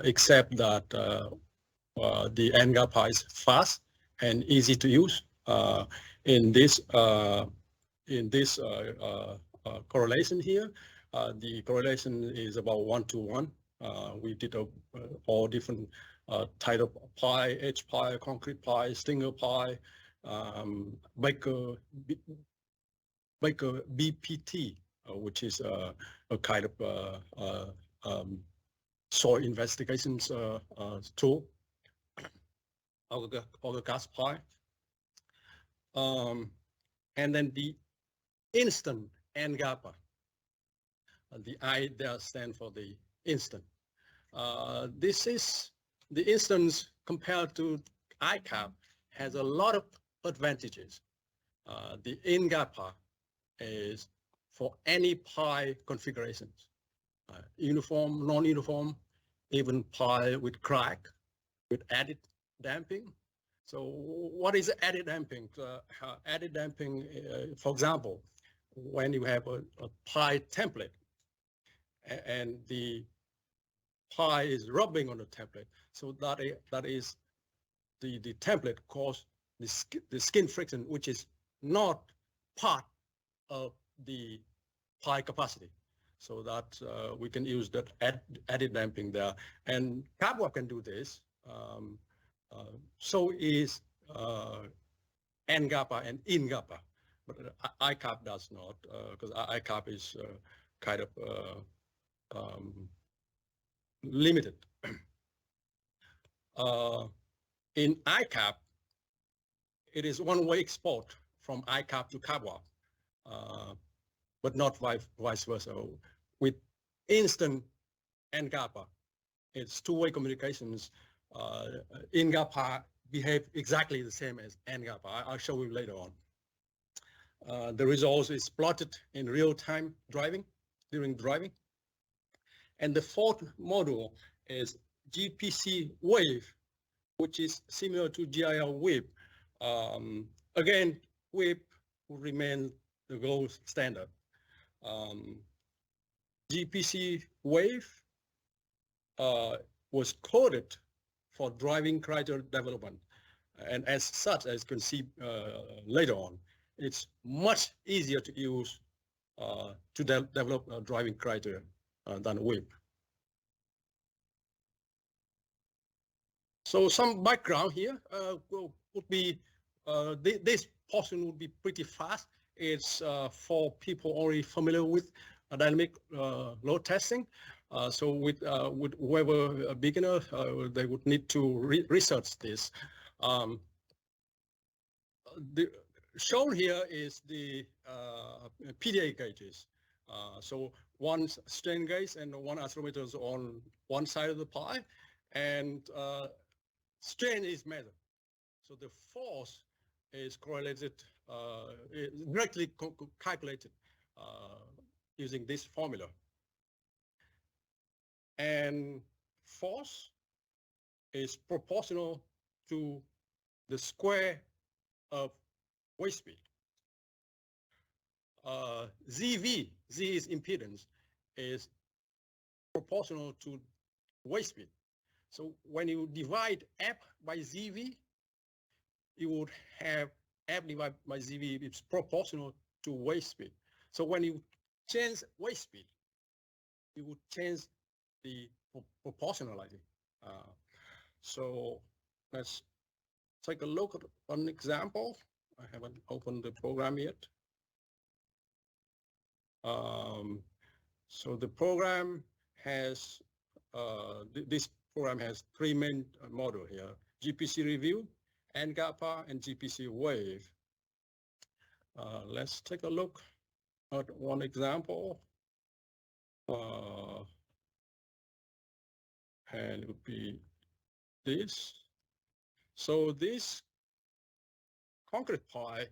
except that the NGAP pi is fast and easy to use. In this correlation here, the correlation is about 1-to-1. We did all different type of pi, H pi, concrete pi, Stinger pi, Baker BPT, which is a kind of soil investigations tool, or gas pi. And then the instant NGAPA. The I there stands for the instant. This is the instance compared to ICAP has a lot of advantages. The NGAPA is for any pi configurations, uniform, non-uniform, even pi with crack, with added damping. So what is added damping? Added damping, for example, when you have a pi template and the pi is rubbing on the template, so that is the template cause the skin friction, which is not part of the pi capacity. So that we can use that added damping there. And CAPWAP can do this. So is NGAPA and INGAPA, but ICAP does not, because ICAP is kind of limited. In ICAP, it is one-way export from ICAP to CAPWAP, but not vice versa. With instant NGAPA, it's two-way communications. NGAPA behave exactly the same as NGAPA. I'll show you later on. The results is plotted in real-time during driving. And the fourth module is GPC wave, which is similar to GIL whip. Again, whip will remain the gold standard. GPC wave was coded for driving criteria development. And as such, as you can see later on, it's much easier to use to develop driving criteria than whip. So some background here would be, this portion would be pretty fast. It's for people already familiar with dynamic load testing. So with whoever a beginner, they would need to research this. Shown here is the PDA gauges. So one strain gauge and one accelerometer is on one side of the pi, and strain is measured. So the force is correlated, directly calculated using this formula. And force is proportional to the square of wave speed. ZV, Z is impedance, is proportional to wave speed. So when you divide F by ZV, you would have F divided by ZV is proportional to wave speed. So when you change wave speed, you would change the proportionality. So let's take a look at one example. I haven't opened the program yet. So the program has, this program has three main modules here: GPC review, NGAPA, and GPC wave. Let's take a look at one example. And it would be this. So this concrete pi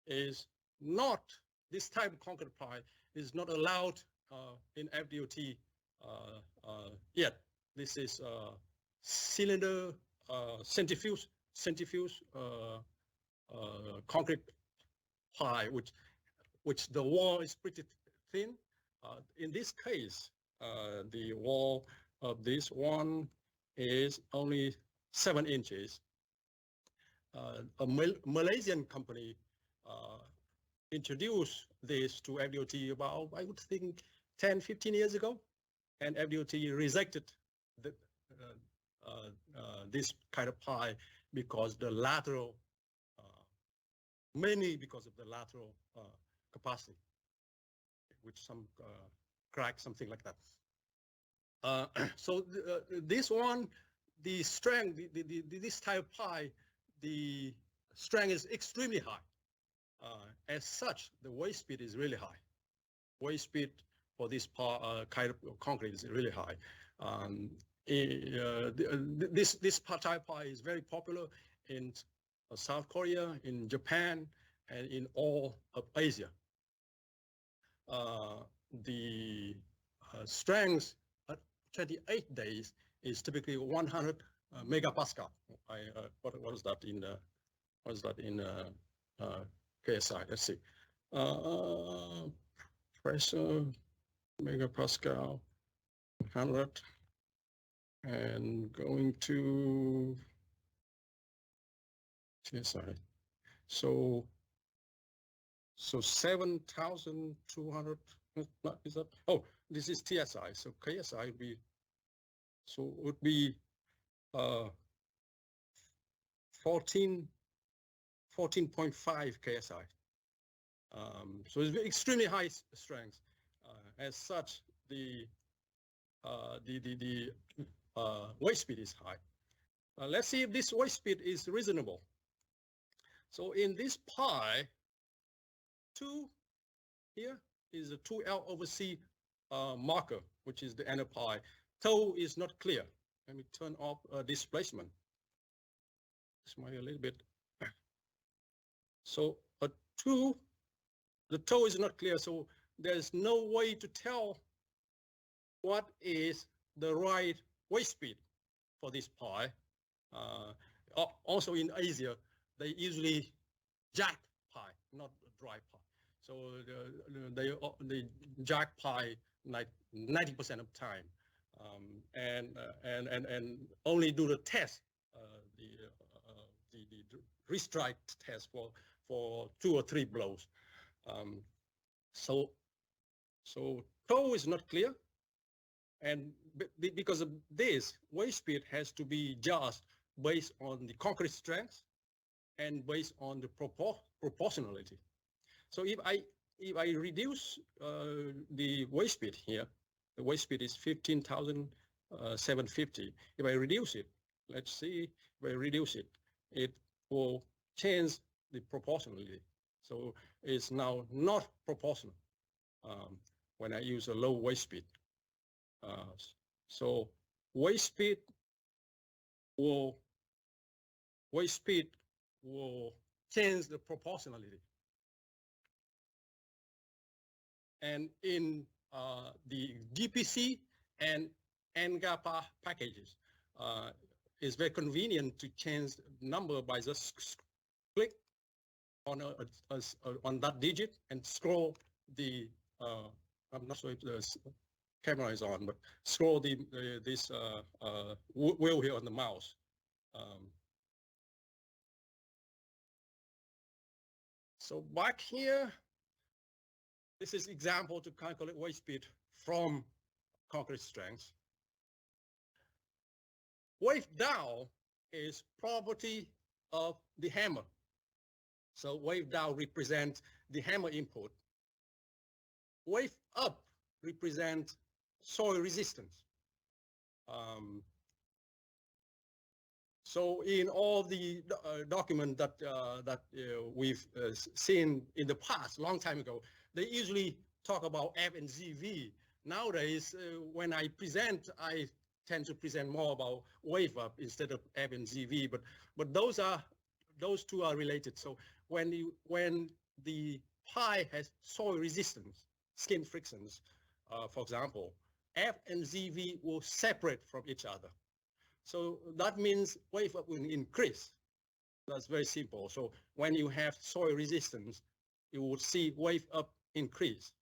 is not, this type of concrete pi is not allowed in FDOT yet. This is cylinder centrifuge concrete pi, which the wall is pretty thin. In this case, the wall of this one is only 7 inches. A Malaysian company introduced this to FDOT about, I would think, 10, 15 years ago, and FDOT rejected the, this kind of pie because the lateral, mainly because of the lateral capacity, which some crack, something like that. So this one, the strength, this type of pie, the strength is extremely high. As such, the wave speed is really high. Wave speed for this kind of concrete is really high. This type pie is very popular in South Korea, in Japan, and in all of Asia. The strength at 28 days is typically 100 megapascal. What is that in KSI? Let's see. Pressure megapascal 100 and going to KSI. So 7,200. Is that? Oh, this is TSI. So KSI would be, so it would be 14.5 KSI. So it's extremely high strength. As such, the wave speed is high. Let's see if this wave speed is reasonable. So in this pi, 2 here is a 2L over C marker, which is the inner pi. Tau is not clear. Let me turn off displacement. Smile a little bit. So a 2, the tau is not clear, so there's no way to tell what is the right wave speed for this pi. Also in Asia, they usually jack pi, not dry pi. So they jack pi like 90% of time, and only do the test, the restrike test for 2 or 3 blows. So tau is not clear, and because of this, wave speed has to be judged based on the concrete strength and based on the proportionality. So if I reduce the wave speed here, the wave speed is 15,750. If I reduce it, let's see, if I reduce it, it will change the proportionality. So it's now not proportional when I use a low wave speed. So wave speed will change the proportionality. And in the GPC and NGAPA packages, it's very convenient to change the number by just click on that digit and scroll the. I'm not sure if the camera is on, but scroll this wheel here on the mouse. So back here, this is example to calculate wave speed from concrete strength. Wave down is property of the hammer. So wave down represents the hammer input. Wave up represents soil resistance. So in all the documents that we've seen in the past, long time ago, they usually talk about F and ZV. Nowadays, when I present, I tend to present more about wave up instead of F and ZV. But those two are related. So when the pi has soil resistance, skin frictions, for example, F and ZV will separate from each other. So that means wave up will increase. That's very simple. So when you have soil resistance, you will see wave up increase.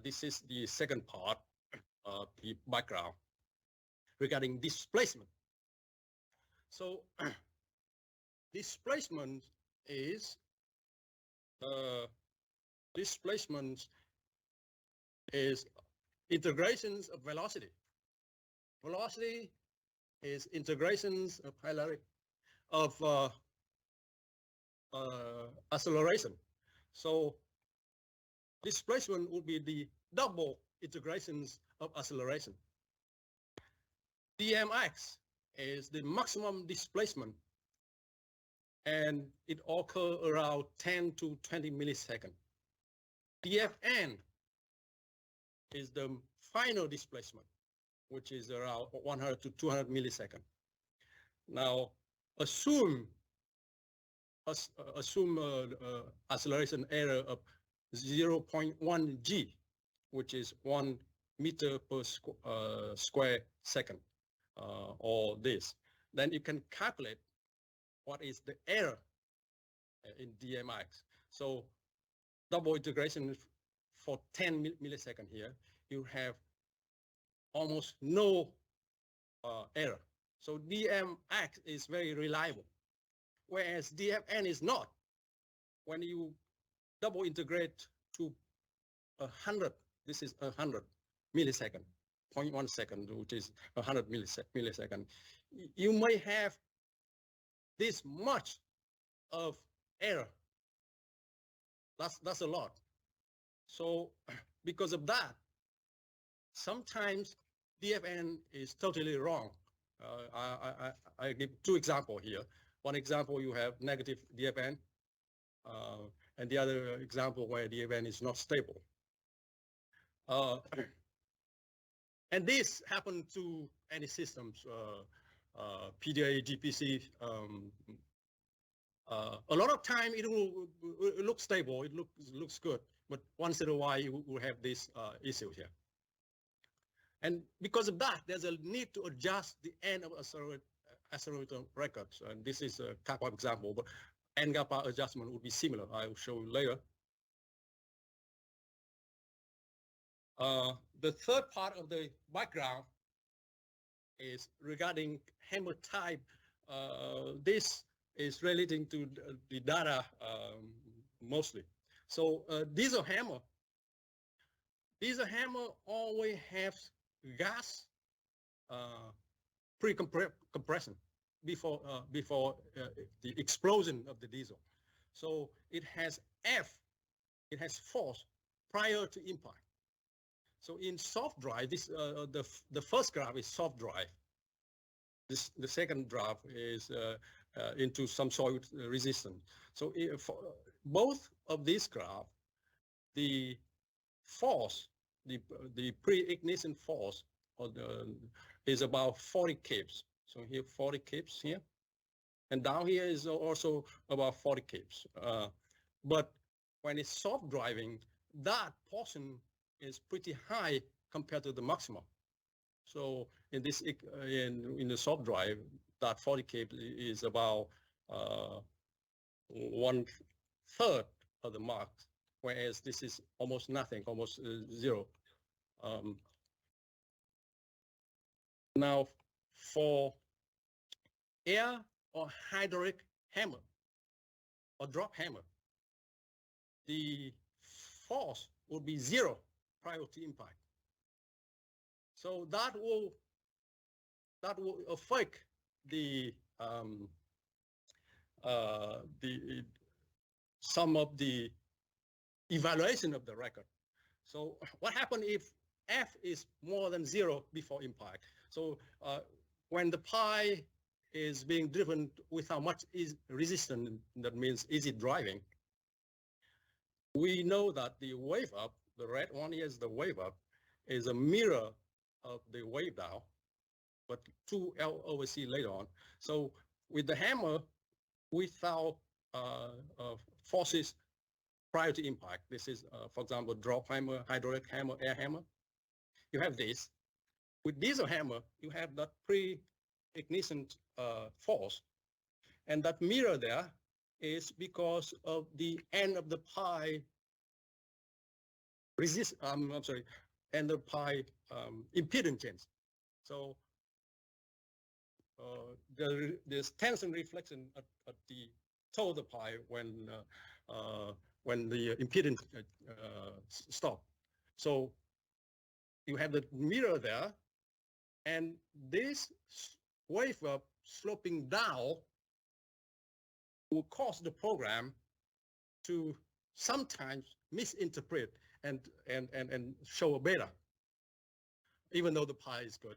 This is the second part of the background regarding displacement. So displacement is displacement is integrations of velocity. Velocity is integrations of acceleration. So displacement would be the double integrations of acceleration. dmx is the maximum displacement, and it occurs around 10 to 20 milliseconds. dfn is the final displacement, which is around 100 to 200 milliseconds. Now, assume acceleration error of 0.1 g, which is 1 meter per square second, or this. Then you can calculate what is the error in dmx. So double integration for 10 milliseconds here, you have almost no error. So dmx is very reliable, whereas dfn is not. When you double integrate to 100, this is 100 millisecond, 0.1 second, which is 100 millisecond. You may have this much of error. That's a lot. So because of that, sometimes DFN is totally wrong. I give two examples here. One example, you have negative DFN, and the other example where DFN is not stable. And this happened to any systems, PDA, GPC. A lot of time it look stable, it looks good, but once in a while you will have this issue here. And because of that, there's a need to adjust the end of accelerator records. And this is a type of example, but end kappa adjustment would be similar. I will show you later. The third part of the background is regarding hammer type. This is relating to the data mostly. So diesel hammer always have gas pre-compression before the explosion of the diesel. So it has force prior to impact. So in soft drive, this the first graph is soft drive. The second graph is into some soil resistance. So for both of these graphs, the force, the pre-ignition force is about 40 kPa. So here 40 kPa here, and down here is also about 40 kPa. But when it's soft driving, that portion is pretty high compared to the maximum. So in this in the soft drive, that 40 kPa is about 1/3 of the mark, whereas this is almost nothing, almost zero. Now, for air or hydraulic hammer or drop hammer, the force will be zero prior to impact. So that will affect the some of the evaluation of the record. So what happens if F is more than zero before impact? So when the pi is being driven without much resistance, that means easy driving, we know that the wave up, the red one here is the wave up, is a mirror of the wave down, but 2L/C later on. So with the hammer, without forces prior to impact, this is, for example, drop hammer, hydraulic hammer, air hammer, you have this. With diesel hammer, you have that pre-ignition force, and that mirror there is because of the end of the pi I'm sorry, and the pi impedance change. So there's tension reflection at the total pi when the impedance stop. So you have the mirror there, and this wave sloping down will cause the program to sometimes misinterpret and show a beta, even though the pi is good.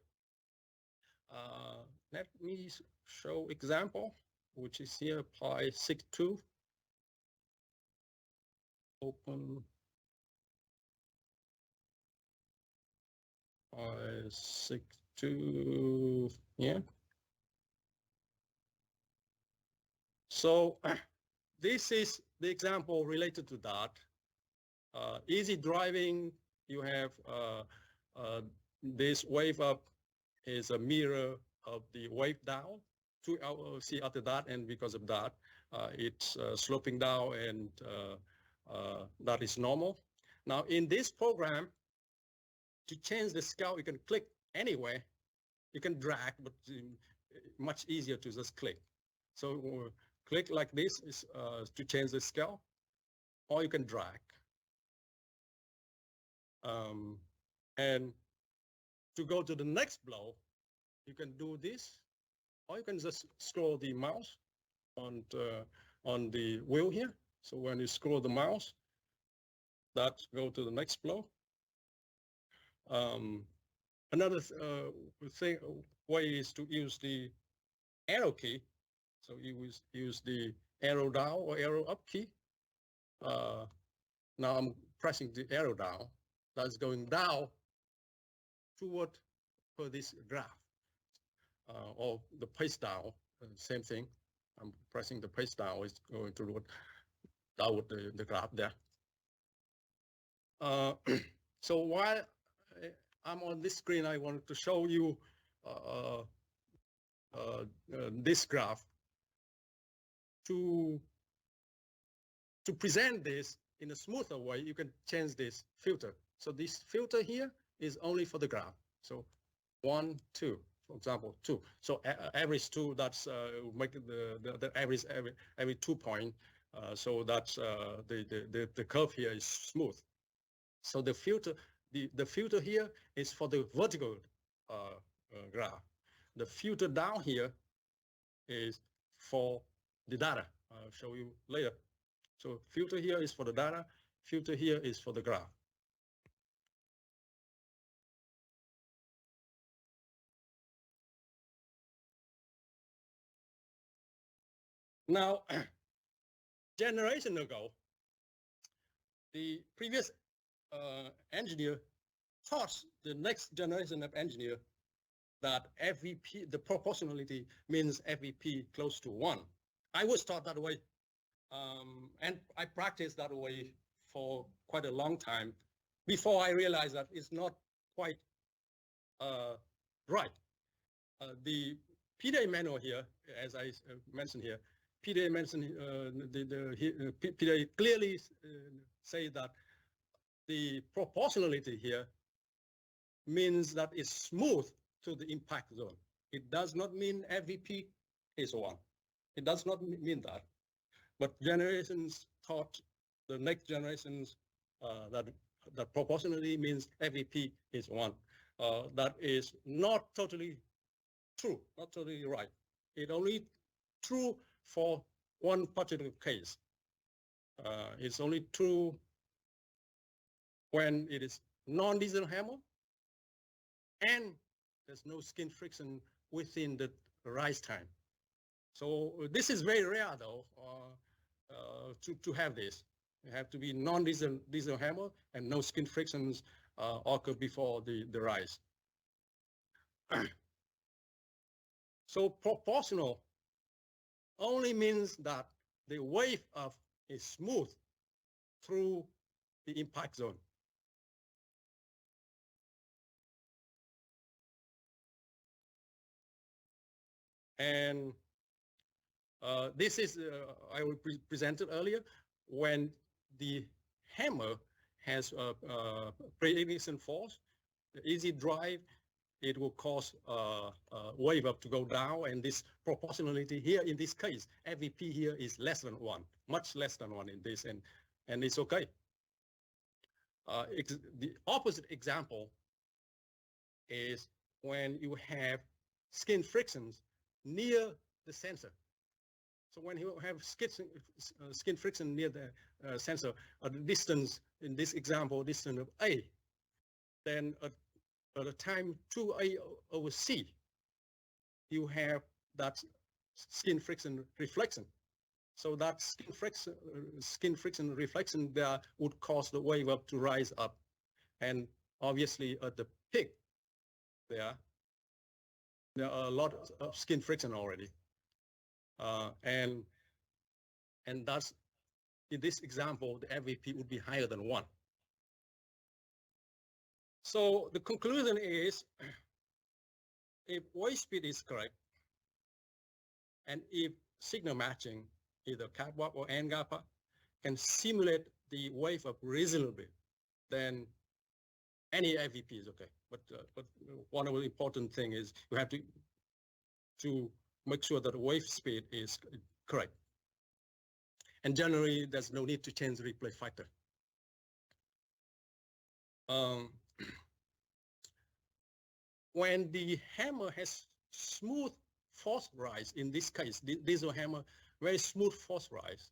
Let me show example, which is here pi 6.2. Open pi 6.2, yeah. So this is the example related to that. Easy driving, you have this wave up is a mirror of the wave down. See after that, and because of that, it's sloping down, and that is normal. Now in this program, to change the scale, you can click anywhere. You can drag, but much easier to just click. So click like this is to change the scale, or you can drag. And to go to the next blow, you can do this, or you can just scroll the mouse on the wheel here. So when you scroll the mouse, that go to the next blow. Another way is to use the arrow key. So you use the arrow down or arrow up key. Now I'm pressing the arrow down. That's going down toward for this graph, or the pace down. Same thing. I'm pressing the pace down. It's going toward downward the graph there. So while I'm on this screen, I wanted to show you this graph to present this in a smoother way. You can change this filter. So this filter here is only for the graph. So 1, 2, for example, 2. So average 2, that's make the average every 2 point. So that's the curve here is smooth. So the filter here is for the vertical graph. The filter down here is for the data. I'll show you later. So filter here is for the data. Filter here is for the graph. Now, generation ago, the previous engineer taught the next generation of engineer that FVP, the proportionality means FVP close to 1. I was taught that way, and I practiced that way for quite a long time before I realized that it's not quite right. The PDA manual here, as I mentioned here, PDA mentioned PDA clearly say that the proportionality here means that it's smooth to the impact zone. It does not mean FVP is 1. It does not mean that. But generations taught the next generations that proportionality means FVP is 1. That is not totally true, not totally right. It only true for one particular case. It's only true when it is non-diesel hammer and there's no skin friction within the rise time. So this is very rare though, to have this. You have to be non-diesel hammer and no skin frictions occur before the rise. So proportional only means that the wave up is smooth through the impact zone. And this is, I presented earlier, when the hammer has a pre-ignition force, the easy drive, it will cause wave up to go down, and this proportionality here in this case, FVP here is less than 1, much less than 1 in this, and it's okay. The opposite example is when you have skin frictions near the sensor. So when you have skin friction near the sensor, at the distance, in this example, distance of A, then at the time 2A over C, you have that skin friction reflection. So that skin friction reflection there would cause the wave up to rise up. And obviously at the peak there are a lot of skin friction already. And that's, in this example, the FVP would be higher than 1. So the conclusion is, if wave speed is correct, and if signal matching, either catwalk or N-GAPA, can simulate the wave up reasonably, then any FVP is okay. But one of the important thing is you have to make sure that the wave speed is correct. And generally, there's no need to change the replay factor. When the hammer has smooth force rise, in this case, diesel hammer, very smooth force rise,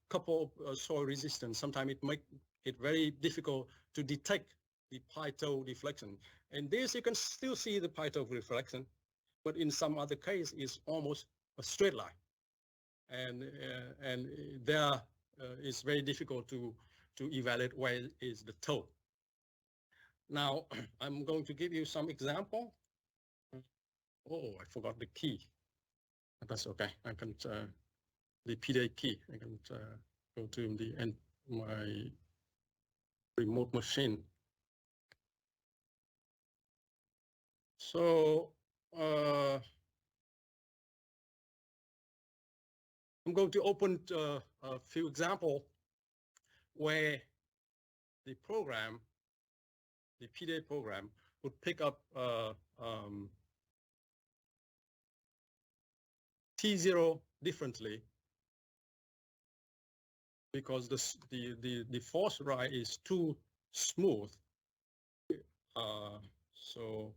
couple of soil resistance, sometimes it make it very difficult to detect the pi-toe deflection. And this, you can still see the pi-toe reflection, but in some other case, it's almost a straight line. And there it's very difficult to evaluate where is the toe. Now, I'm going to give you some example. Oh, I forgot the key. That's okay. I can, the PDA key. I can go to the end my remote machine. So I'm going to open a few examples where the program, the PDA program, would pick up T0 differently because the force rise is too smooth. So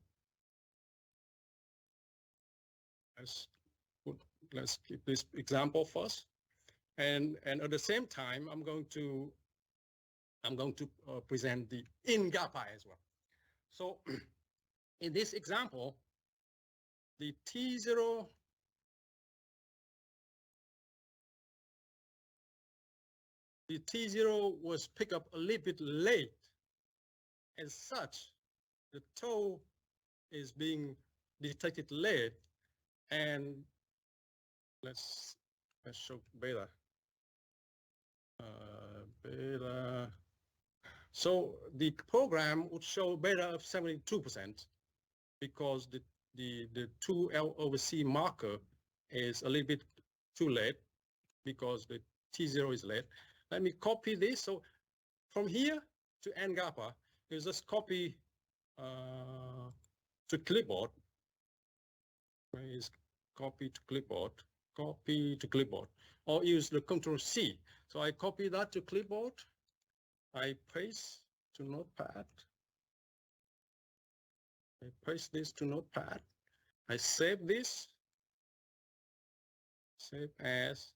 let's keep this example first, and at the same time, I'm going to present the in-GAPA as well. So in this example, the T0 was picked up a little bit late. As such, the toe is being detected late, and let's show beta. Beta. So the program would show beta of 72% because the 2L over C marker is a little bit too late because the T0 is late. Let me copy this. So from here to N-GAPA, you just copy to clipboard. Is copy to clipboard, or use the Control C. So I copy that to clipboard. I paste to Notepad. I paste this to Notepad. I save this. Save as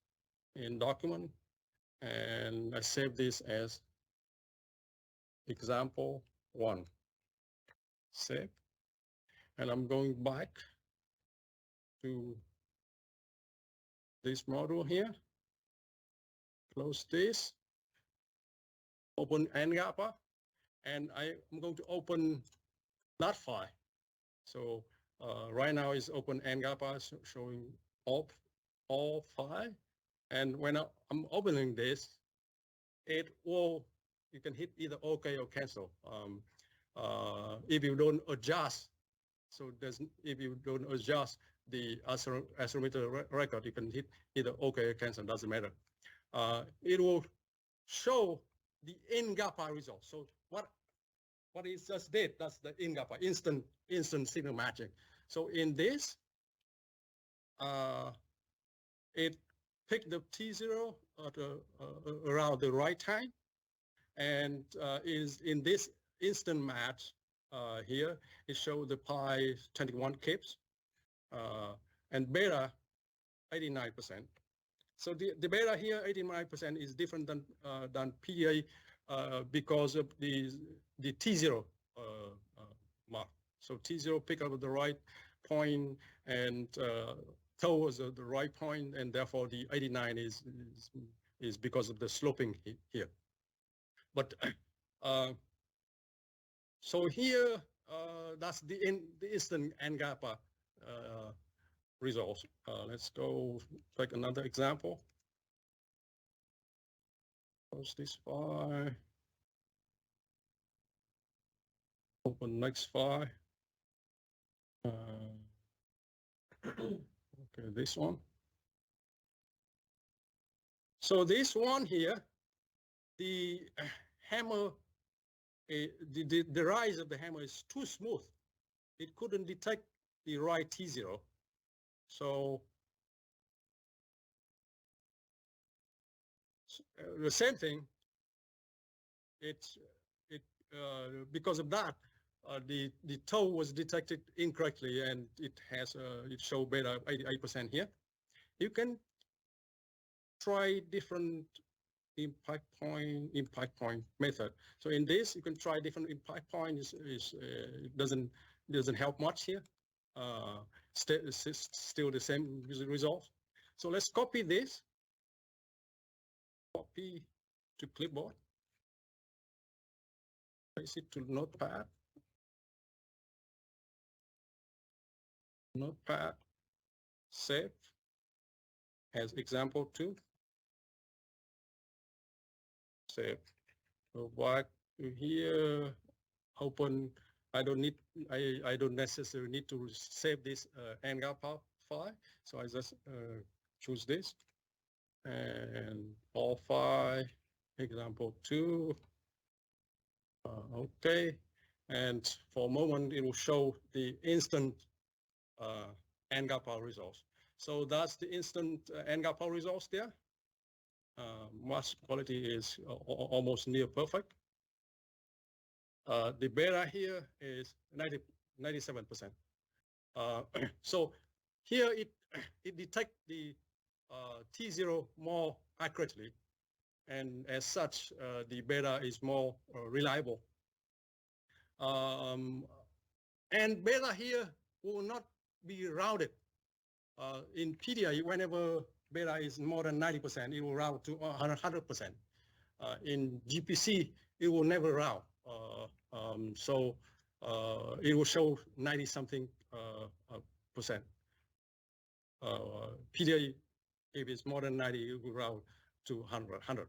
in document, and I save this as example 1. Save, and I'm going back to this module here. Close this. Open N-GAPA, and I'm going to open that file. So right now is open N-GAPA showing all file, and when I'm opening this, it will, you can hit either OK or cancel. If you don't adjust, so if you don't adjust the accelerometer record, you can hit either OK or cancel, doesn't matter. It will show the in-GAPA result. So what it just did, that's the in-GAPA, instant signal matching. So in this, it picked the T0 around the right time, and is in this instant match here, it showed the pi 21 kips, and beta 89%. So the beta here, 89%, is different than PDA because of the T0 mark. So T0 pick up the right point, and tau was the right point, and therefore the 89 is because of the sloping here. But so here, that's the instant N-GAPA results. Let's go take another example. Close this file. Open next file. Okay, this one. So this one here, the hammer, the rise of the hammer is too smooth. It couldn't detect the right T0. So the same thing, because of that, the tau was detected incorrectly, and it showed beta 88% here. You can try different impact point method. So in this, you can try different impact points. It doesn't help much here. Still the same result. So let's copy this. Copy to clipboard. Place it to Notepad. Notepad. Save as example 2. Save. Go back to here. Open. I don't necessarily need to save this N-GAPA file. So I just choose this and all file example 2. Okay. And for a moment, it will show the instant N-GAPA results. So that's the instant N-GAPA results there. Mask quality is almost near perfect. The beta here is 97%. So here it detects the T0 more accurately, and as such, the beta is more reliable. And beta here will not be rounded. In PDA, whenever beta is more than 90%, it will round to 100%. In GPC, it will never round. So it will show 90-something percent. PDA, if it's more than 90, it will round to 100.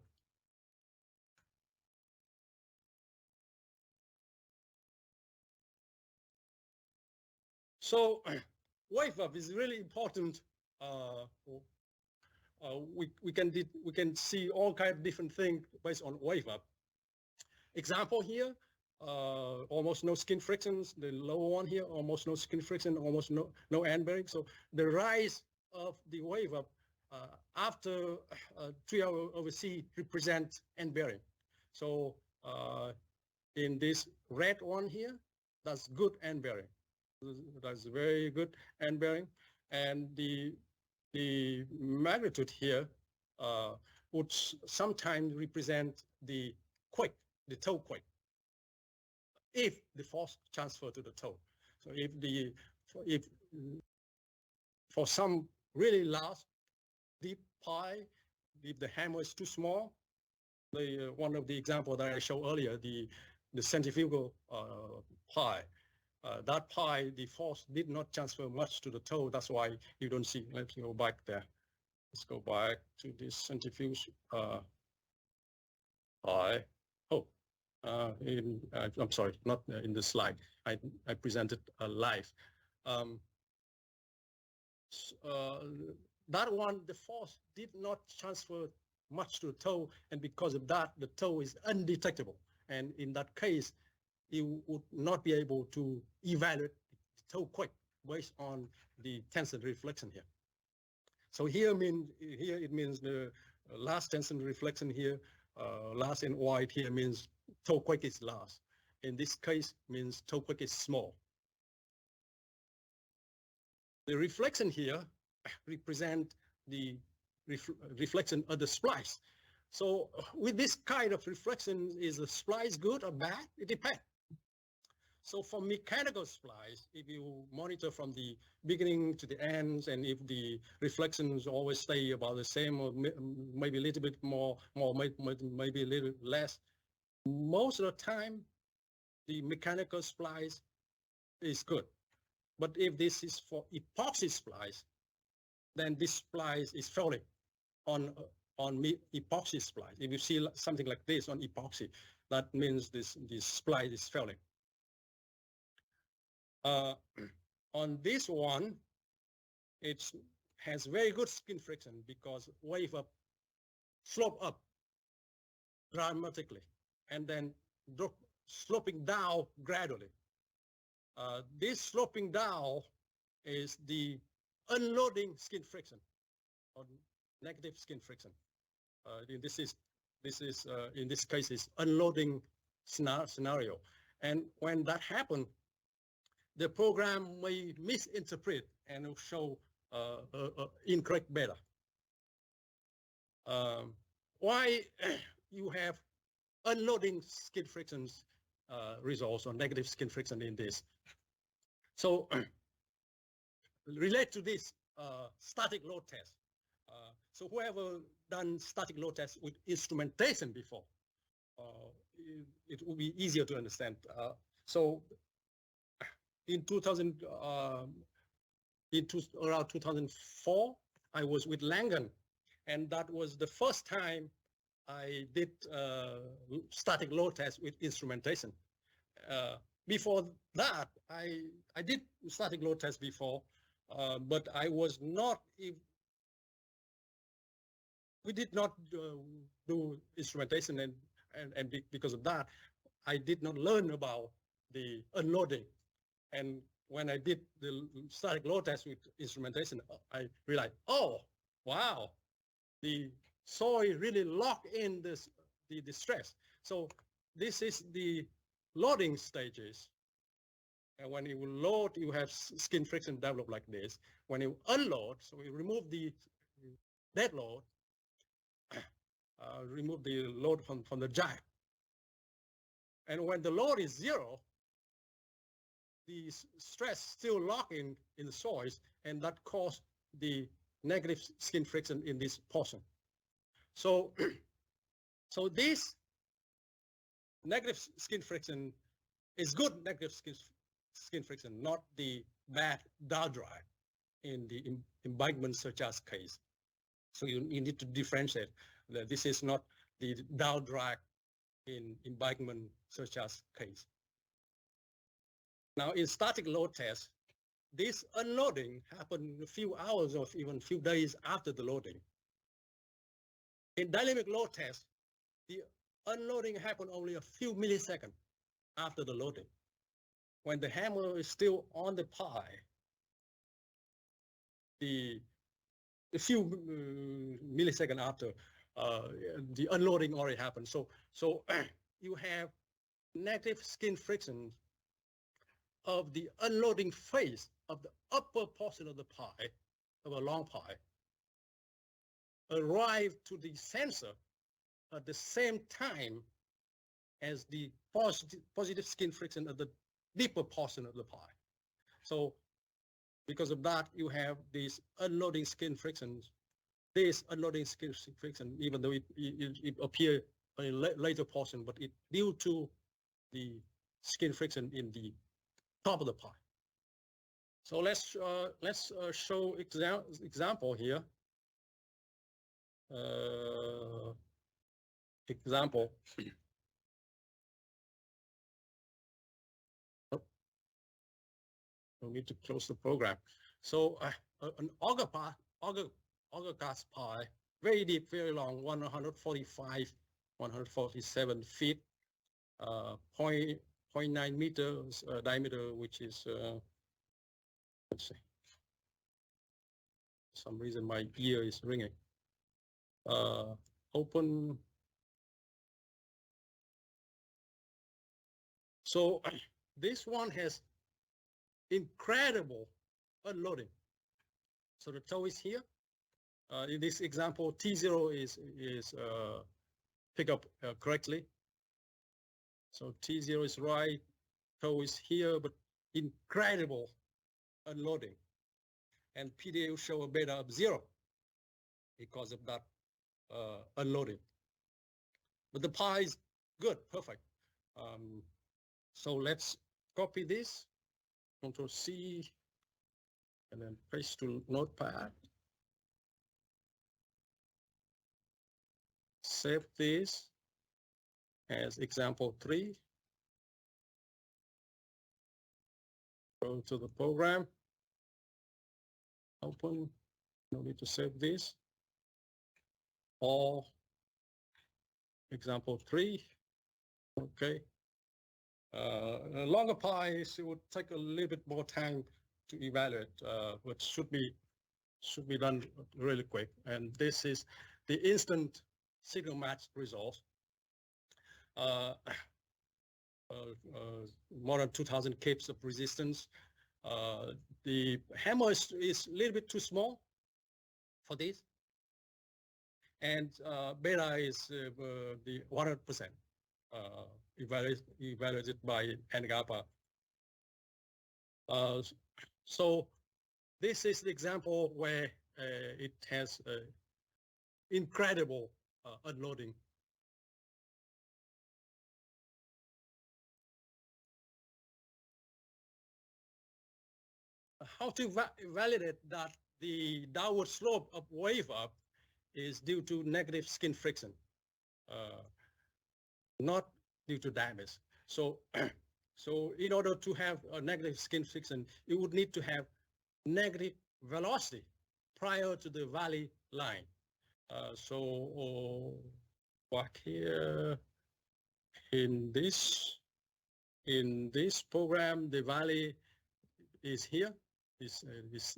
So wave up is really important. We can see all kinds of different things based on wave up. Example here, almost no skin frictions. The lower one here, almost no skin friction, almost no end bearing. So the rise of the wave up after 3/c represent end bearing. So in this red one here, that's good end bearing. That's very good end bearing, and the magnitude here would sometimes represent the quake, the toe quake, if the force transfer to the toe. So if for some really large deep pi, if the hammer is too small, one of the examples that I showed earlier, the centrifugal pi, that pi, the force did not transfer much to the toe. That's why you don't see. Let's go back there. Let's go back to this centrifuge pi. Oh, I'm sorry, not in the slide. I presented live. That one, the force did not transfer much to the toe, and because of that, the toe is undetectable. And in that case, you would not be able to evaluate the toe quick based on the tensor reflection here. So here it means the last tensor reflection here, last in white here means toe quick is last. In this case means toe quick is small. The reflection here represent the reflection of the splice. So with this kind of reflection, is the splice good or bad? It depends. So for mechanical splice, if you monitor from the beginning to the ends, and if the reflections always stay about the same, or maybe a little bit more maybe a little less, most of the time, the mechanical splice is good. But if this is for epoxy splice, then this splice is failing on epoxy splice. If you see something like this on epoxy, that means this splice is failing. On this one, it has very good skin friction because wave up, slope up dramatically, and then sloping down gradually. This sloping down is the unloading skin friction, or negative skin friction. In this case is unloading scenario, and when that happens, the program may misinterpret and will show incorrect beta. Why you have unloading skin frictions results or negative skin friction in this? So relate to this static load test. So whoever done static load test with instrumentation before, it will be easier to understand. So in around 2004, I was with Langen, and that was the first time I did static load test with instrumentation. Before that, I did static load test before, but I was not. We did not do instrumentation, and because of that, I did not learn about the unloading. And when I did the static load test with instrumentation, I realized, oh, wow, the soil really locked in the stress. So this is the loading stages. And when you load, you have skin friction develop like this. When you unload, so we remove the dead load, remove the load from the jack. And when the load is zero, the stress still locked in the soils, and that caused the negative skin friction in this portion. So, so this negative skin friction is good negative skin friction, not the bad down drag in the embankment surcharge case. So you need to differentiate that this is not the down drag in embankment surcharge case. Now in static load test, this unloading happened a few hours or even a few days after the loading. In dynamic load test, the unloading happened only a few milliseconds after the loading. When the hammer is still on the pie, a few milliseconds after, the unloading already happened. So you have negative skin friction of the unloading phase of the upper portion of the pie, of a long pie, arrive to the sensor at the same time as the positive skin friction of the deeper portion of the pie. So because of that, you have these unloading skin frictions. This unloading skin friction, even though it appears in a later portion, but it due to the skin friction in the top of the pie. So let's show example here. Example. Oh, we need to close the program. So an auger gas pie very deep, very long, 145, 147 feet, 0.9 meters diameter, which is, let's see, for some reason my ear is ringing. Open. So this one has incredible unloading. So the toe is here. In this example, T0 is picked up correctly. So T0 is right, toe is here, but incredible unloading. And PDA will show a beta of 0 because of that unloading. But the pi is good, perfect. So let's copy this, Control C, and then paste to Notepad. Save this as example 3. Go to the program. Open. No need to save this. Or example 3. Okay. Longer pies, it would take a little bit more time to evaluate, but should be done really quick. And this is the instant signal match result. More than 2,000 kips of resistance. The hammer is a little bit too small for this, and beta is the 100% evaluated by NGAPA. So this is the example where it has incredible unloading. How to validate that the downward slope of wave up is due to negative skin friction, not due to damage. So, so in order to have a negative skin friction, you would need to have negative velocity prior to the valley line. So back here in this program, the valley is here. This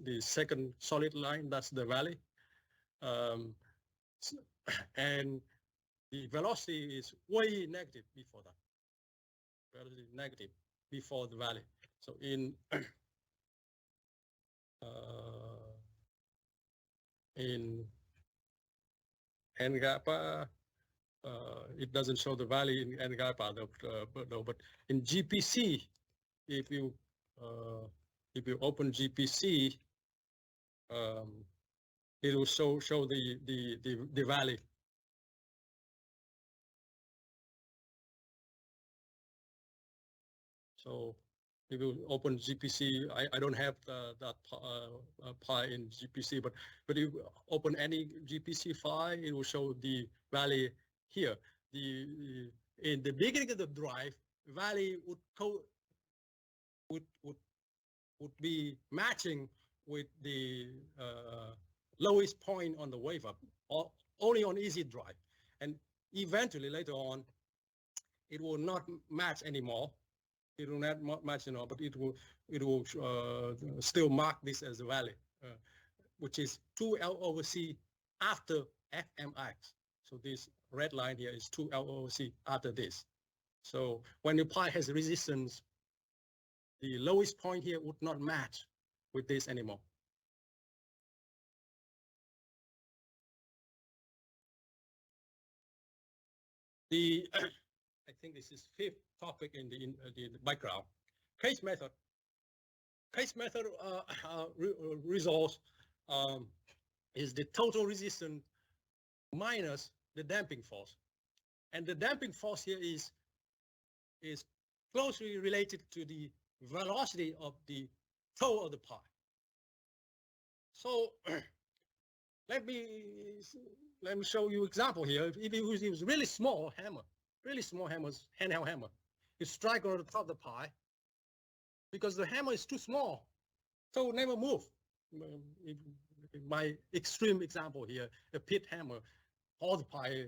the second solid line, that's the valley. And the velocity is way negative before that. Velocity negative before the valley. So in NGAPA, it doesn't show the valley in NGAPA, but in GPC, if you open GPC, it will show the valley. So if you open GPC, I don't have that pi in GPC, but if you open any GPC file, it will show the valley here. In the beginning of the drive, valley would be matching with the lowest point on the wave up, or only on easy drive, and eventually later on, it will not match anymore. It will not match anymore, but it will still mark this as a valley, which is 2L/C after FMX. So this red line here is 2L/C after this. So when the pi has resistance, the lowest point here would not match with this anymore. I think this is fifth topic in the background. Case method. Case method results is the total resistance minus the damping force, and the damping force here is closely related to the velocity of the toe of the pi. So let me show you example here. If it was really small hammer, handheld hammer, you strike on the top of the pi, because the hammer is too small, so never move. my extreme example here, a pit hammer, all the pi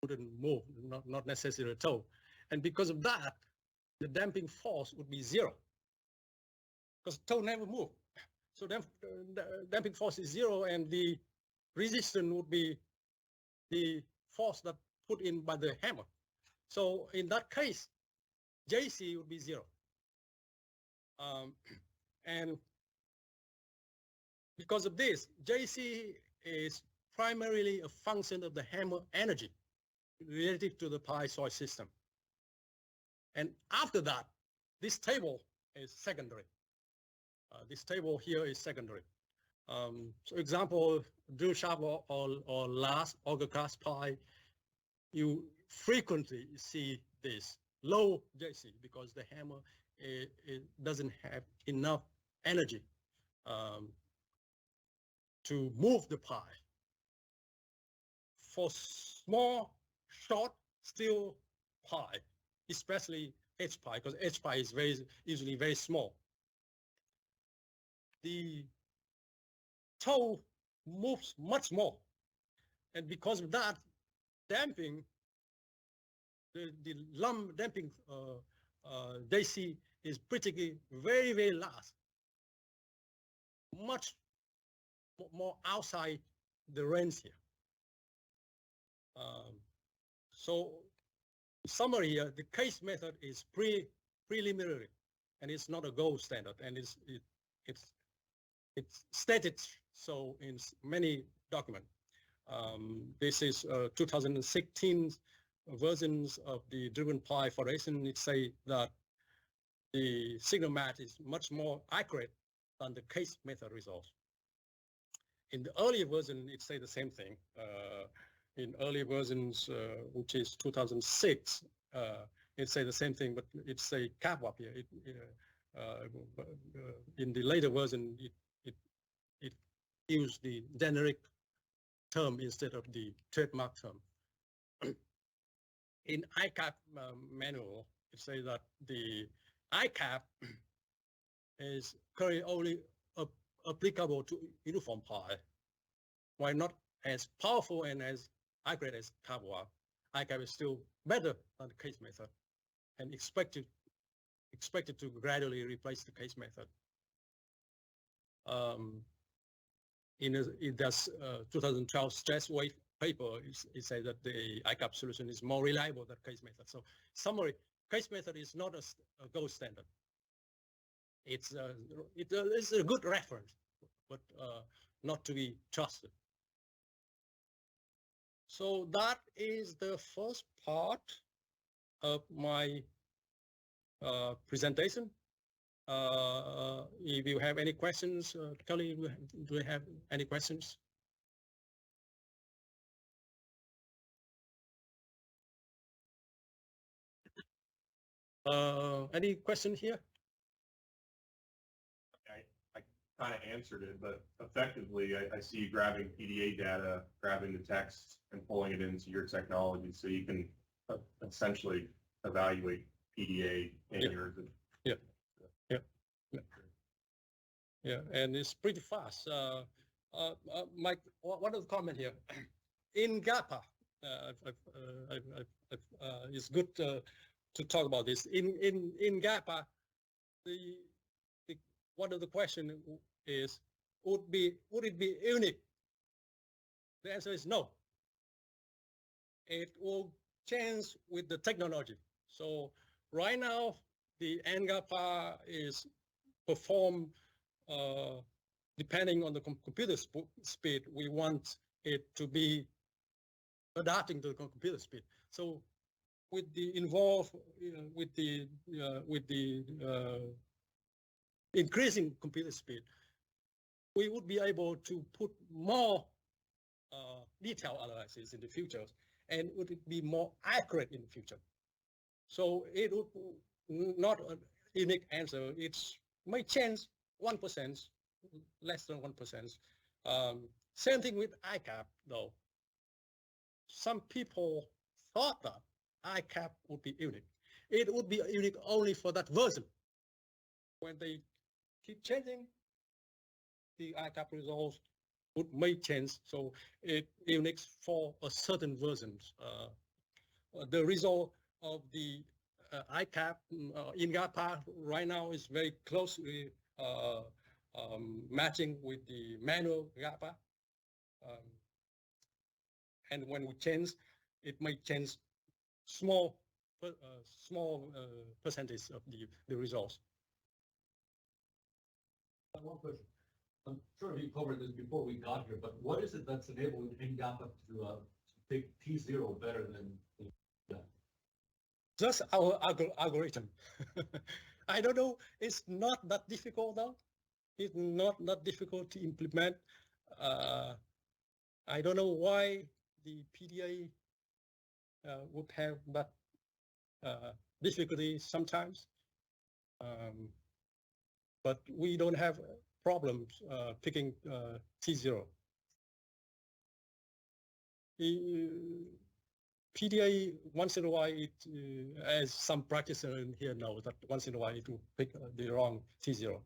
wouldn't move, not necessarily a toe. And because of that, the damping force would be zero, because toe never move. So the damping force is zero, and the resistance would be the force that put in by the hammer. So in that case, JC would be zero. And because of this, JC is primarily a function of the hammer energy relative to the pi source system. And after that, this table is secondary. This table here is secondary. So example, drill shaft or last auger class pi, you frequently see this low JC because the hammer it doesn't have enough energy to move the pi. For small, short, steel pi, especially H pi, because H pi is usually very small, the toe moves much more, and because of that, damping, the lump damping JC is pretty very, very large, much more outside the range here. So summary here, the case method is preliminary, and it's not a gold standard, and it's stated so in many documents. This is 2016 versions of the driven pi foundation. It say that the signal match is much more accurate than the case method results. In the earlier version, it say the same thing. In early versions, which is 2006, it say the same thing, but it say cap up here. In the later version, it used the generic term instead of the trademark term. In ICAP manual, it says that the ICAP is currently only applicable to uniform pi, while not as powerful and as accurate as Kabwa. ICAP is still better than the case method, and expected to gradually replace the case method. In this 2012 stress weight paper, it says that the ICAP solution is more reliable than case method. So summary, case method is not a gold standard. It's a good reference, but not to be trusted. So that is the first part of my presentation. If you have any questions, Kelly, do you have any questions? Any question here? I kind of answered it, but effectively, I see you grabbing PDA data, grabbing the text, and pulling it into your technology, so you can essentially evaluate PDA in yours. Yeah, and it's pretty fast. Mike, one other comment here. In GAPA, it's good to talk about this. In GAPA, one of the question is, would it be unique? The answer is no. It will change with the technology. So right now, the NGAPA is performed depending on the computer speed. We want it to be adapting to the computer speed. So with the increasing computer speed, we would be able to put more detailed analysis in the future, and would be more accurate in the future. So it would not a unique answer. It may change 1%, less than 1%. Same thing with ICAP, though. Some people thought that ICAP would be unique. It would be unique only for that version. When they keep changing, the ICAP results may change. So it Unix for a certain versions. The result of the ICAP in GAPA right now is very closely matching with the manual GAPA. And when we change, it may change small percentage of the results. One question. I'm sure you covered this before we got here, but what is it that's enabling NGAPA to pick T0 better than? Just our algorithm. I don't know. It's not that difficult though. It's not that difficult to implement. I don't know why the PDA would have that difficulty sometimes. But we don't have problems picking T0. PDA, once in a while, it, as some practitioner in here know, that once in a while it will pick the wrong T0.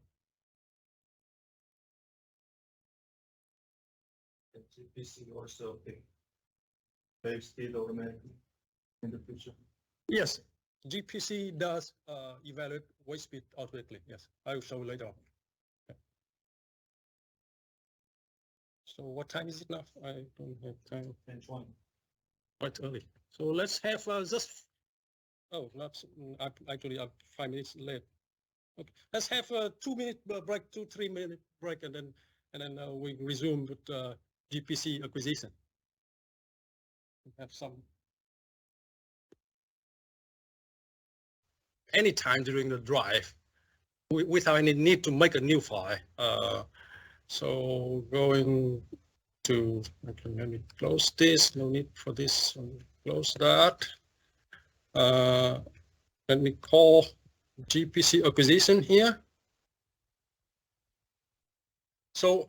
GPC also pick wave speed automatically in the future. Yes, GPC does evaluate wave speed automatically. Yes, I will show later on. Okay. So what time is it now? I don't have time. 10:20. Quite early. So let's have just, oh, not actually I'm 5 minutes late. Okay, let's have a 2-minute break, 2-3 minute break, and then we resume with GPC acquisition. We have some anytime during the drive without any need to make a new file. So going to, okay, let me close this, no need for this, close that. Let me call GPC acquisition here. So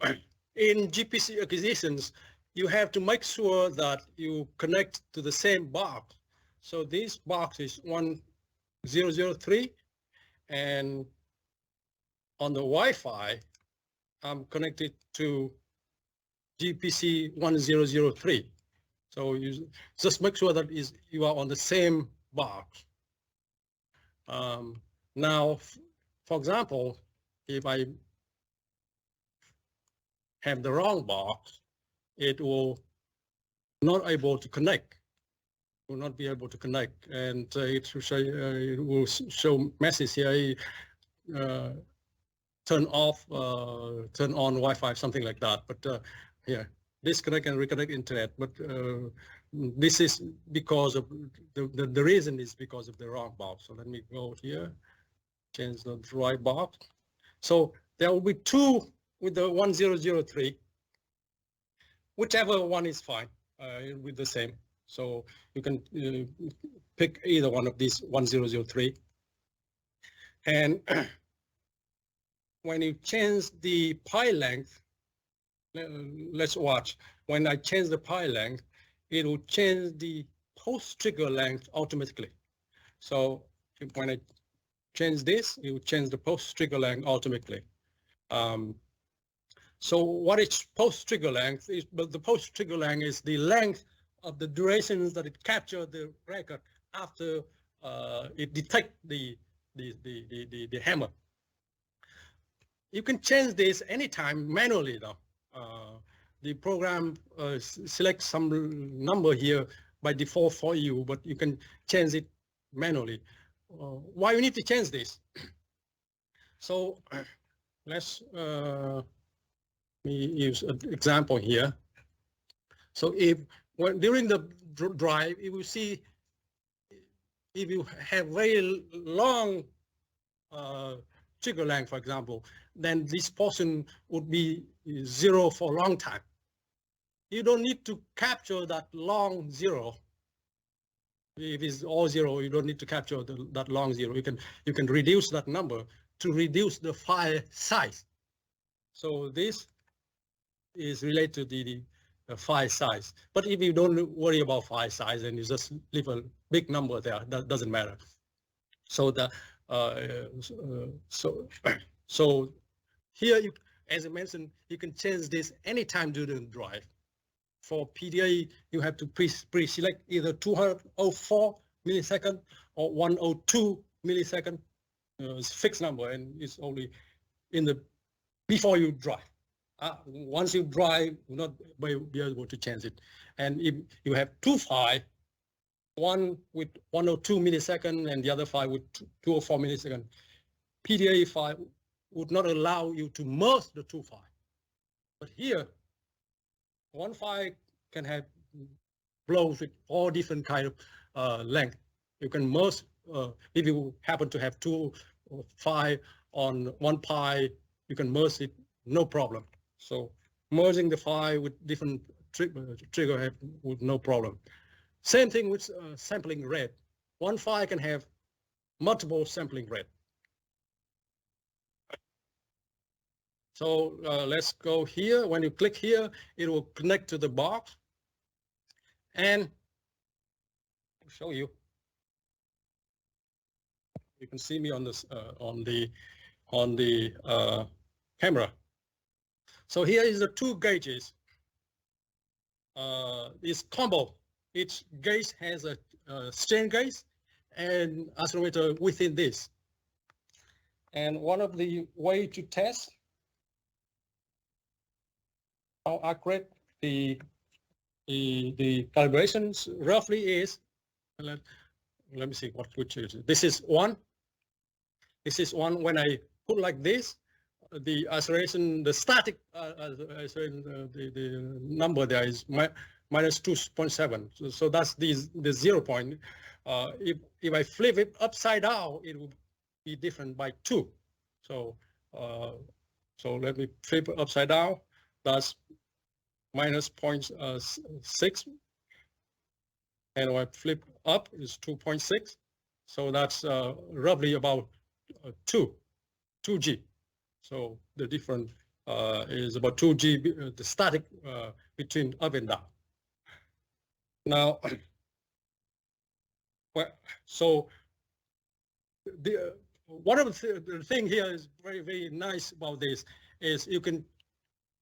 in GPC acquisitions, you have to make sure that you connect to the same box. So this box is 1003, and on the Wi-Fi, I'm connected to GPC 1003. So you just make sure that you are on the same box. Now, for example, if I have the wrong box, it will not able to connect. Will not be able to connect, and it will show message here. Turn off, turn on Wi-Fi, something like that. But yeah, disconnect and reconnect internet. But this is because of the reason is because of the wrong box. So let me go here, change the right box. So there will be two with the 1003. Whichever one is fine with the same. So you can pick either one of these 1003. And when you change the pi length, let's watch. When I change the pi length, it will change the post trigger length automatically. So when I change this, it will change the post trigger length automatically. So what is post trigger length? But the post trigger length is the length of the durations that it captured the record after it detect the hammer. You can change this anytime manually though. The program selects some number here by default for you, but you can change it manually. Why you need to change this? So let's me use an example here. So if during the drive, you will see if you have very long trigger length, for example, then this portion would be 0 for a long time. You don't need to capture that long 0. If it's all 0, you don't need to capture that long 0. You can reduce that number to reduce the file size. So this is related to the file size. But if you don't worry about file size and you just leave a big number there, that doesn't matter. So the so here as I mentioned, you can change this anytime during the drive. For PDA, you have to pre-select either 204 millisecond or 102 millisecond. It's a fixed number, and it's only in the before you drive. Once you drive, you'll not be able to change it. And if you have two file, one with 102 millisecond and the other file with 204 millisecond, PDA file would not allow you to merge the two files. But here, one file can have flows with all different kind of length. You can merge, if you happen to have two file on one file, you can merge it, no problem. So merging the file with different trigger with no problem. Same thing with sampling rate. One file can have multiple sampling rate. So let's go here. When you click here, it will connect to the box, and I'll show you. You can see me on this on the camera. So here is the two gauges. It's combo. Each gauge has a strain gauge and accelerometer within this. And one of the way to test how accurate the calibrations roughly is. Let me see which is it. This is one. This is one. When I put like this, the acceleration, the static the number there is minus 2.7. So that's the 0 point. If I flip it upside down, it will be different by 2. So so let me flip it upside down. That's minus 0.6, and when I flip up is 2.6. So that's roughly about 2G. So the difference is about 2G, the static between up and down. Now, well, so one of the thing here is very, very nice about this is you can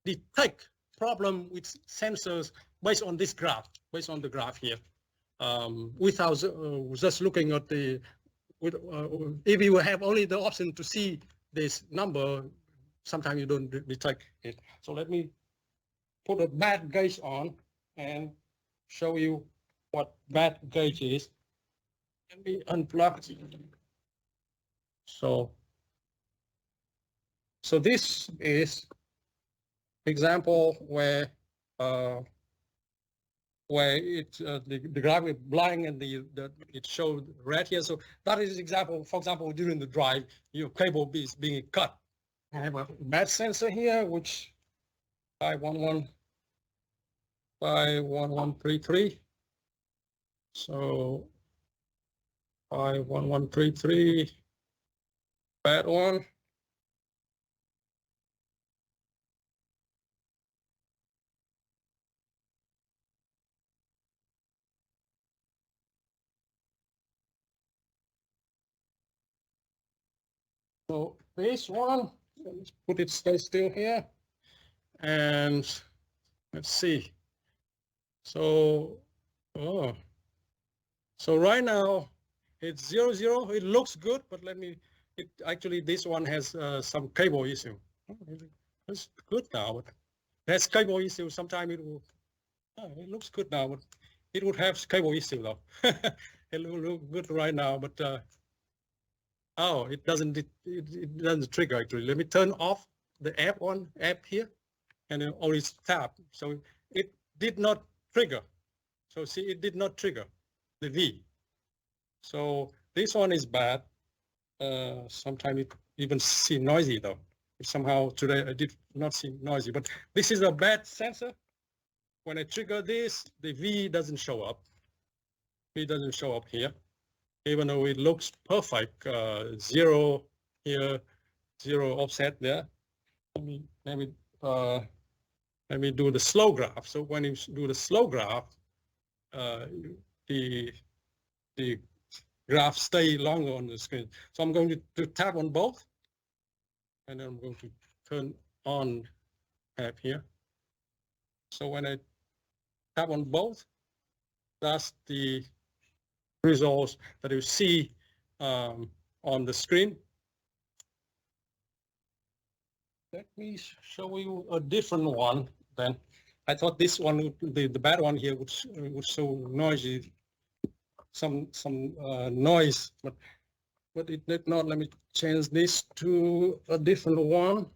detect problem with sensors based on this graph, based on the graph here, without just looking at the, if you have only the option to see this number, sometimes you don't detect it. So let me put a bad gauge on and show you what bad gauge is. Let me unplug. So this is example where it the graph is blind and it showed red here. So that is example. For example, during the drive, your cable is being cut. I have a bad sensor here, which 51133. So 51133, bad one. So this one, let's put it stay still here, and let's see. So, so right now it's 00. It looks good, but let me. Actually this one has some cable issue. It's good now, but it has cable issue. Sometimes it will. It looks good now, but it would have cable issue though. It will look good right now, but. Oh, it doesn't trigger actually. Let me turn off the app here, and then only tap. So it did not trigger. So see, it did not trigger the V. So this one is bad. Sometimes it even seems noisy though. Somehow today I did not see noisy, but this is a bad sensor. When I trigger this, the V doesn't show up. V doesn't show up here. Even though it looks perfect, 0 here, 0 offset there. Let me do the slow graph. So when you do the slow graph, the graph stay longer on the screen. So I'm going to tap on both, and then I'm going to turn on tab here. So when I tap on both, that's the results that you see on the screen. Let me show you a different one then. I thought this one, the bad one here would show noisy, some noise, but it did not. Let me change this to a different one.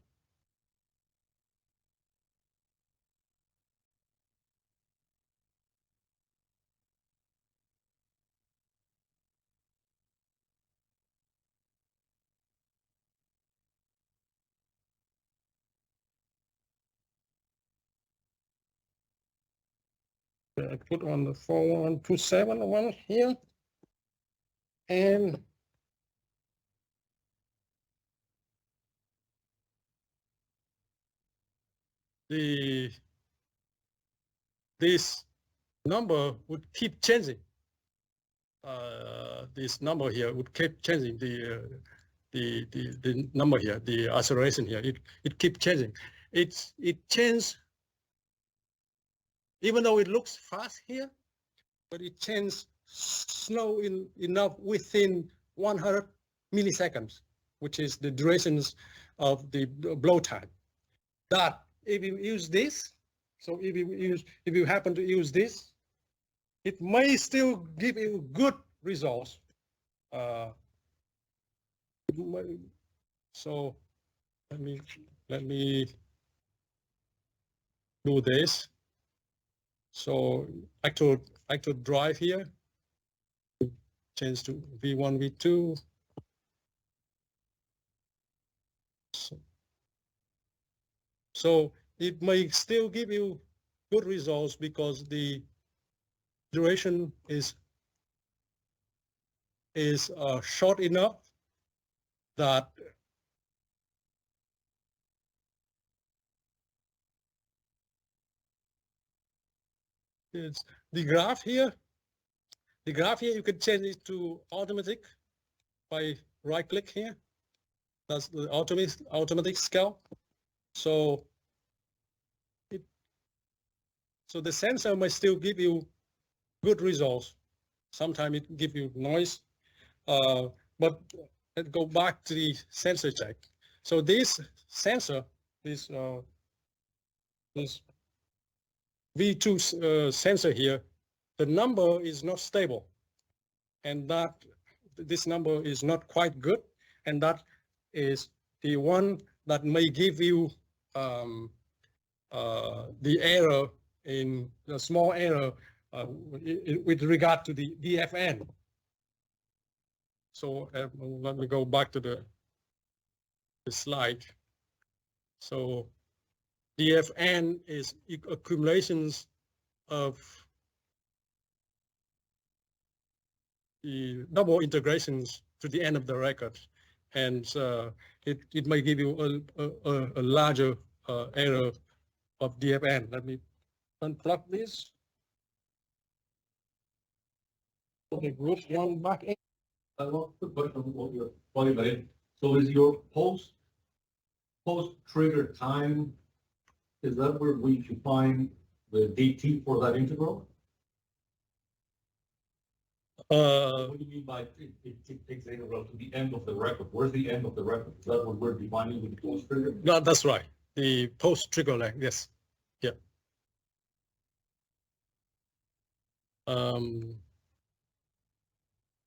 I put on the 4127 one here, and this number would keep changing. This number here would keep changing, the number here, the acceleration here. It keep changing. It changes, even though it looks fast here, but it changes slow enough within 100 milliseconds, which is the durations of the blow time. That if you use this, so if you happen to use this, it may still give you good results. So let me do this. So actual drive here, change to V1, V2. So it may still give you good results because the duration is short enough that it's the graph here. The graph here, you can change it to automatic by right click here. That's the automatic scale. So the sensor may still give you good results. Sometimes it gives you noise, but let's go back to the sensor check. So this sensor, this V2 sensor here, the number is not stable, and that this number is not quite good, and that is the one that may give you the error, in a small error with regard to the DFN. So let me go back to the slide. So DFN is accumulations of the double integrations to the end of the record, and it may give you a larger error of DFN. Let me unplug this. Okay, group one back in. I want to question what you're talking about. So is your post trigger time, is that where we should find the DT for that integral? What do you mean by it takes the integral to the end of the record? Where's the end of the record? Is that what we're defining with the post trigger? No, that's right. The post trigger length, yes. Yeah.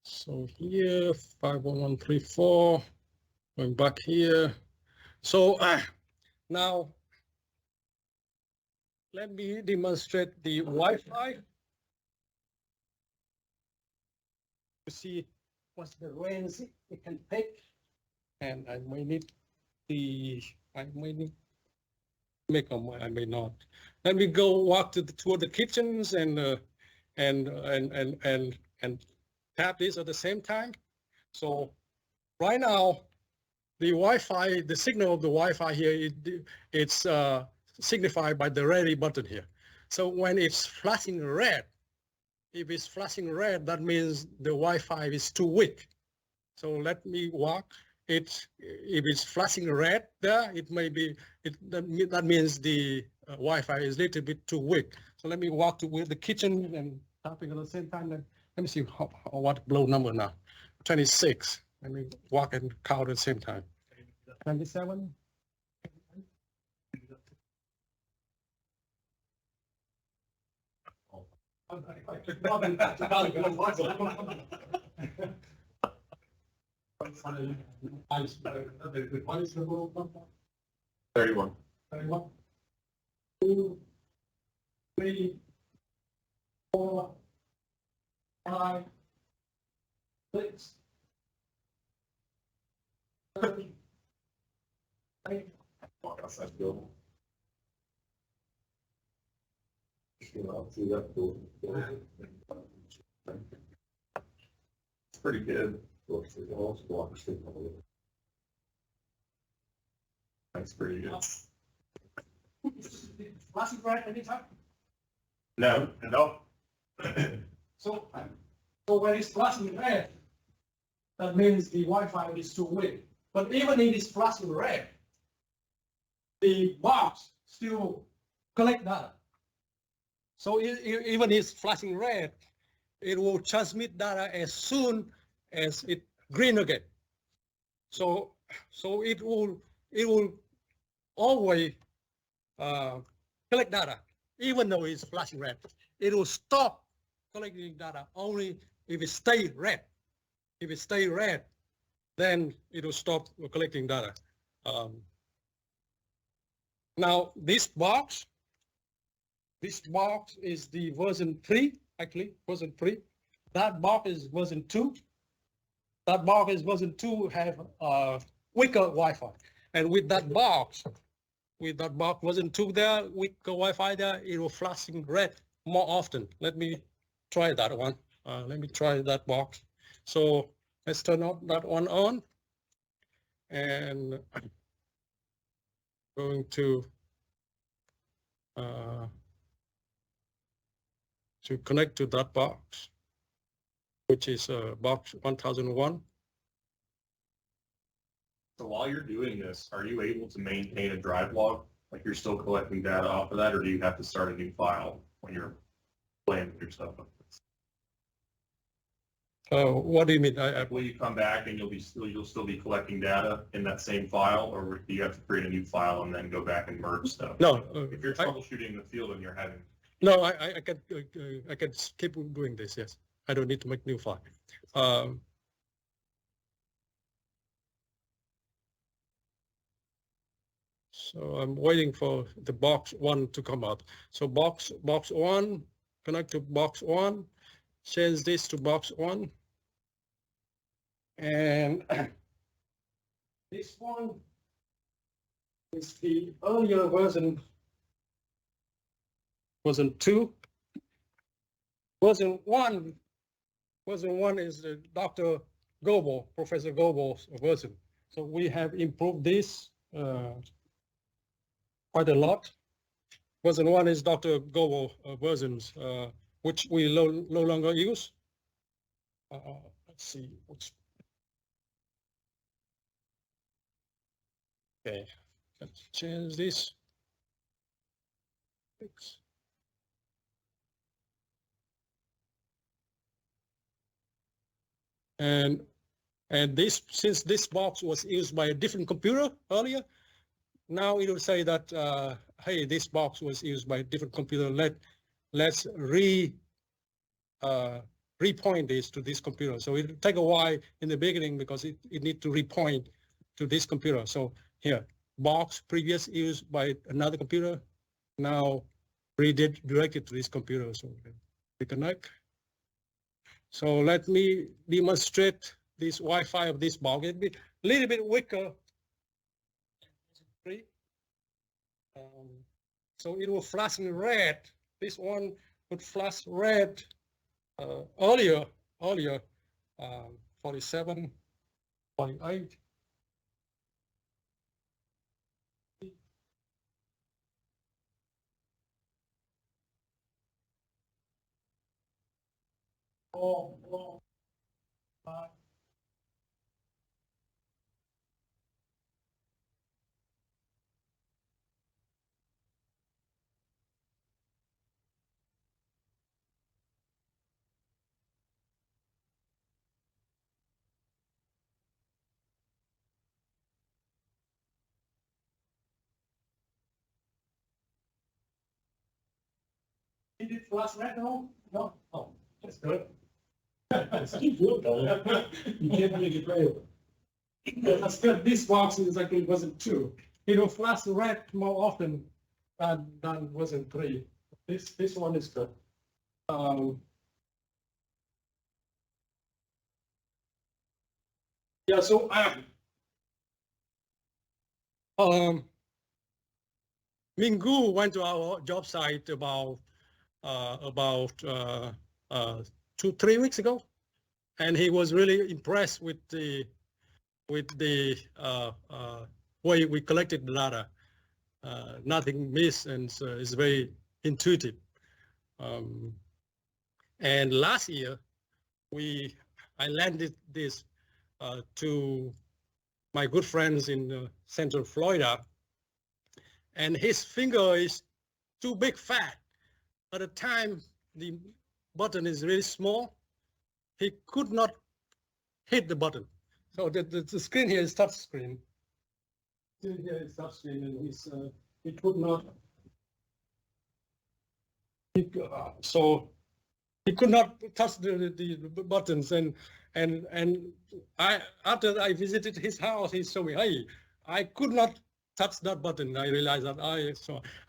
So here, 51134, going back here. So now let me demonstrate the Wi-Fi to see what's the range it can take. And I may need I may not. Let me go walk toward the kitchens and tap this at the same time. So right now, the Wi-Fi, the signal of the Wi-Fi here, it's signified by the ready button here. So when it's flashing red, if it's flashing red, that means the Wi-Fi is too weak. So let me walk if it's flashing red there, it may be, that means the Wi-Fi is a little bit too weak. So let me walk to the kitchen and tapping at the same time. Let me see what blow number now. 26. Let me walk and count at the same time. 27. What is the rule number? 31. 31. 2, 3, 4, 5, 6, 7, 8. Walk outside the building. It's pretty good. That's pretty good. Flashing red anytime? No, no. So when it's flashing red, that means the Wi-Fi is too weak. But even if it's flashing red, the box still collect data. So even it's flashing red, it will transmit data as soon as it green again. So it will always collect data, even though it's flashing red. It will stop collecting data only if it stays red. If it stays red, then it will stop collecting data. Now this box is the version 3, actually, version 3. That box is version 2. That box is version 2, have weaker Wi-Fi. And with that box version 2 there, weaker Wi-Fi there, it will flashing red more often. Let me try that one. Let me try that box. So let's turn up that one on. And going to connect to that box, which is box 1001. So while you're doing this, are you able to maintain a drive log? Like you're still collecting data off of that, or do you have to start a new file when you're playing with your stuff? What do you mean? Will you come back and you'll still be collecting data in that same file, or do you have to create a new file and then go back and merge stuff? No. If you're troubleshooting the field and you're having. No, I can keep doing this. Yes, I don't need to make new file. So I'm waiting for the box 1 to come out. So box 1, connect to box 1, change this to box 1. And this one is the earlier version 2. Version 1 is the Dr. Goebel, Professor Goebel's version. So we have improved this quite a lot. Version 1 is Dr. Goebel versions, which we no longer use. Let's see. Okay, let's change this. And this, since this box was used by a different computer earlier, now it will say that hey, this box was used by a different computer. Let's repoint this to this computer. So it will take a while in the beginning because it needs to repoint to this computer. So here, box previous used by another computer, now redirected to this computer. So reconnect. So let me demonstrate this Wi-Fi of this box. It'll be a little bit weaker. So it will flash in red. This one would flash red earlier, 47, 48. did it flash right now? No? Oh, that's good. It's too good, though. You can't make it fail. That's good. This box is like it wasn't two. It will flash red more often than wasn't three. This one is good. Yeah, so Minggu went to our job site about 2-3 weeks ago, and he was really impressed with the way we collected the data. Nothing missed, and so it's very intuitive. And last year, I landed this to my good friends in Central Florida, and his finger is too big fat. At the time, the button is really small. He could not hit the button. So the screen here is touch screen. Here is touch screen, and he could not. So he could not touch the buttons, and after I visited his house, he showed me, hey, I could not touch that button. I realized that I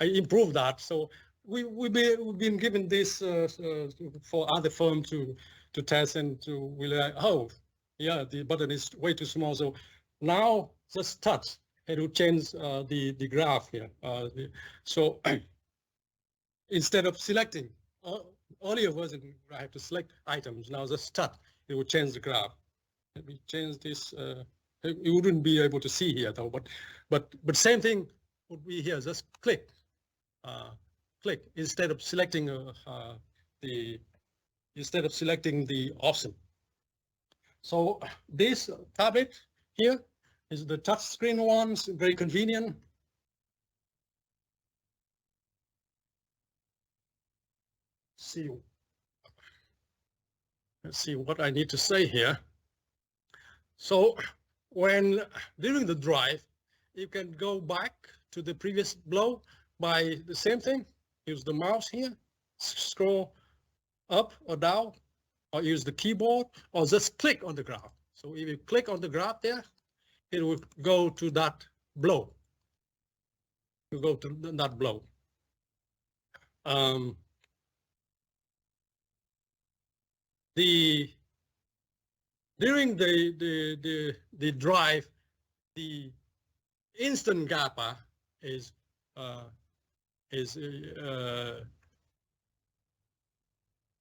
improved that. So we've been given this for other firms to test, and we like, oh yeah, the button is way too small. So now just touch, it will change the graph here. So instead of selecting earlier version, I have to select items. Now just touch, it will change the graph. Let me change this. You wouldn't be able to see here though, but same thing would be here. Just click, click instead of selecting the option. So this tablet here is the touch screen one, very convenient. Let's see what I need to say here. So when during the drive, you can go back to the previous blow by the same thing. Use the mouse here, scroll up or down, or use the keyboard, or just click on the graph. So if you click on the graph there, it will go to that blow. You go to that blow. During the drive, the instant GAPA is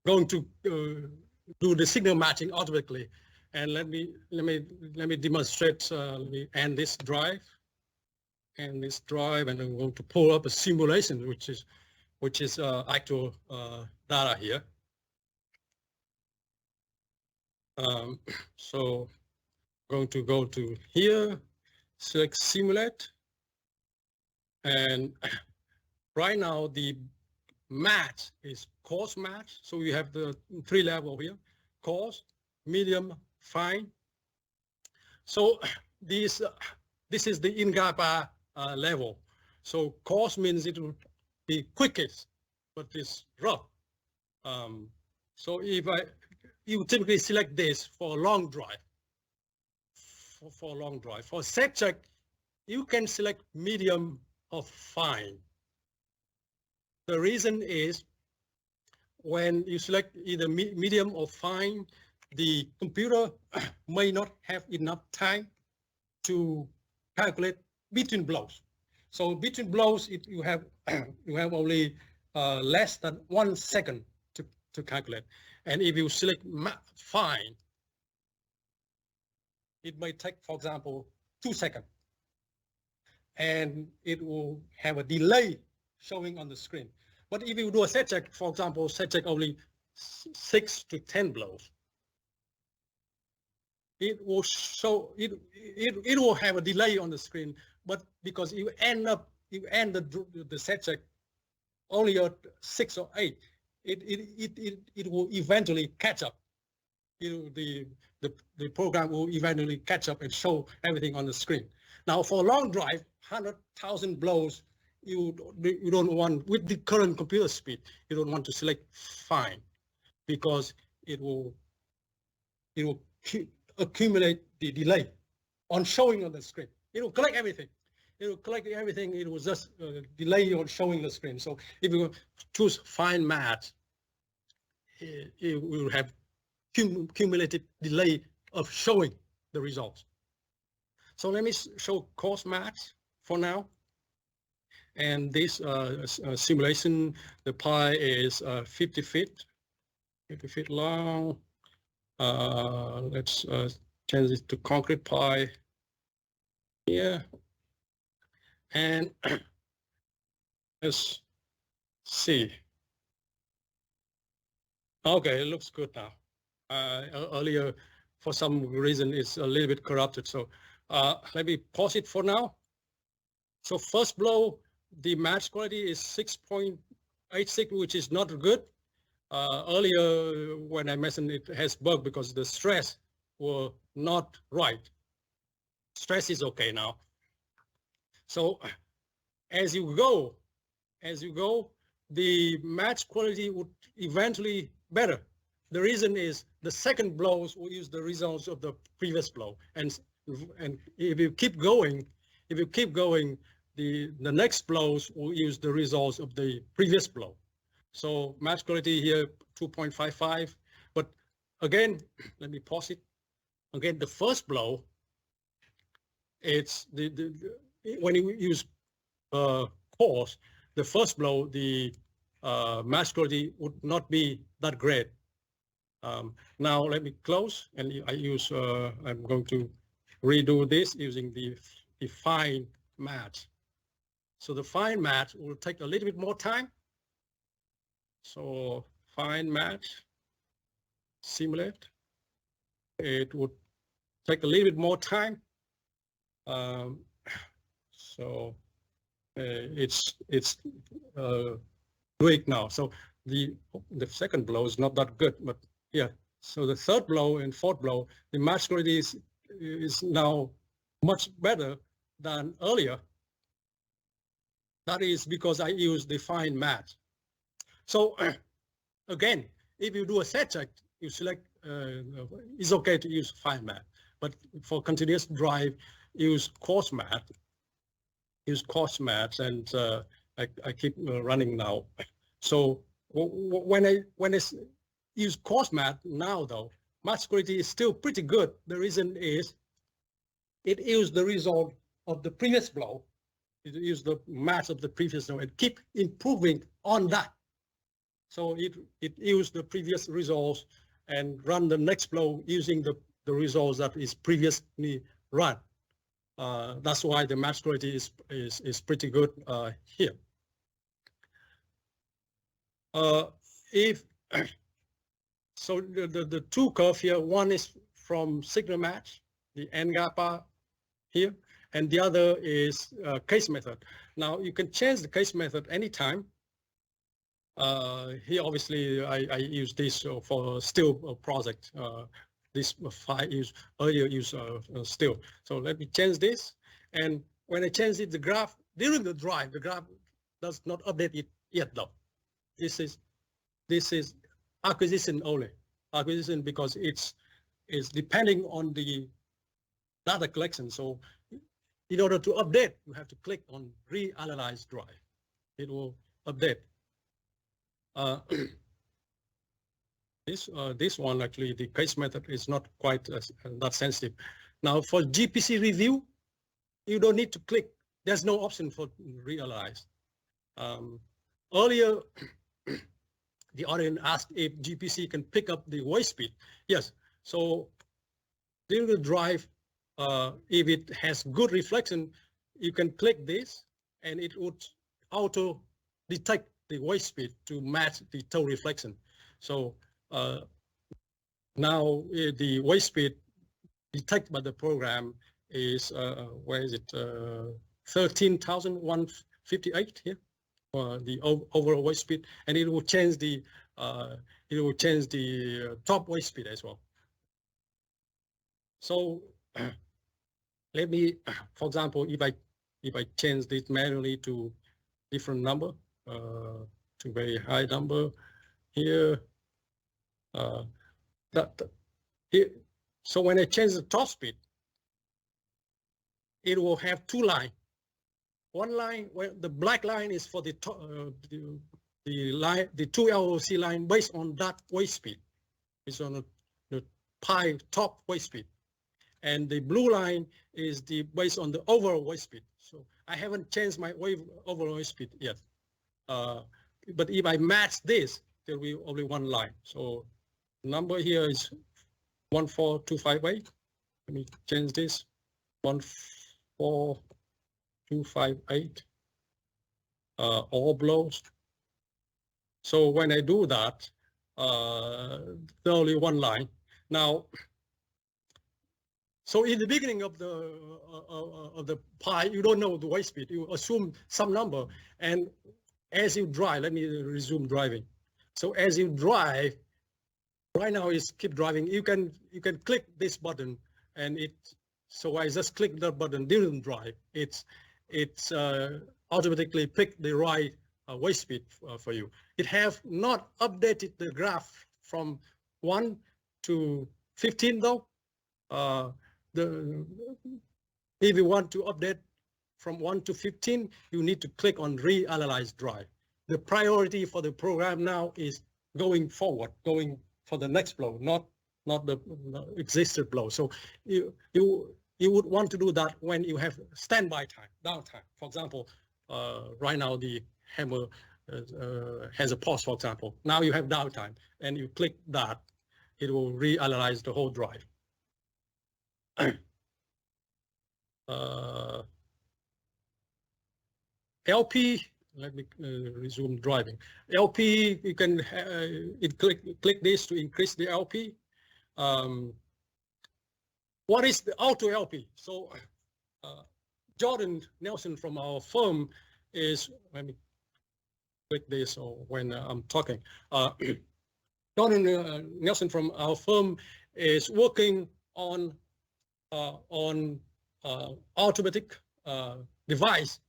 going to do the signal matching automatically. And let me demonstrate. Let me end this drive, and I'm going to pull up a simulation, which is actual data here. So I'm going to go to here, select simulate, and right now the match is coarse match. So we have the 3 level here: coarse, medium, fine. So this is the in-GAPA level. So coarse means it will be quickest, but it's rough. So you typically select this for a long drive. For a long drive. For set check, you can select medium or fine. The reason is when you select either medium or fine, the computer may not have enough time to calculate between blows. So between blows, you have only less than 1 second to calculate. And if you select fine, it may take, for example, 2 seconds. And it will have a delay showing on the screen. But if you do a set check, for example, set check only 6 to 10 blows, it will show it will have a delay on the screen. But because you end the set check only at 6 or 8, it will eventually catch up. The program will eventually catch up and show everything on the screen. Now for a long drive, 100,000 blows, you don't want, with the current computer speed, you don't want to select fine, because it will accumulate the delay on showing on the screen. It will collect everything. It will collect everything. It will just delay on showing the screen. So if you choose fine math, it will have cumulative delay of showing the results. So let me show coarse math for now. And this simulation, the pi is 50 feet long. Let's change it to concrete pi here. And let's see. Okay, it looks good now. Earlier, for some reason, it's a little bit corrupted. So let me pause it for now. So first blow, the match quality is 6.86, which is not good. Earlier, when I mentioned it has bug because the stress were not right. Stress is okay now. So as you go, the match quality would eventually better. The reason is the second blows will use the results of the previous blow, and if you keep going, the next blows will use the results of the previous blow. So match quality here 2.55, but again, let me pause it. Again, the first blow, it's when you use coarse, the first blow, the match quality would not be that great. Now let me close, and I use, I'm going to redo this using the fine match. So the fine match will take a little bit more time. So fine match, simulate. It would take a little bit more time. So it's doing now. So the second blow is not that good, but yeah. So the third blow and fourth blow, the match quality is now much better than earlier. That is because I use the fine match. So again, if you do a set check, you select, it's okay to use fine match, but for continuous drive, use coarse match. And I keep running now. So when I use coarse match now, though, match quality is still pretty good. The reason is it used the result of the previous blow. It used the match of the previous blow and keep improving on that. So it used the previous results and run the next blow using the results that is previously run. That's why the match quality is pretty good here. If so, the two curve here, one is from signal match, the N-GAPA here, and the other is case method. Now you can change the case method anytime. Here, obviously, I use this for still project. This file earlier use still. So let me change this. And when I change it, the graph during the drive, the graph does not update it yet, though. This is acquisition only. Acquisition because it's depending on the data collection. So in order to update, you have to click on reanalyze drive. It will update. This one, actually, the case method is not quite that sensitive. Now for GPC review, you don't need to click. There's no option for reanalyze. Earlier, the audience asked if GPC can pick up the voice speed. Yes. So during the drive, if it has good reflection, you can click this and it would auto detect the voice speed to match the toe reflection. So now the voice speed detected by the program is, where is it, 13,158 here, the overall voice speed, and it will change the top voice speed as well. So let me, for example, if I change this manually to different number to very high number here. Here. So when I change the top speed, it will have two lines. One line where the black line is for the line, the 2 LOC line based on that wave speed. It's on the pi top wave speed. And the blue line is based on the overall wave speed. So I haven't changed my overall wave speed yet. But if I match this, there will be only one line. So the number here is 14258. Let me change this. 14258. All blows. So when I do that, there's only one line. Now, so in the beginning of the pi, you don't know the wave speed. You assume some number, and as you drive, let me resume driving. So as you drive, right now is keep driving. You can click this button, and so I just click the button, didn't drive. It's automatically pick the right wave speed for you. It have not updated the graph from 1 to 15 though. If you want to update from 1 to 15, you need to click on reanalyze drive. The priority for the program now is going forward, going for the next blow, not the existed blow. So you would want to do that when you have standby time, downtime. For example, right now the hammer has a pause, for example. Now you have downtime, and you click that, it will reanalyze the whole drive. LP, let me resume driving. LP, you can click this to increase the LP. What is the auto LP? So Jordan Nelson from our firm is, let me click this when I'm talking. Jordan Nelson from our firm is working on automatic device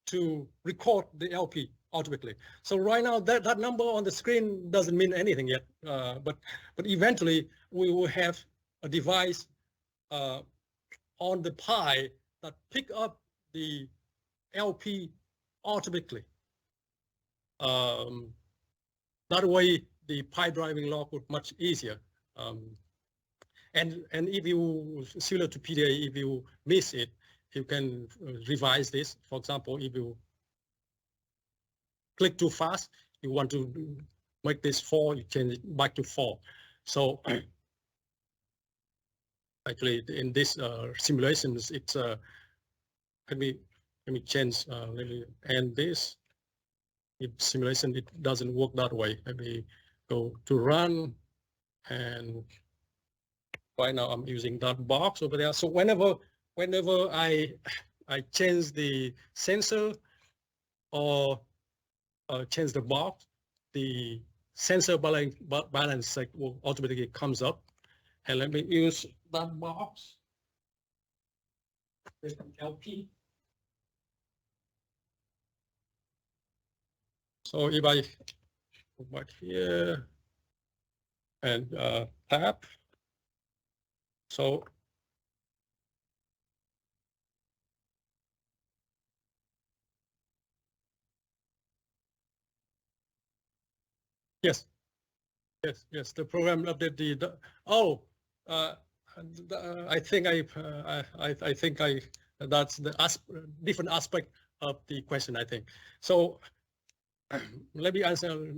to record the LP automatically. So right now that number on the screen doesn't mean anything yet, but eventually we will have a device on the pi that pick up the LP automatically. That way the pi driving log would much easier. And if you, similar to PDA, if you miss it, you can revise this. For example, if you click too fast, you want to make this 4, you change it back to 4. So actually in this simulations, it's let me change, let me end this. In simulation, it doesn't work that way. Let me go to run, and right now I'm using that box over there. So whenever I change the sensor or change the box, the sensor balance will automatically comes up. And let me use that box. There's an LP. So if I go back here and tap, so yes, the program update the I think that's the different aspect of the question, I think. So let me answer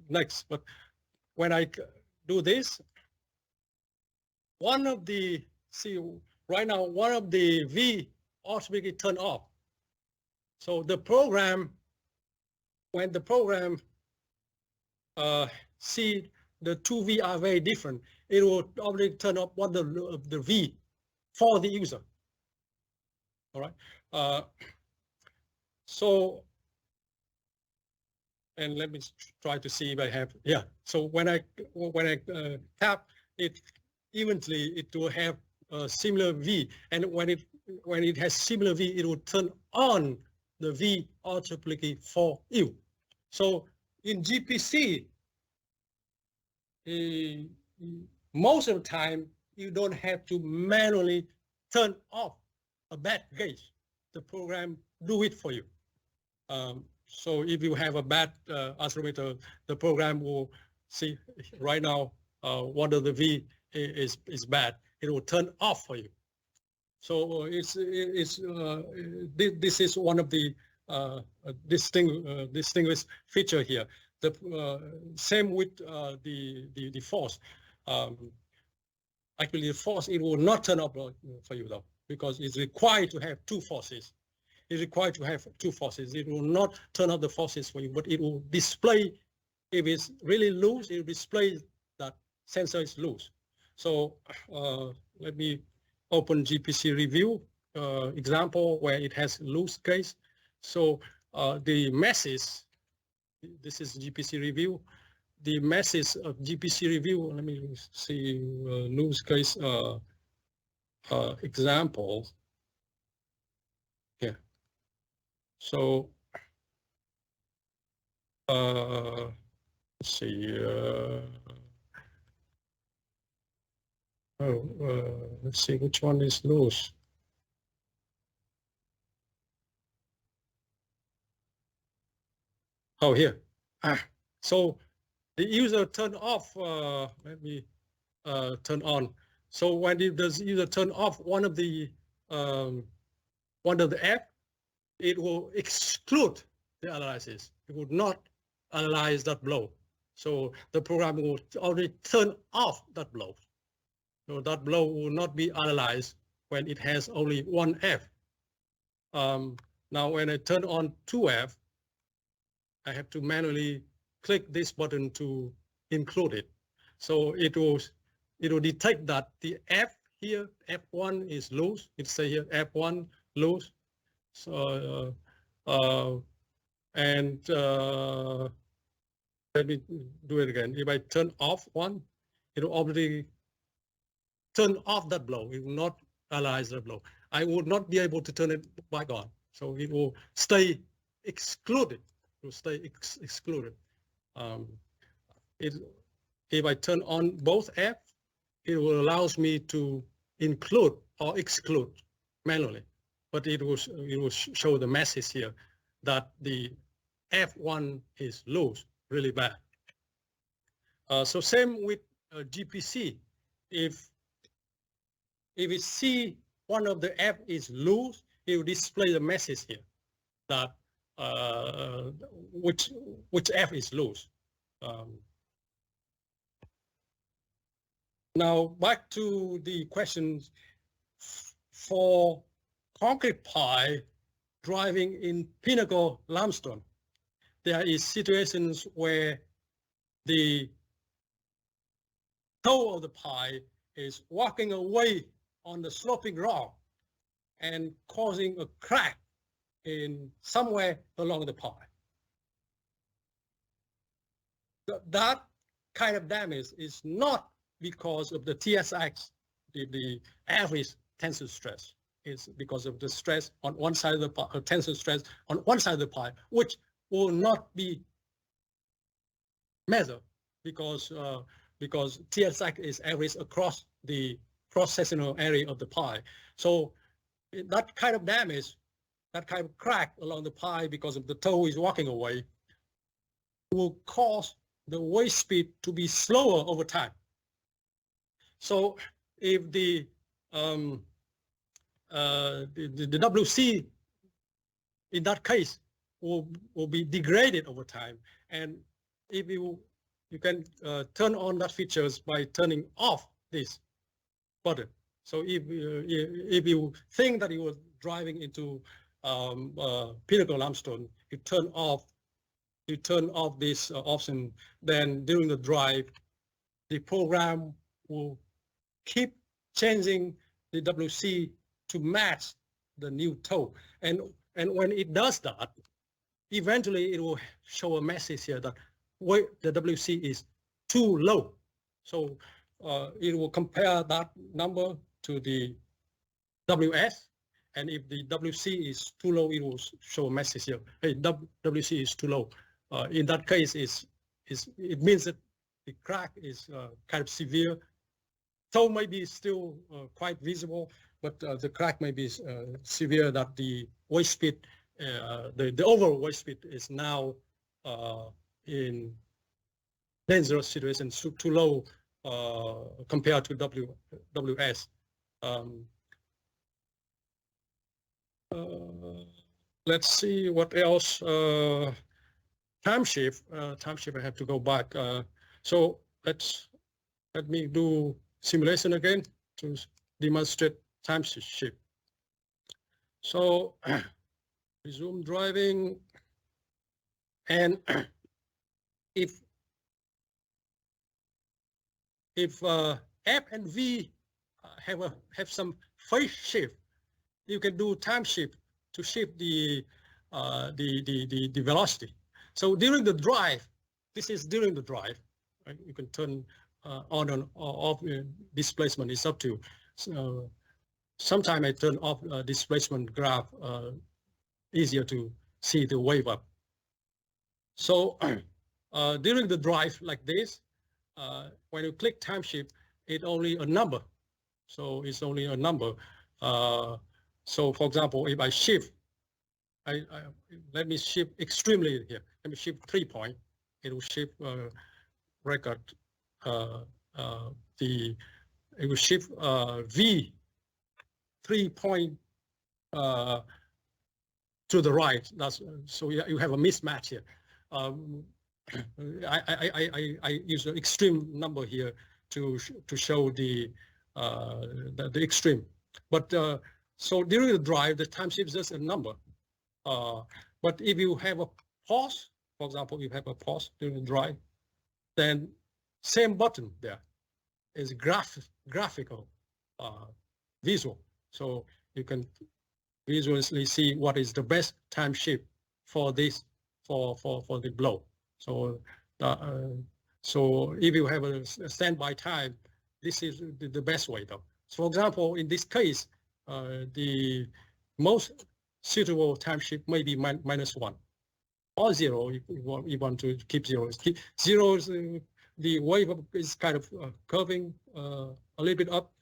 next. But when I do this, one of the V automatically turn off. So the program, when the program see the two V are very different, it will automatically turn off one of the V for the user. All right. So, and let me try to see if I have, yeah. So when I tap it eventually, it will have a similar V, and when it has similar V, it will turn on the V automatically for you. So in GPC, most of the time, you don't have to manually turn off a bad gauge. The program do it for you. So if you have a bad accelerometer, the program will see right now what of the V is bad. It will turn off for you. So this is one of the distinguished feature here. The same with the force. Actually, the force, it will not turn off for you though, because it's required to have two forces. It's required to have two forces. It will not turn off the forces for you, but it will display, if it's really loose, it will display that sensor is loose. So let me open GPC review example where it has loose case. So the message, this is GPC review. The message of GPC review, let me see loose case example. Yeah. So let's see. Let's see which one is loose. Oh, here. So the user turn off. Let me turn on. So when the user turn off one of the app, it will exclude the analysis. It would not analyze that blow. So the program will already turn off that blow. So that blow will not be analyzed when it has only one F. Now when I turn on 2F, I have to manually click this button to include it. So it will detect that the F here, F1 is loose. It say here F1 loose. So let me do it again. If I turn off one, it will already turn off that blow. It will not analyze the blow. I would not be able to turn it back on. So it will stay excluded. It will stay excluded. If I turn on both F, it will allows me to include or exclude manually. But it will show the message here that the F1 is loose, really bad. So same with GPC. If we see one of the F is loose, it will display the message here that which F is loose. Now back to the questions for concrete pie driving in Pinnacle limestone. There is situations where the toe of the pie is walking away on the sloping rock and causing a crack in somewhere along the pie. That kind of damage is not because of the TSX, the average tensile stress. It's because of the stress on one side of the pie, tensile stress on one side of the pie, which will not be measured because TSX is average across the cross-sectional area of the pie. So that kind of damage, that kind of crack along the pie because of the toe is walking away, will cause the wave speed to be slower over time. So if the WC in that case will be degraded over time, and if you can turn on that features by turning off this button. So if you think that you were driving into Pinnacle limestone, you turn off this option, then during the drive, the program will keep changing the WC to match the new toe. And when it does that, eventually it will show a message here that the WC is too low. So it will compare that number to the WS, And if the WC is too low, it will show a message here. Hey, WC is too low. In that case, it means that the crack is kind of severe. Toe may be still quite visible, but the crack may be severe that the waste speed, the overall waste speed is now in dangerous situation, too low compared to WS. Let's see what else. Time shift. I have to go back. So let me do simulation again to demonstrate time shift. So resume driving, and if F and V have some phase shift, you can do time shift to shift the velocity. So during the drive, this is during the drive, right? You can turn on and off displacement. It's up to you. So sometimes I turn off displacement graph, easier to see the wave up. So during the drive like this, when you click time shift, it's only a number. So it's only a number. So for example, if I shift, let me shift extremely here. Let me shift 3 point. It will shift record it will shift V 3 point to the right. That's so you have a mismatch here. I use an extreme number here to show the extreme. But so during the drive, the time shift is just a number. But if you have a pause, for example, you have a pause during the drive, then same button there is graphical visual. So you can visually see what is the best time shift for this for the blow. So so if you have a standby time, this is the best way though. So for example, in this case, the most suitable time shift may be -1 or 0 if you want to keep 0. Zero is the wave is kind of curving a little bit up.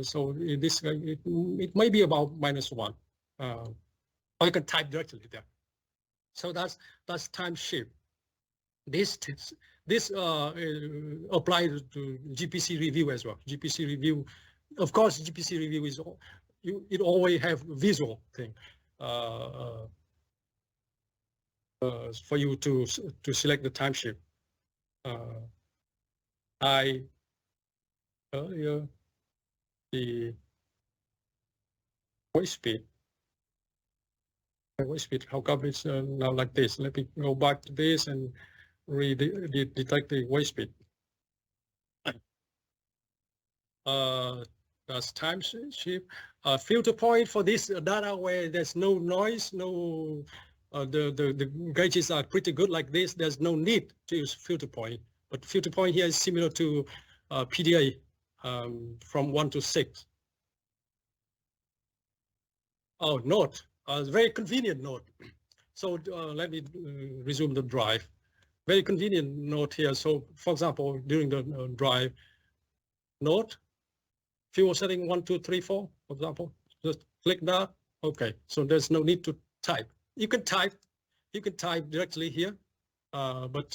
So in this it may be about -1. Or you can type directly there. So that's time shift. This applies to GPC review as well. GPC review, of course, GPC review is it always have visual thing for you to select the time shift. Earlier the waste speed. Waste speed. How come it's now like this? Let me go back to this and detect the waste speed. That's time shift. Filter point for this data where there's no noise, no the gauges are pretty good like this. There's no need to use filter point. But filter point here is similar to PDA from 1 to 6. Oh, note. Very convenient note. So let me resume the drive. Very convenient note here. So for example, during the drive, note, fuel setting 1, 2, 3, 4, for example, just click that. Okay, so there's no need to type. You can type directly here, but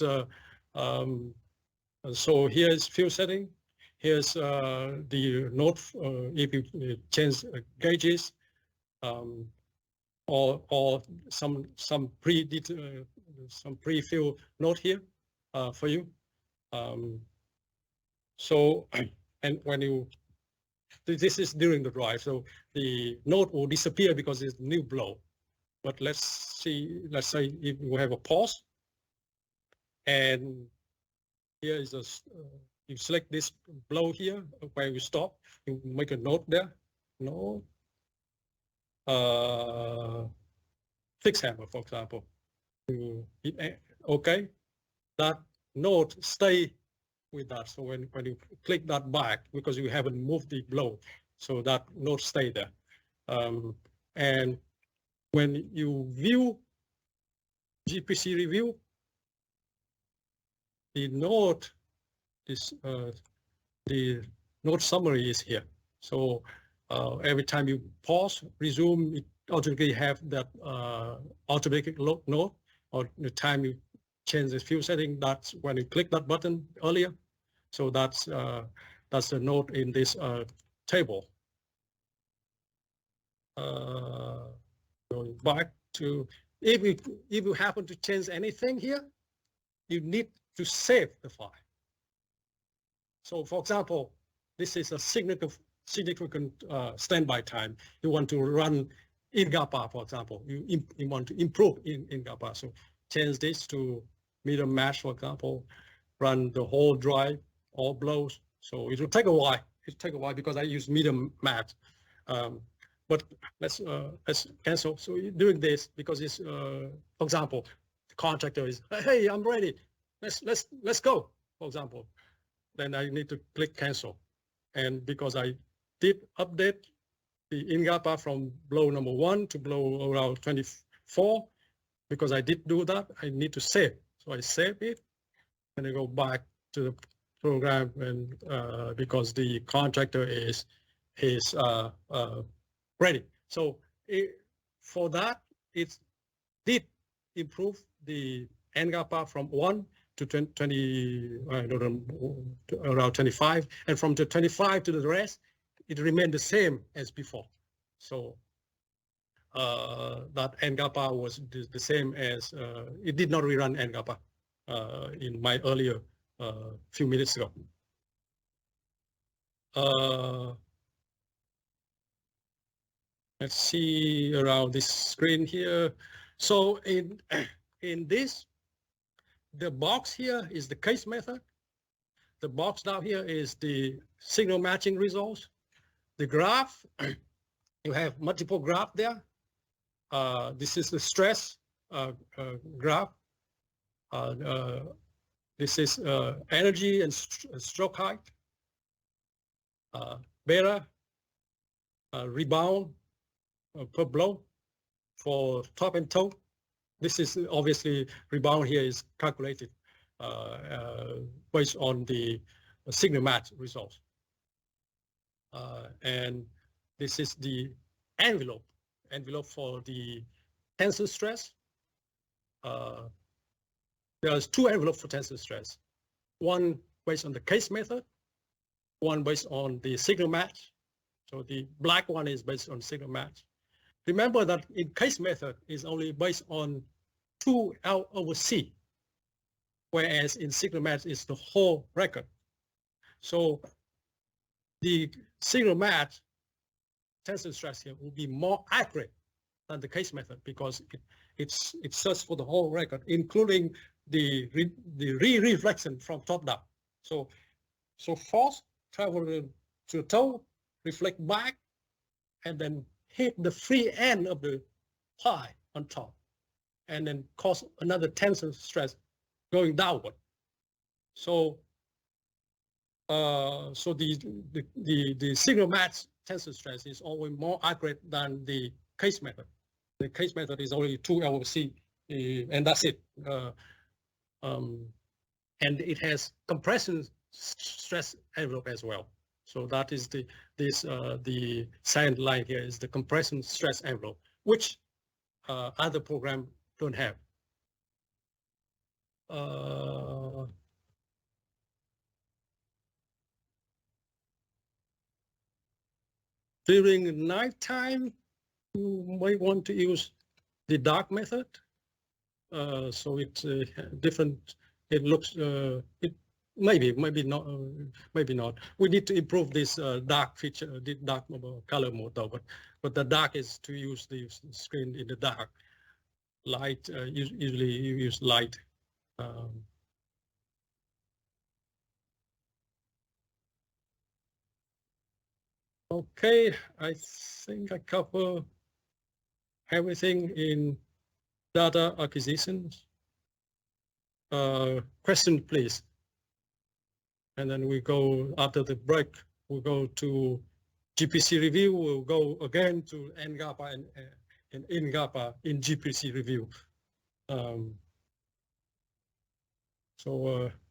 so here's fuel setting. Here's the note if you change gauges. Or some pre-fill note here for you. So and when you this is during the drive, so the note will disappear because it's new blow. But let's say if we have a pause, and here is you select this blow here where you stop. You make a note there. No. Fixed hammer, for example. Okay, that note stay with that. So when you click that back, because you haven't moved the blow, so that note stay there. And when you view GPC review, the node is the node summary is here. So every time you pause, resume, it automatically have that automatic node, or the time you change the view setting, that's when you click that button earlier. So that's the node in this table. Going back to, if you happen to change anything here, you need to save the file. So for example, this is a significant standby time. You want to run in GAPA, for example. You want to improve in GAPA. So change this to medium match, for example, run the whole drive, all blows. So it will take a while. It take a while because I use medium match. But let's cancel. So doing this because it's, for example, the contractor is, hey, I'm ready. Let's go, for example. Then I need to click cancel. And because I did update the INGAPA from blow number 1 to blow around 24, because I did do that, I need to save. So I save it and I go back to the program, and because the contractor is ready. So for that, it did improve the INGAPA from 1 to 20, I don't know, around 25, and from the 25 to the rest, it remained the same as before. So that NGAPA was the same as, it did not rerun NGAPA in my earlier few minutes ago. Let's see around this screen here. So in this, the box here is the case method. The box down here is the signal matching results. The graph, you have multiple graph there. This is the stress graph. This is energy and stroke height. Beta, rebound per blow for top and toe. This is obviously rebound here is calculated based on the signal match results. And this is the envelope for the tensor stress. There's 2 envelopes for tensor stress. One based on the case method, one based on the signal match. So the black one is based on signal match. Remember that in case method is only based on 2L/C, whereas in signal match is the whole record. So the signal match tensor stress here will be more accurate than the case method because it searches for the whole record, including the re-reflection from top down. So force travel to the toe, reflect back, and then hit the free end of the pie on top, and then cause another tensor stress going downward. So the signal match tensor stress is always more accurate than the case method. The case method is only 2L/C, and that's it. And it has compression stress envelope as well. So that is the cyan line here is the compression stress envelope, which other program don't have. During nighttime, you might want to use the dark method. So it's different. It looks it maybe not. We need to improve this dark feature, the dark color mode though. But the dark is to use the screen in the dark. Light usually you use light. Okay, I think I cover everything in data acquisitions. Question, please. And then we go after the break. We go to GPC review will go again to N-GAPA and N-GAPA in GPC review.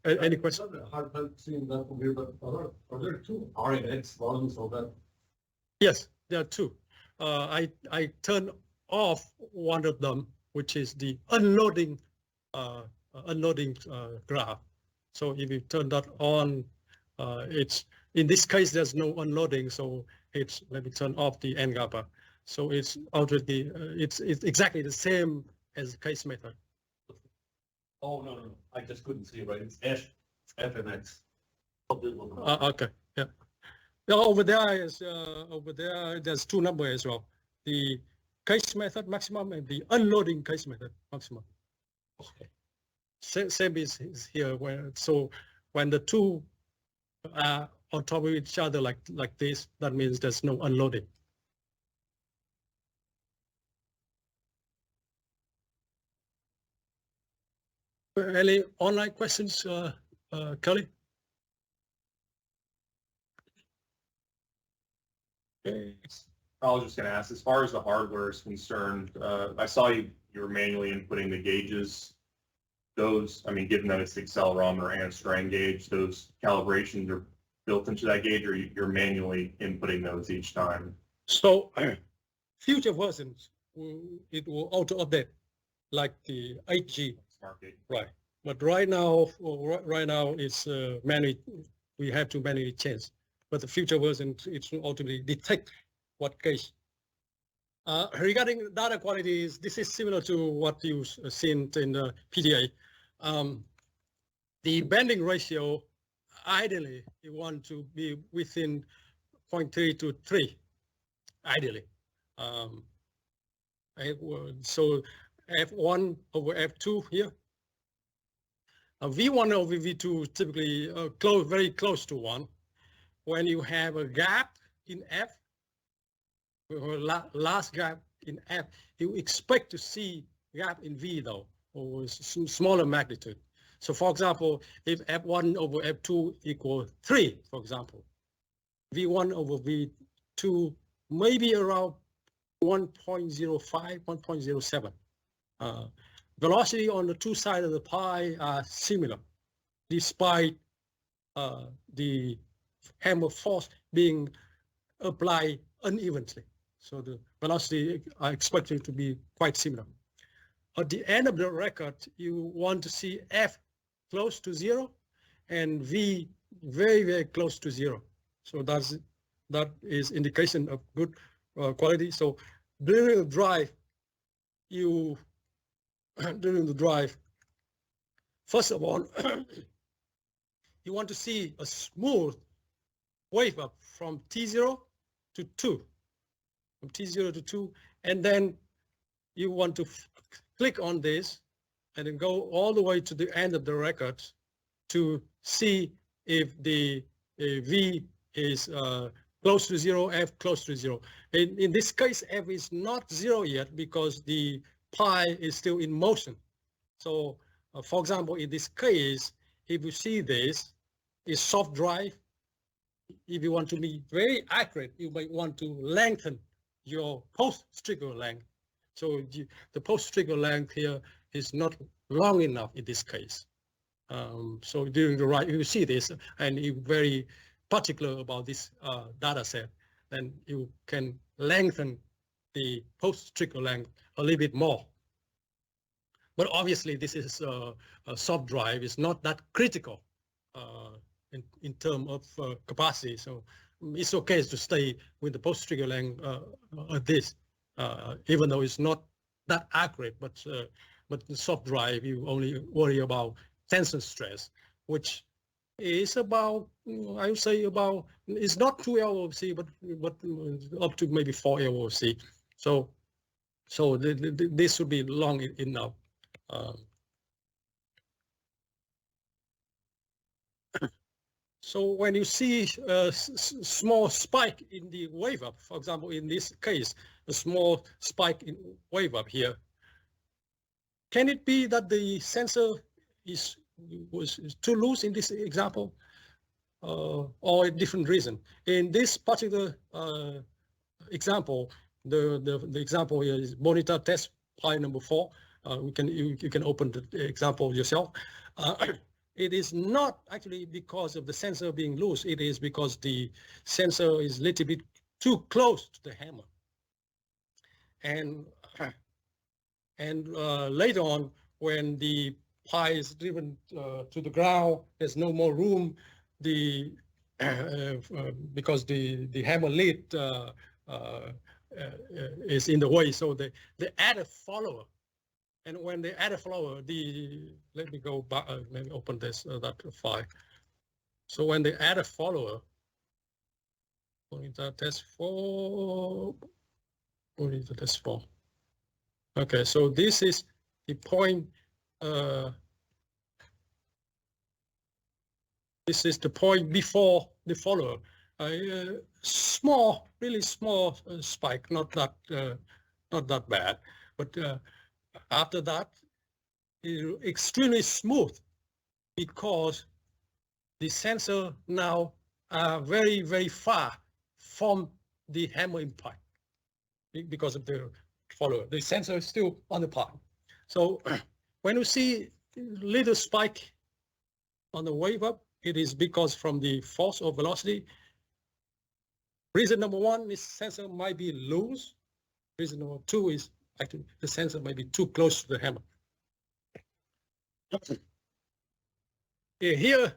Any question? Hard time seeing that from here, but are there two RNX volumes of that? Yes, there are two. I turn off one of them, which is the unloading graph. So if you turn that on, it's in this case there's no unloading, so it's, let me turn off the N-GAPA. So it's already it's exactly the same as the case method. Oh, no, I just couldn't see it right. It's F and X. Okay, yeah. Now over there is there's two numbers as well. The case method maximum and the unloading case method maximum. Okay. Same is here. So when the two are on top of each other like this, that means there's no unloading. Any online questions, Kelly? Okay. I was just going to ask, as far as the hardware is concerned, I saw you were manually inputting the gauges. Those, I mean, given that it's the accelerometer and strain gauge, those calibrations are built into that gauge, or you're manually inputting those each time? So future versions, it will auto update like the 8G. Smart gauge. Right. But right now it's manually, we have to manually change. But the future version, it will ultimately detect what gauge. Regarding data qualities, this is similar to what you've seen in the PDA. The bending ratio, ideally, you want to be within 0.3 to 3, ideally. So F1 over F2 here. V1 over V2 typically very close to 1. When you have a gap in F, or last gap in F, you expect to see gap in V though, or smaller magnitude. So for example, if F1 over F2 equals 3, for example, V1 over V2 maybe around 1.05, 1.07. Velocity on the two sides of the pi are similar, despite the hammer force being applied unevenly. So the velocity are expected to be quite similar. At the end of the record, you want to see F close to 0 and V very, very close to 0. So that is indication of good quality. So during the drive, first of all, you want to see a smooth wave up from T0 to 2, from T0 to 2, and then you want to click on this and then go all the way to the end of the record to see if the V is close to 0, F close to 0. In this case, F is not 0 yet because the pi is still in motion. So for example, in this case, if you see this is soft drive, if you want to be very accurate, you might want to lengthen your post-trigger length. So the post-trigger length here is not long enough in this case. So during the ride, you see this, and you're very particular about this data set, then you can lengthen the post-trigger length a little bit more. But obviously, this is a soft drive. It's not that critical in terms of capacity. So it's okay to stay with the post-trigger length this, even though it's not that accurate. But the soft drive, you only worry about tensor stress, which is about, I would say about, it's not 2 LOC, but up to maybe 4 LOC. So this would be long enough. So when you see a small spike in the wave up, for example, in this case, a small spike in wave up here, can it be that the sensor was too loose in this example? or a different reason. In this particular example, the example here is monitor test pi number 4. You can open the example yourself. It is not actually because of the sensor being loose. It is because the sensor is a little bit too close to the hammer. And later on, when the pi is driven to the ground, there's no more room. Because the hammer lid is in the way, so they add a follower. And when they add a follower, let me go back. Let me open this that file. So when they add a follower, monitor test 4. Monitor test 4. Okay, so this is the point. This is the point before the follower. Small, really small spike, not that bad, but after that, it's extremely smooth because the sensor now are very, very far from the hammer impact because of the follower. The sensor is still on the part. So when you see little spike on the wave up, it is because from the force or velocity. Reason number 1 is sensor might be loose. Reason number 2 is actually the sensor might be too close to the hammer. Here,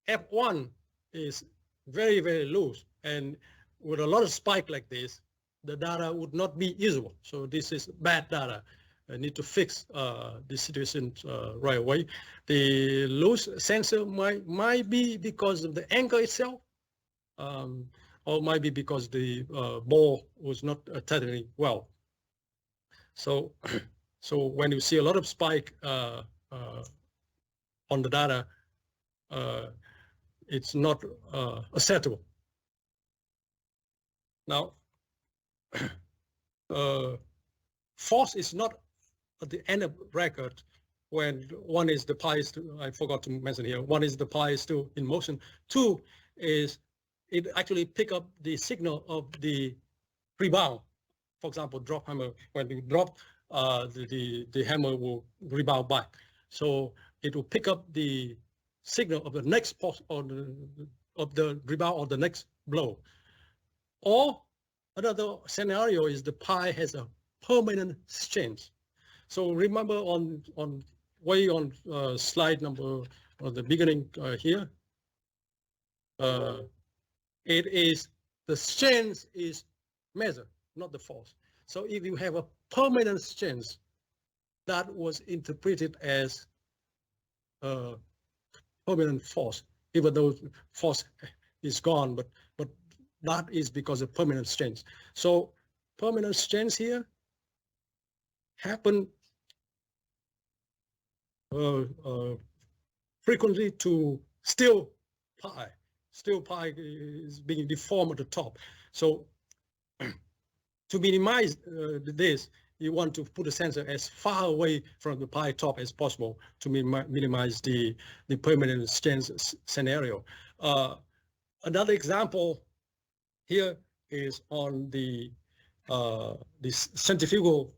F1 is very, very loose, and with a lot of spike like this, the data would not be usable. So this is bad data. I need to fix the situation right away. The loose sensor might be because of the angle itself, or might be because the ball was not tightening well. So, so when you see a lot of spike on the data, it's not acceptable. Now, force is not at the end of record when one is the pi is still, I forgot to mention here, one is the pi is still in motion. 2 is it actually pick up the signal of the rebound. For example, drop hammer, when you drop, the hammer will rebound back. So it will pick up the signal of the next pulse or of the rebound or the next blow. Or another scenario is the pi has a permanent change. So remember on slide number or the beginning here, it is the change is measured, not the force. So if you have a permanent change, that was interpreted as permanent force, even though force is gone, but that is because of permanent change. So permanent change here happen frequently to still pi. Still pi is being deformed at the top. So to minimize this, you want to put the sensor as far away from the pi top as possible to minimize the permanent change scenario. Another example here is on the centrifugal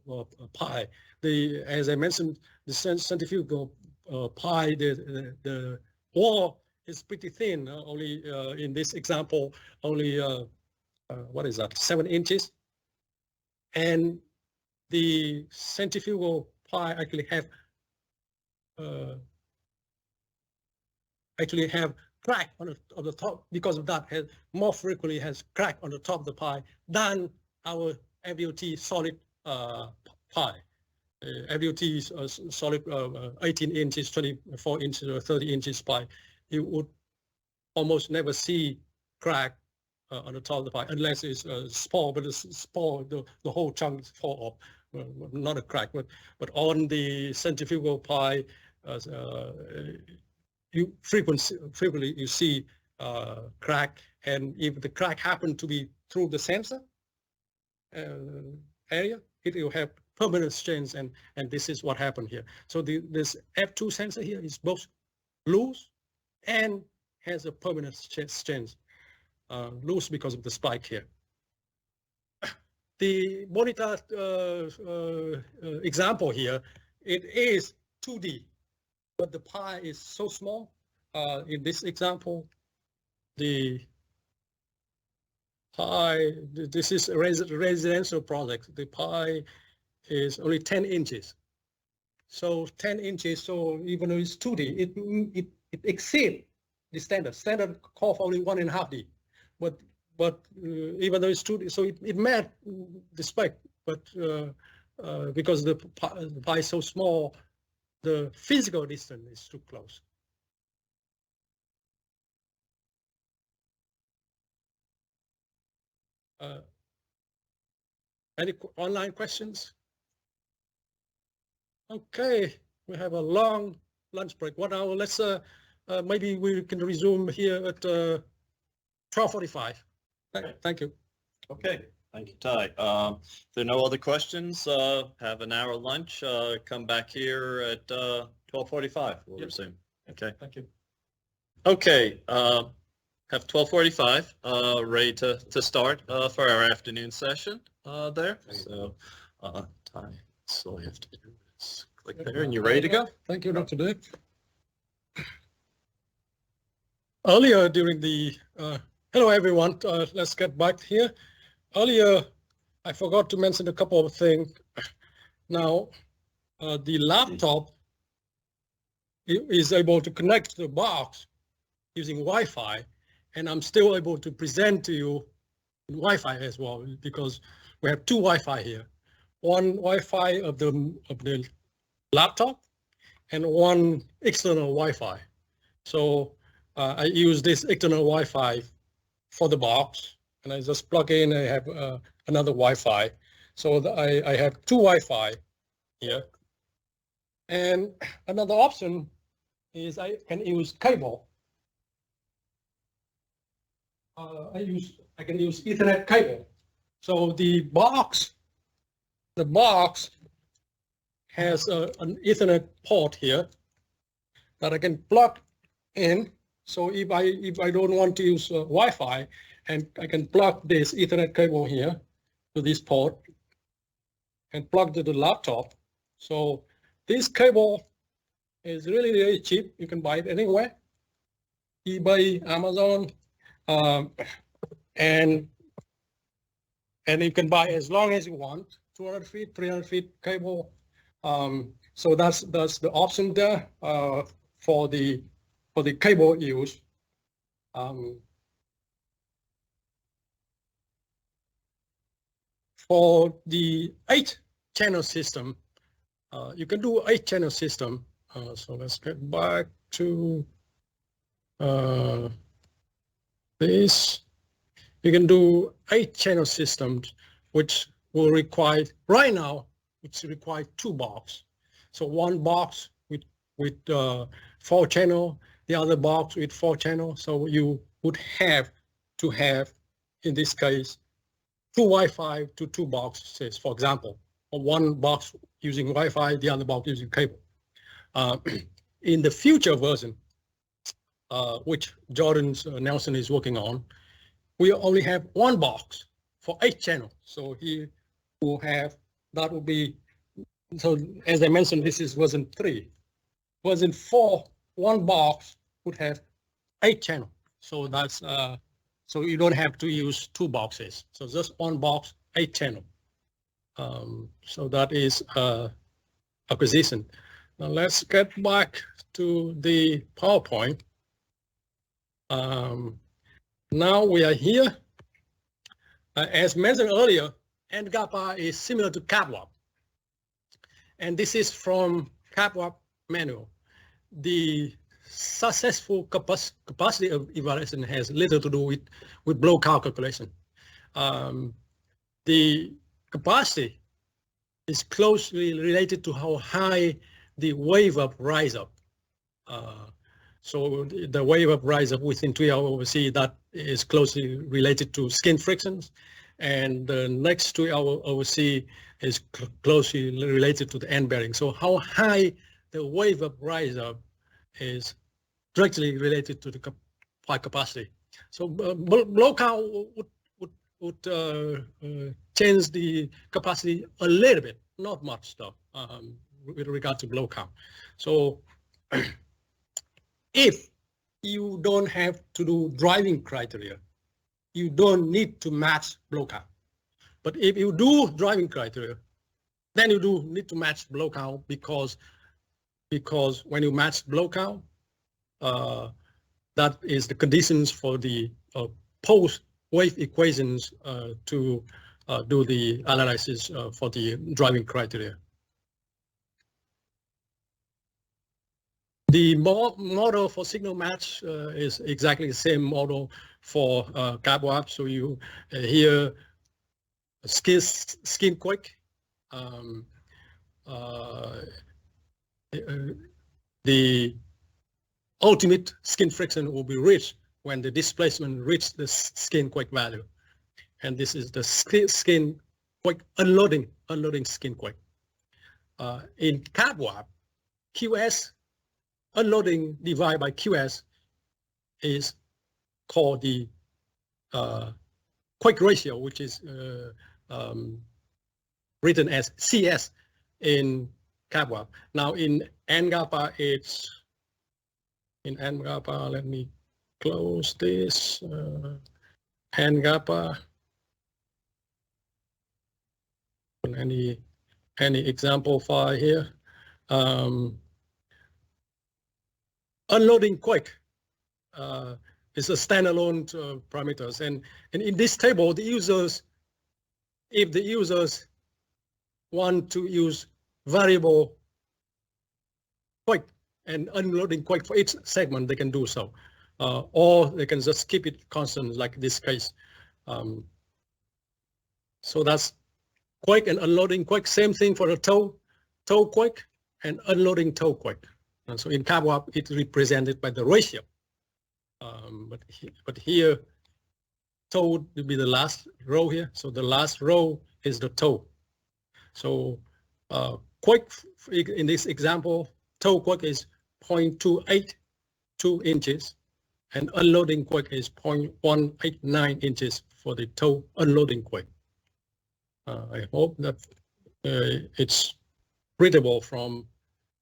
pi. As I mentioned, the centrifugal pi, the wall is pretty thin. Only in this example, only what is that? 7 inches, and the centrifugal pi actually have crack on the top. Because of that, more frequently has crack on the top of the pi than our FDOT solid pi. FDOT is solid 18 inches, 24 inches, or 30 inches pi. You would almost never see crack on the top of the pi unless it's small, but it's small, the whole chunk fall off. Not a crack, but on the centrifugal pi, you frequently you see crack, and if the crack happen to be through the sensor area, it will have permanent change, and this is what happened here. So this F2 sensor here is both loose and has a permanent change, loose because of the spike here. The monitor example here, it is 2D, but the pi is so small. In this example, the pi, this is a residential project. The pi is only 10 inches. So 10 inches, so even though it's 2D, it exceeds the standard. Standard call for only 1.5D. But even though it's 2D, so it met the spec, but because the pi is so small, the physical distance is too close. Any online questions? Okay, we have a long lunch break. 1 hour. Let's maybe we can resume here at 12:45. Thank you. Okay, thank you, Ty. If there are no other questions, have an hour lunch, come back here at 12:45, we'll resume. Okay. Thank you. Okay, have 12:45, ready to start for our afternoon session there. So, Ty, so all you have to do is click there and you're ready to go. Thank you, Dr. Dick. Earlier during the, hello everyone, let's get back here. Earlier, I forgot to mention a couple of things. Now, the laptop is able to connect to the box using Wi-Fi, and I'm still able to present to you Wi-Fi as well, because we have two Wi-Fi here. One Wi-Fi of the laptop and one external Wi-Fi. So I use this external Wi-Fi for the box, and I just plug in. I have another Wi-Fi, so I have two Wi-Fi here. And another option is I can use cable. I can use Ethernet cable. So the box has an Ethernet port here that I can plug in. So if I don't want to use Wi-Fi, and I can plug this Ethernet cable here to this port and plug to the laptop. So this cable is really, really cheap. You can buy it anywhere, eBay, Amazon, and you can buy as long as you want, 200 feet, 300 feet cable. So that's the option there for the cable use. For the 8-channel system, you can do 8-channel system. So let's get back to this. You can do 8-channel systems, which will require, right now, it's required 2 boxes. So one box with 4 channel, the other box with 4 channels. So you would have to have, in this case, 2 Wi-Fi to 2 boxes, for example, or one box using Wi-Fi, the other box using cable. In the future version, which Jordan Nelson is working on, we only have 1 box for 8 channels. So he will have, that will be, so as I mentioned, this is version 3. Version 4, 1 box would have 8 channels. So that's, so you don't have to use 2 boxes. So just 1 box, 8 channel. So that is acquisition. Now let's get back to the PowerPoint. Now we are here. As mentioned earlier, NGAPA is similar to CapWAP. And this is from CapWAP manual. The successful capacity of evaluation has little to do with blow count calculation. The capacity is closely related to how high the wave up rise up. So the wave up rise up within 3 hours over C, that is closely related to skin frictions. And the next 2 hours over C is closely related to the end bearing. So how high the wave up rise up is directly related to the high capacity. So blow count would change the capacity a little bit, not much though, with regard to blow count. So if you don't have to do driving criteria, you don't need to match blow count. But if you do driving criteria, then you do need to match blow count because when you match blow count, that is the conditions for the post-wave equations to do the analysis for the driving criteria. The model for signal match is exactly the same model for CAPWAP. So you here skin quake. The ultimate skin friction will be reached when the displacement reaches the skin quake value. And this is the skin quake unloading skin quake. In CAPWAP, QS unloading divided by QS is called the quake ratio, which is written as CS in CAPWAP. Now in NGAPA, it's in NGAPA, let me close this. NGAPA, any example file here. Unloading quake is a standalone parameters, and in this table, the users, if the users want to use variable quake and unloading quake for each segment, they can do so, or they can just keep it constant like this case. So that's quake and unloading quake, same thing for the toe quake and unloading toe quake. And so in CAPWAP, it's represented by the ratio. But here, toe will be the last row here. So the last row is the toe. So quake in this example, toe quake is 0.282 inches, and unloading quake is 0.189 inches for the toe unloading quake. I hope that it's readable from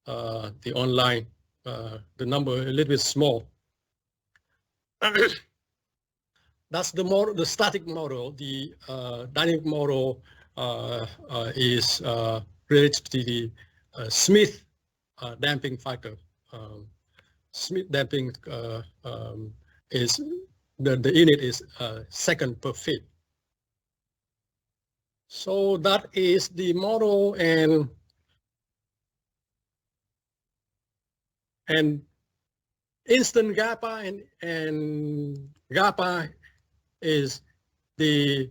the online. The number a little bit small. That's the model, the static model. The dynamic model is related to the Smith damping factor. Smith damping is the unit is second per feet. So that is the model, and instant GAPA and GAPA is the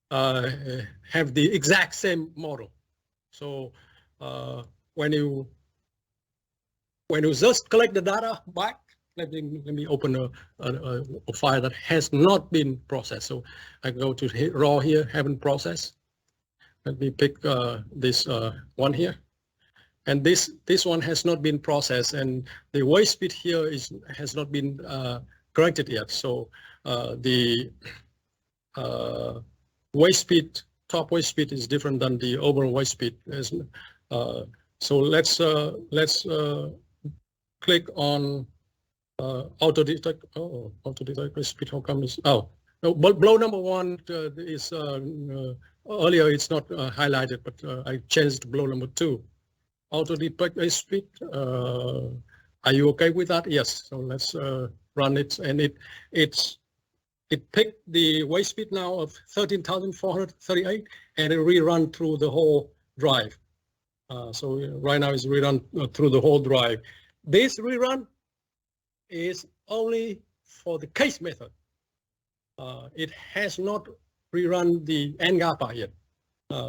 have the exact same model. So when you just collect the data back, let me open a file that has not been processed. So I go to raw here, haven't processed. Let me pick this one here. And this one has not been processed, and the wave speed here has not been corrected yet. So the wave speed, top wave speed is different than the overall wave speed. So let's click on auto detect. Oh, auto detect wave speed. How come is no, blow number one is earlier it's not highlighted, but I changed blow number two. Auto detect wave speed. Are you okay with that? Yes. So let's run it, and it picked the wave speed now of 13,438, and it rerun through the whole drive. So right now it's rerun through the whole drive. This rerun is only for the case method. It has not rerun the NGAPA yet.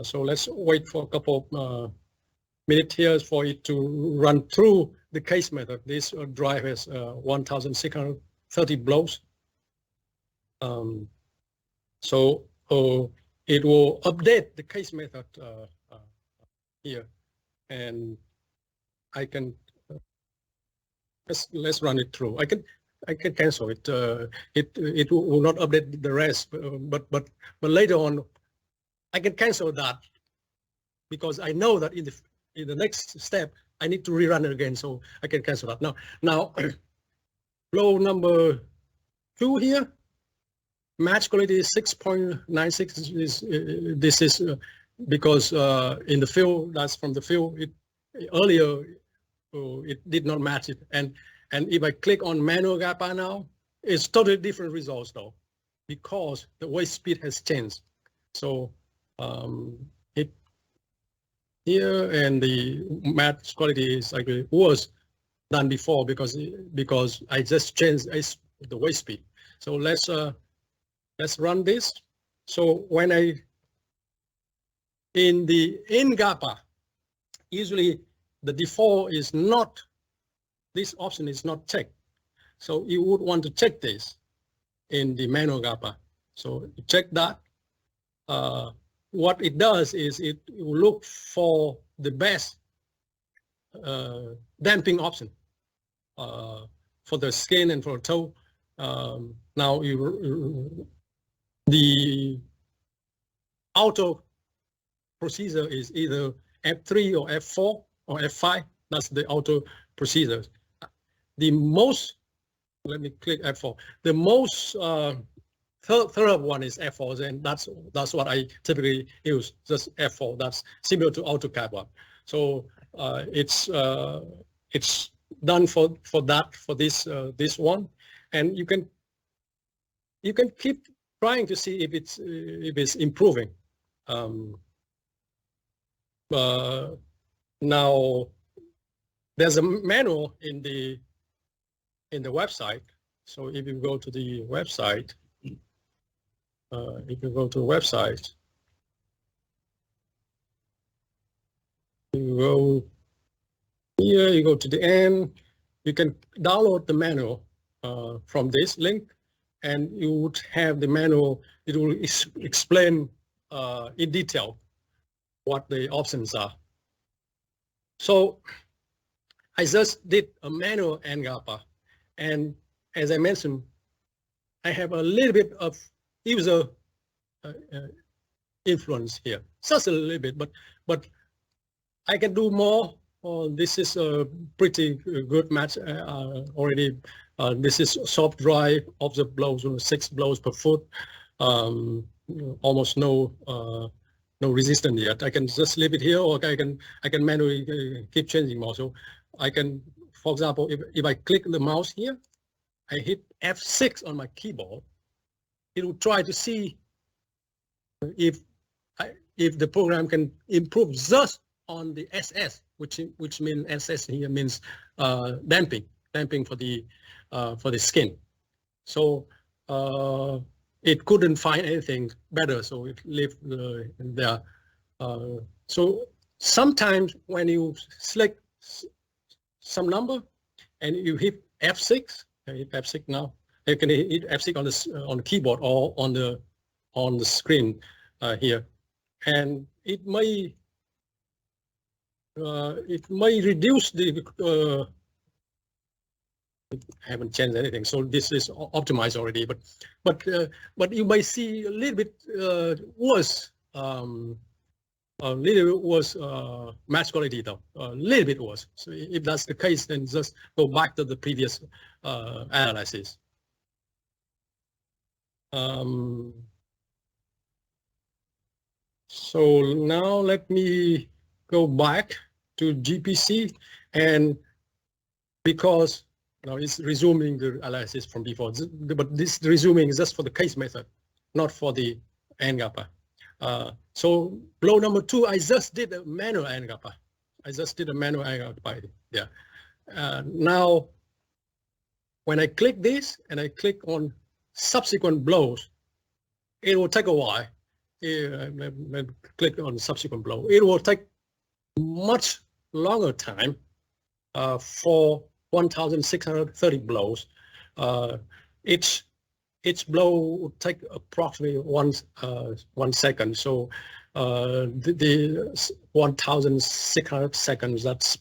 So let's wait for a couple minutes here for it to run through the case method. This drive has 1,630 blows. So it will update the case method here, and I can let's run it through. I can cancel it. It will not update the rest, but later on, I can cancel that because I know that in the next step I need to rerun it again, so I can cancel that. Now flow number 2 here, match quality is 6.96. This is because in the field, that's from the field. Earlier it did not match it, and if I click on manual GAPA now, it's totally different results though, because the wave speed has changed. So it here, and the match quality is actually worse than before because I just changed the wave speed. So let's run this. So when in GAPA, usually the default is not, this option is not checked. So you would want to check this in the manual GAPA. So you check that. What it does is it will look for the best damping option for the skin and for the toe. Now the auto procedure is either F3 or F4 or F5. That's the auto procedure. The most, let me click F4. The most third one is F4, and that's what I typically use, just F4. That's similar to AutoCAD one. So it's done for this one, and you can keep trying to see if it's improving. Now there's a manual in the website. So if you go to the website, you go here, you go to the end, you can download the manual from this link, and you would have the manual. It will explain in detail what the options are. So I just did a manual NGAPA, and as I mentioned, I have a little bit of user influence here, just a little bit, but I can do more. This is a pretty good match already. This is soft dry observed blows, 6 blows per foot. Almost no resistance yet. I can just leave it here, or I can manually keep changing more. So I can, for example, if I click the mouse here, I hit F6 on my keyboard, it will try to see if the program can improve just on the SS, which means SS here means damping for the skin. So it couldn't find anything better, so it left there. So sometimes when you select some number and you hit F6, I hit F6 now. You can hit F6 on the keyboard or on the screen here, and it may reduce the. I haven't changed anything, so this is optimized already. But you may see a little bit worse. A little bit worse match quality though, a little bit worse. So if that's the case, then just go back to the previous analysis. So now let me go back to GPC, and because now it's resuming the analysis from before, but this resuming is just for the case method, not for the NGAPA. So blow number 2, I just did a manual NGAPA. Yeah. Now, when I click this and I click on subsequent blows, it will take a while. Click on subsequent blow. It will take much longer time for 1,630 blows. Each blow would take approximately 1 second. So the 1,600 seconds, that's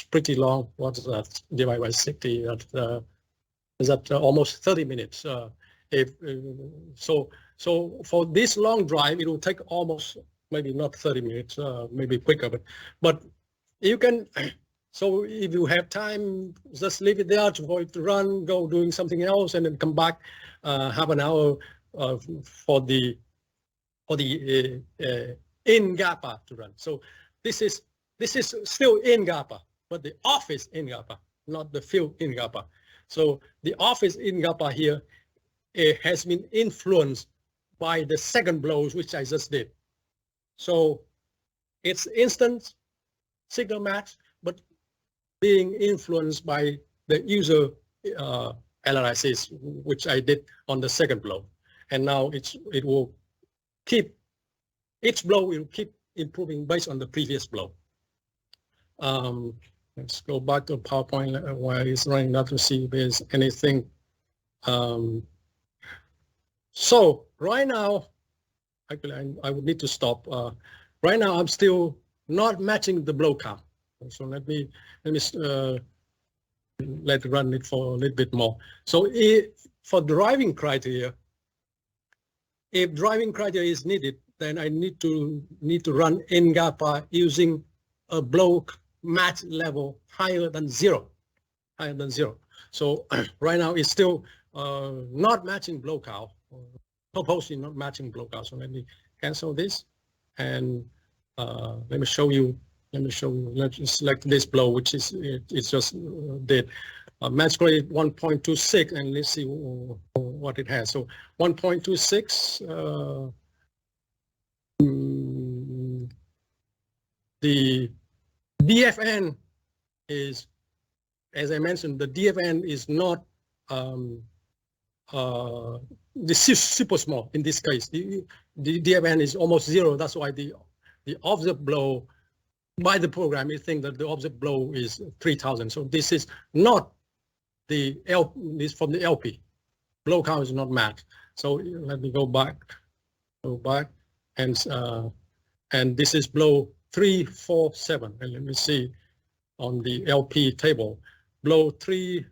pretty long. What's that divided by 60? That's is at almost 30 minutes. So for this long drive, it will take almost maybe not 30 minutes, maybe quicker, but you can. So if you have time, just leave it there for it to run, go doing something else, and then come back half an hour for the in GAPA to run. So this is still in GAPA, but the office in GAPA, not the field in GAPA. So the office in GAPA here has been influenced by the second blows, which I just did. So it's instant signal match, but being influenced by the user analysis, which I did on the second blow. And now it will keep, each blow will keep improving based on the previous blow. Let's go back to PowerPoint while it's running now to see if there's anything. So right now, actually I would need to stop. Right now I'm still not matching the blow count. So let me let run it for a little bit more. So for driving criteria, if driving criteria is needed, then I need to run NGAPA using a blow match level higher than zero. So right now it's still not matching blow count, purposely not matching blow count. So let me cancel this, and let me show you. Let's select this blow, which is it's just did match grade 1.26, and let's see what it has. So 1.26. The DFN is, as I mentioned, the DFN is not the super small in this case. The DFN is almost zero. That's why the offset blow by the program, you think that the offset blow is 3,000. So this is not the this from the LP. Blow count is not matched. So let me go back, and this is blow 347. And let me see on the LP table, blow 3.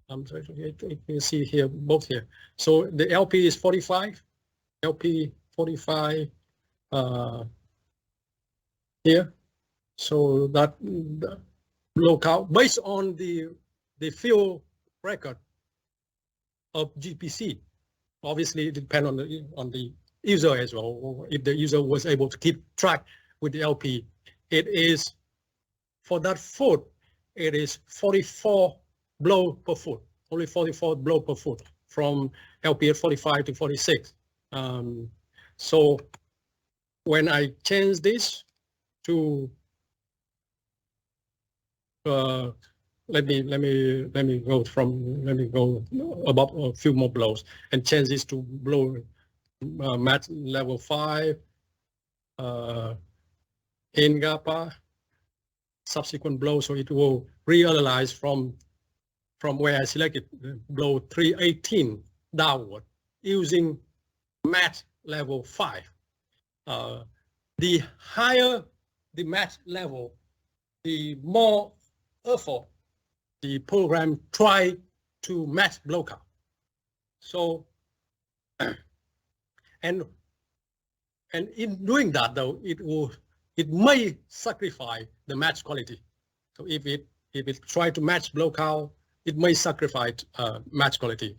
I'm sorry, you can see here both here. So the LP is 45. LP 45 here. So that the blow count based on the field record of GPC. Obviously, it depends on the user as well. If the user was able to keep track with the LP, it is for that foot. It is 44 blow per foot. Only 44 blow per foot from LP at 45 to 46. So when I change this to let me go above a few more blows and change this to blow match level 5 in GAPA subsequent blow, so it will reanalyze from where I selected blow 318 downward using match level 5. The higher the match level, the more effort the program try to match blow count. So, and in doing that though, it may sacrifice the match quality. So if it try to match blow count, it may sacrifice match quality.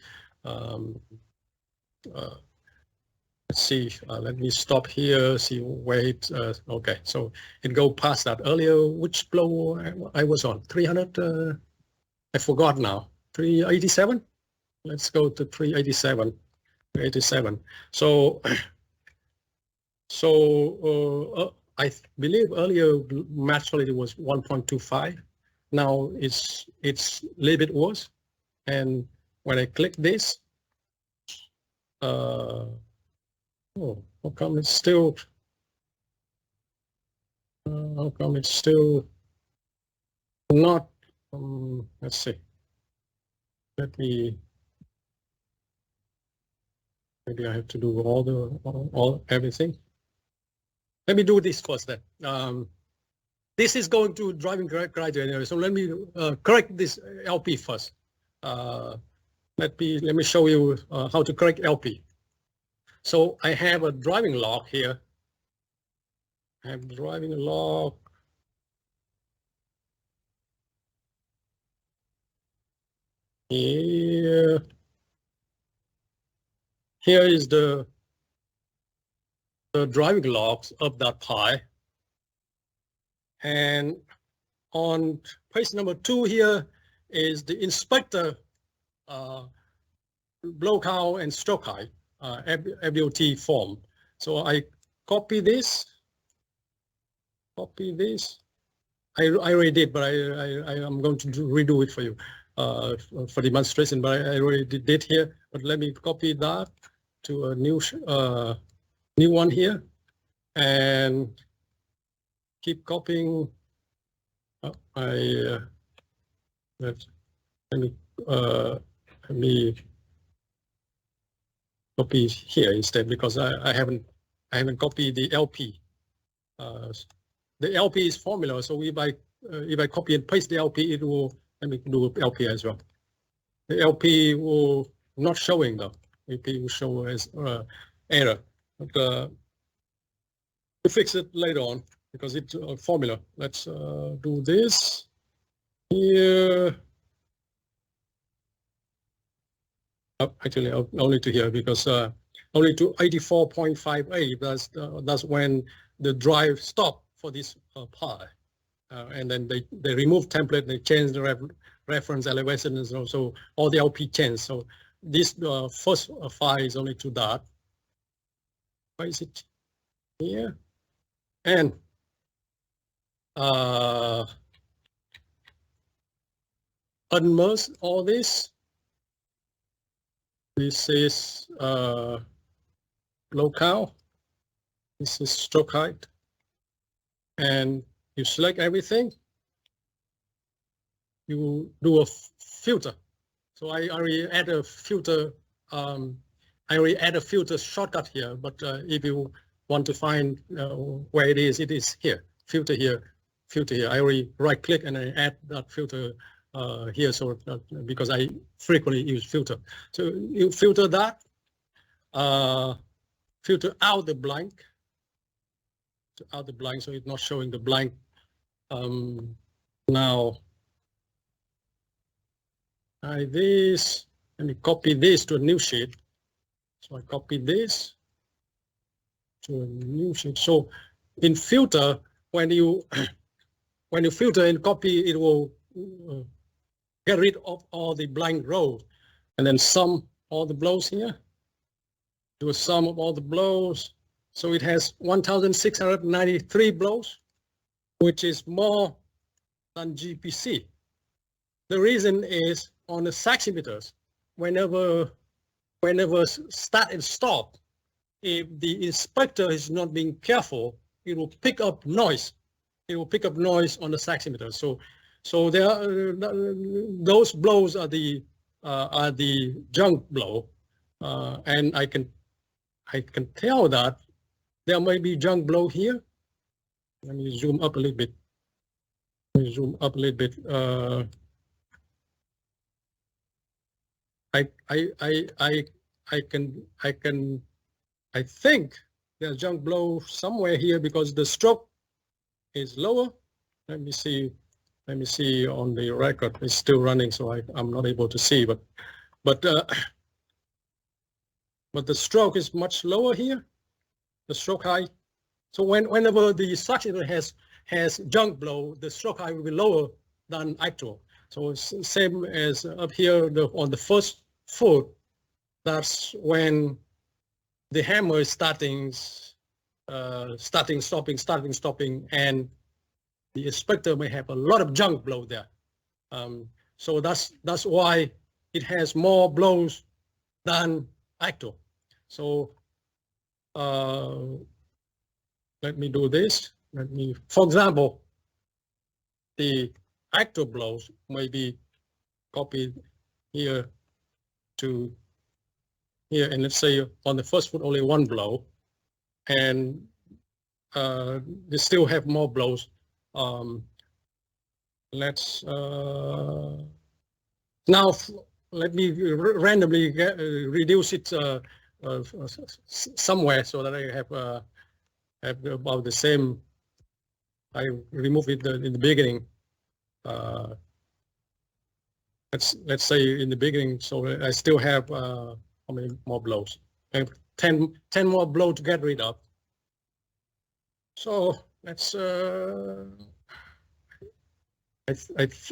Let's see, let me stop here, see where it, okay, so it go past that earlier. Which blow I was on? 300, I forgot now, 387? Let's go to 387, 387. So I believe earlier match quality was 1.25. Now it's a little bit worse. And when I click this, oh, how come it's still not, let's see. Maybe I have to do everything. Let me do this first then. This is going to driving criteria. So let me correct this LP first. let me show you how to correct LP. So I have a driving log here. I have driving log. Here is the driving logs of that pi. And on page number 2 here is the inspector blow count and stroke height FDOT form. So I copy this. I already did, but I am going to redo it for you for demonstration. But I already did here. But let me copy that to a new one here, and keep copying. Let me copy here instead, because I haven't copied the LP. The LP is formula, so if I copy and paste the LP, it will, let me do LP as well. The LP will not showing though. LP will show as error. But to fix it later on, because it's a formula. Let's do this here. Actually, only to here, because only to 84.58. That's when the drive stopped for this pi, and then they remove template. They change the reference elevation, and so all the LP changed. So this first file is only to that. Why is it here? And unmerge all this. This is locale. This is stroke height. And you select everything. You do a filter. So I already add a filter. I already add a filter shortcut here. But if you want to find where it is here. Filter here, filter here. I already right click and I add that filter here, so because I frequently use filter. So you filter that, filter out the blank, so it's not showing the blank. Now, let me copy this to a new sheet. So I copy this to a new sheet. So in filter, when you filter and copy, it will get rid of all the blank rows, and then sum all the blows here. Do a sum of all the blows. So it has 1,693 blows, which is more than GPC. The reason is on the saximeters, whenever start and stop, if the inspector is not being careful, it will pick up noise. It will pick up noise on the saximeter. So there are, those blows are the junk blow, and I can tell that there may be junk blow here. Let me zoom up a little bit. I think there's junk blow somewhere here because the stroke is lower. Let me see on the record. It's still running, so I'm not able to see. But the stroke is much lower here. The stroke height. So whenever the saximeter has junk blow, the stroke height will be lower than actual. So it's the same as up here on the first foot. That's when the hammer is starting, stopping, and the inspector may have a lot of junk blow there. So that's why it has more blows than actual. So let me do this. For example, the actual blows may be copied here to here, and let's say on the first foot only one blow, and they still have more blows. Let's now let me randomly reduce it somewhere so that I have about the same. I remove it in the beginning. Let's say in the beginning, so I still have how many more blows? I have 10 more blows to get rid of. So let's.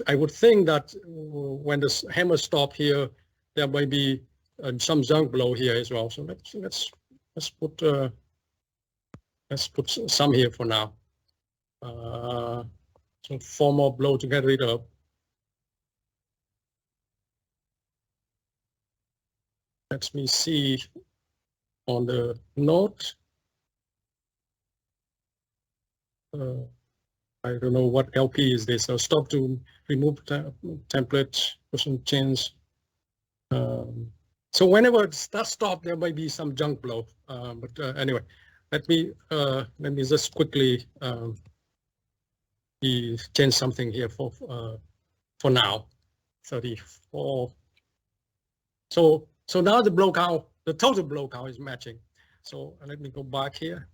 I would think that when the hammer stop here, there might be some junk blow here as well. So let's put some here for now. So 4 more blow to get rid of. Let me see on the note. I don't know what LP is this. So stop to remove template, person change. So whenever that stop, there might be some junk blow. But anyway, let me just quickly change something here for now. 34. So now the blow count, the total blow count is matching. So let me go back here.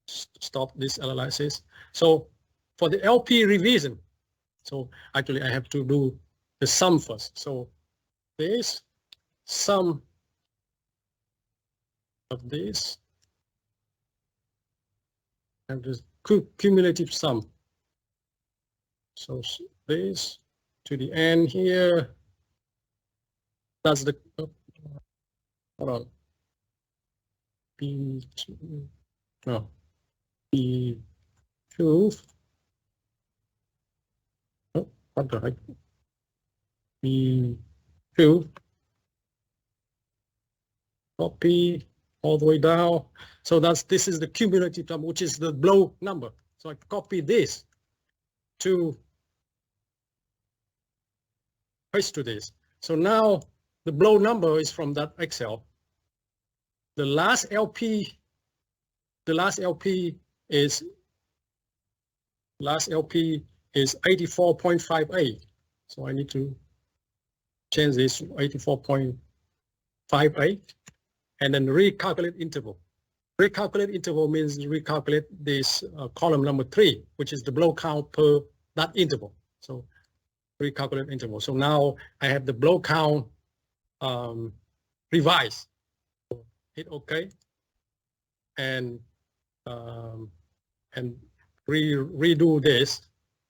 Stop this analysis. So for the LP revision, so actually I have to do the sum first. So this sum of this and this cumulative sum. So this to the end here. That's the hold on. B2 no B2. Oh, what the heck? B2. Copy all the way down. So this is the cumulative sum, which is the blow number. So I copy this to paste to this. So now the blow number is from that Excel. The last LP is 84.58. So I need to change this to 84.58 and then recalculate interval. Recalculate interval means recalculate this column number 3, which is the blow count per that interval. So recalculate interval. So now I have the blow count revised. So hit OK and redo this.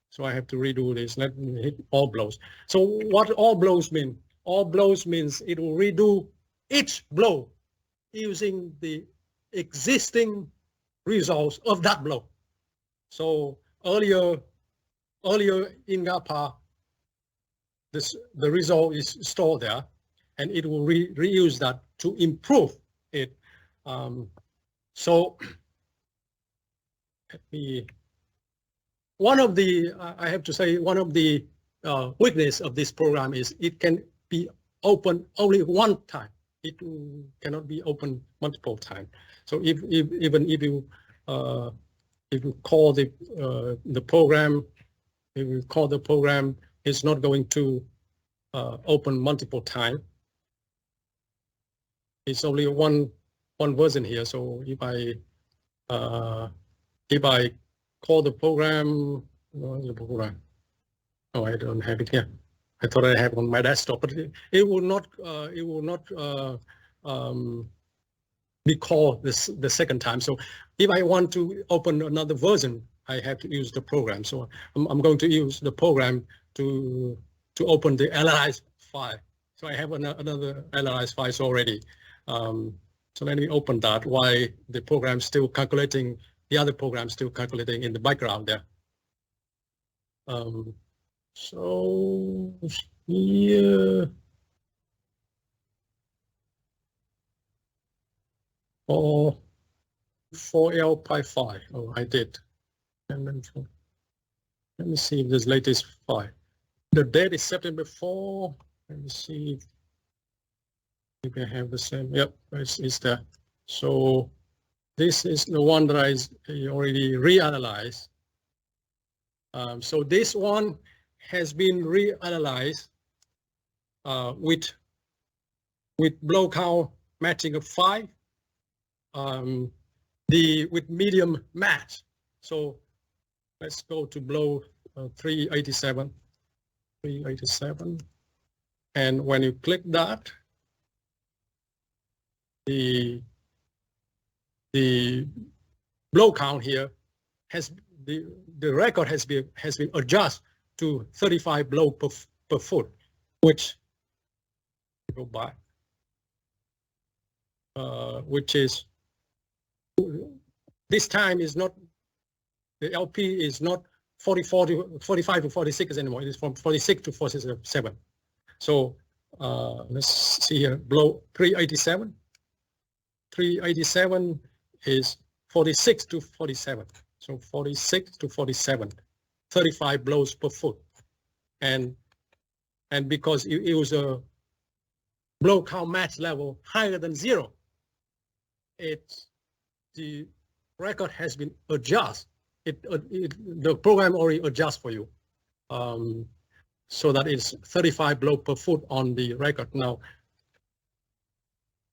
So I have to redo this. Let me hit all blows. So what all blows mean? All blows means it will redo each blow using the existing results of that blow. So earlier in GAPA, the result is stored there, and it will reuse that to improve it. So let me. One of the weakness of this program is it can be open only one time. It cannot be open multiple times. So even if you call the program, if you call the program, it's not going to open multiple times. It's only one version here. So if I call the program, where's the program? Oh, I don't have it here. I thought I have on my desktop, but it will not be called the second time. So if I want to open another version, I have to use the program. So I'm going to use the program to open the analyze file. So I have another analyze files already. So let me open that while the program still calculating. The other program still calculating in the background there. So here for L pi 5. Oh, I did. And then let me see if this latest file. The date is September 4. Let me see if I have the same. Yep, it's there. So this is the one that I already reanalyzed. So this one has been reanalyzed with with blow count matching of 5, with medium match. So let's go to blow 387. And when you click that, the blow count here has the record has been adjusted to 35 blow per foot, which go back, which is this time is not, the LP is not 45 to 46 anymore. It is from 46 to 47. So let's see here, blow 387. 387 is 46 to 47. So 46 to 47, 35 blows per foot. And because it was a blow count match level higher than 0, the record has been adjusted. The program already adjusts for you, so that it's 35 blow per foot on the record. Now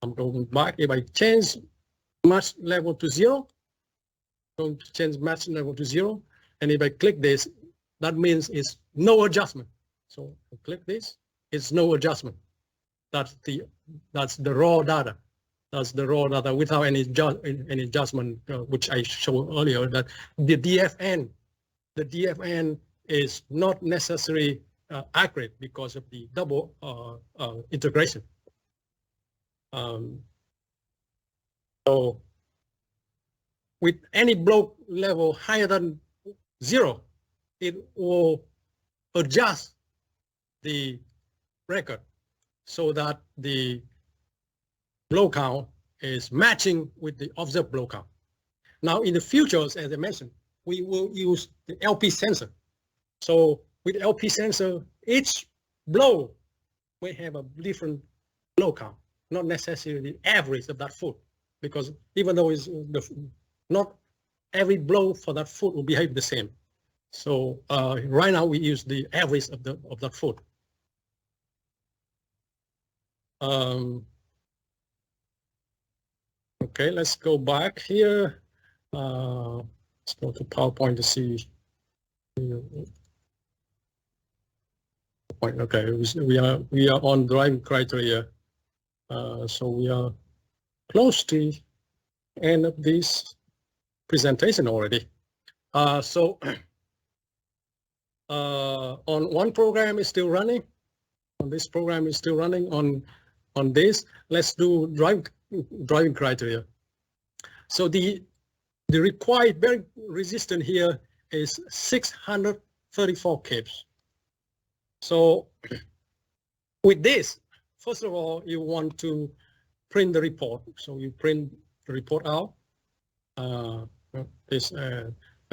I'm going back. If I change match level to 0, going to change match level to 0, and if I click this, that means it's no adjustment. So I click this, it's no adjustment. That's the raw data. That's the raw data without any adjustment, which I showed earlier. That the DFN is not necessarily accurate because of the double integration. So with any blow level higher than 0, it will adjust the record so that the blow count is matching with the observed blow count. Now in the future, as I mentioned, we will use the LP sensor. So with LP sensor, each blow may have a different blow count, not necessarily the average of that foot, because even though it's not every blow for that foot will behave the same. So right now we use the average of that foot. Okay, let's go back here. Let's go to PowerPoint to see. Okay, we are on driving criteria. So we are close to the end of this presentation already. So on one program is still running. On this program is still running. On this, let's do driving criteria. So the required bearing resistance here is 634 kPa. So with this, first of all, you want to print the report. So you print the report out. Let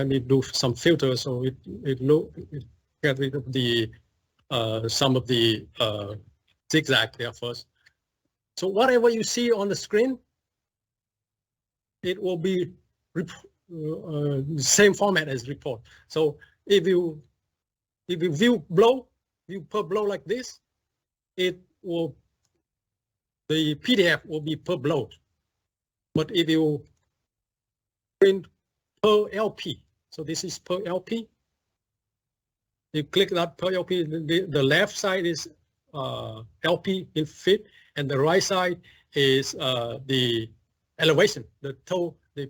me do some filters so it get rid of the some of the zigzag there first. So whatever you see on the screen, it will be the same format as report. So if you view per blow like this, the PDF will be per blow. But if you print per LP, so this is per LP. You click that per LP. The left side is LP in feet, and the right side is the elevation, the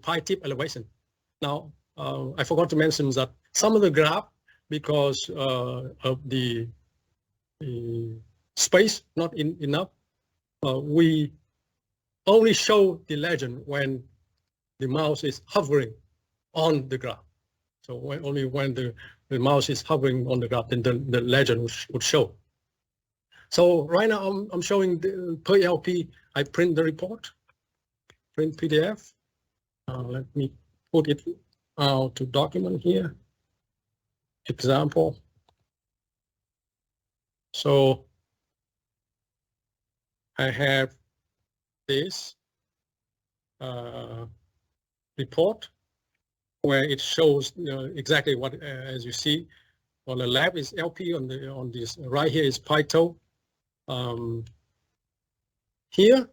pie tip elevation. Now, I forgot to mention that some of the graph, because of the space not enough, we only show the legend when the mouse is hovering on the graph. So only when the mouse is hovering on the graph, then the legend would show. So right now I'm showing the per LP. I print the report, print PDF. Let me put it out to document here. Example. So I have this report where it shows exactly what, as you see, on the left is LP, on this right here is Python. here,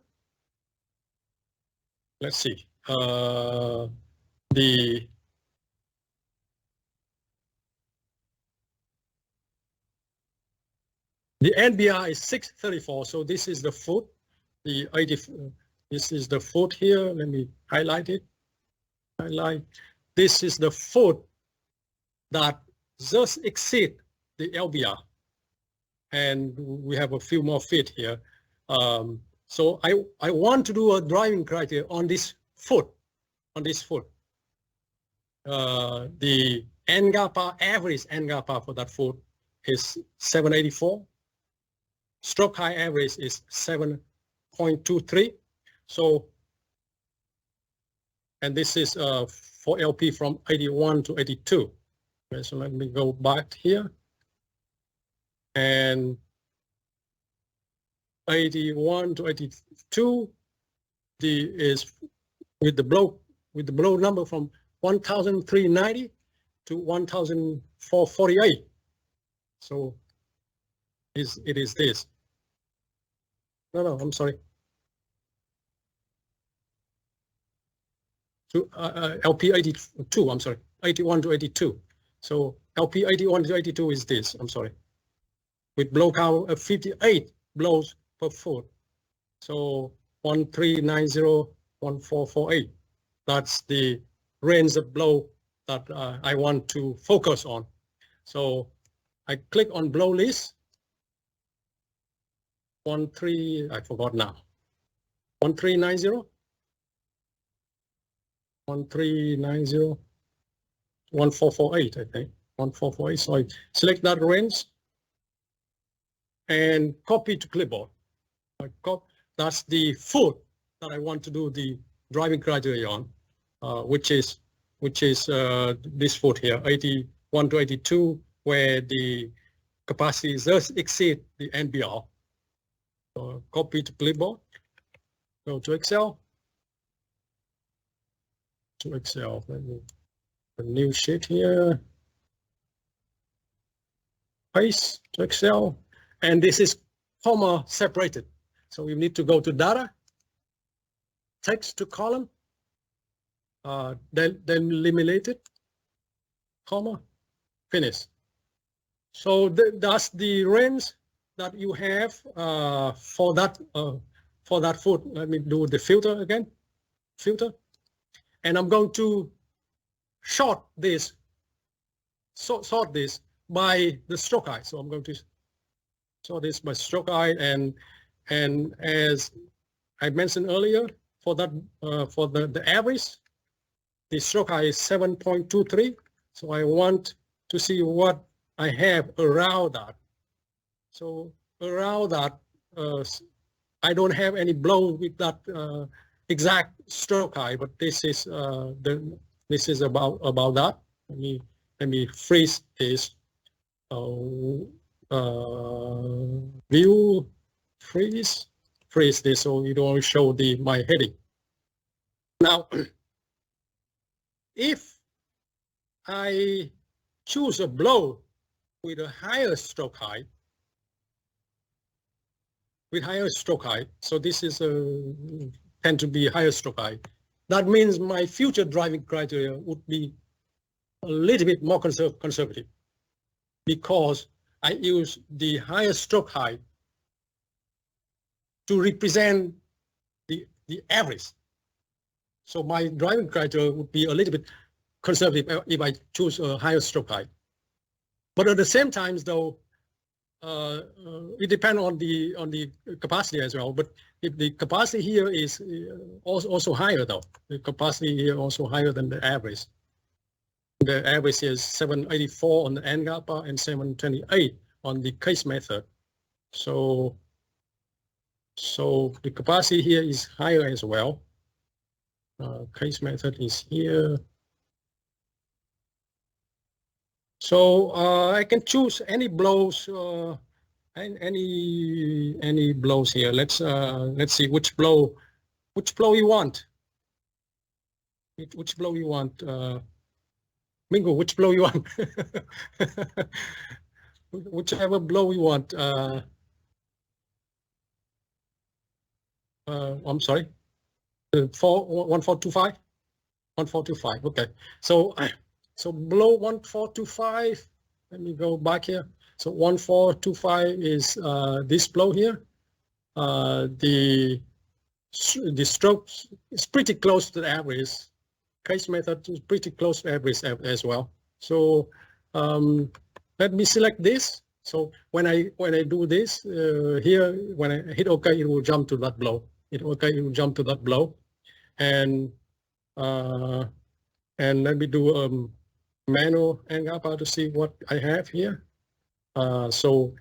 let's see, the NBR is 634, so this is the foot, the 80, this is the foot here, let me highlight it, this is the foot that just exceed the LBR, and we have a few more feet here. So I want to do a driving criteria on this foot, the NGAPA, average NGAPA for that foot is 784. Stroke height average is 7.23. So, and this is for LP from 81 to 82. Okay, so let me go back here. And 81 to 82, is with the blow number from 1,390 to 1,448. So it is this. No, I'm sorry. To LP 82, I'm sorry, 81 to 82. So LP 81 to 82 is this, I'm sorry. With blow count of 58 blows per foot. So 1390, 1448. That's the range of blow that I want to focus on. So I click on blow list. I forgot now. 1390. 1390. 1448, I think. 1448. So I select that range and copy to clipboard. That's the foot that I want to do the driving criteria on, which is this foot here, 81 to 82, where the capacity does exceed the NBR. So copy to clipboard, go to Excel. A new sheet here. Paste to Excel, and this is comma separated. So we need to go to data, text to column, then eliminated, comma, finish. So that's the range that you have for that foot. Let me do the filter again, and I'm going to sort this by the stroke height. So I'm going to sort this by stroke height, and as I mentioned earlier, for that for the average, the stroke height is 7.23. So I want to see what I have around that. So around that, I don't have any blow with that exact stroke height, but this is this is about that. Let me freeze this. View, freeze this so you don't show my heading. Now, if I choose a blow with a higher stroke height, so this is tend to be higher stroke height, that means my future driving criteria would be a little bit more conservative, because I use the higher stroke height to represent the average. So my driving criteria would be a little bit conservative if I choose a higher stroke height. But at the same time, though, it depends on the capacity as well. But if the capacity here is also higher, though, the capacity here also higher than the average. The average is 784 on the NGAPA and 728 on the case method. So the capacity here is higher as well. Case method is here. So I can choose any blows, any blows here. Let's see which blow you want. Which blow you want? Mingo, which blow you want? Whichever blow you want. I'm sorry, 1425, 1425. Okay, so so below 1425, let me go back here. So 1425 is this blow here. The stroke is pretty close to the average. Case method is pretty close to average as well. So let me select this. So when I do this here, when I hit OK, it will jump to that blow. Hit OK, it will jump to that blow, and let me do manual NGAPA to see what I have here. So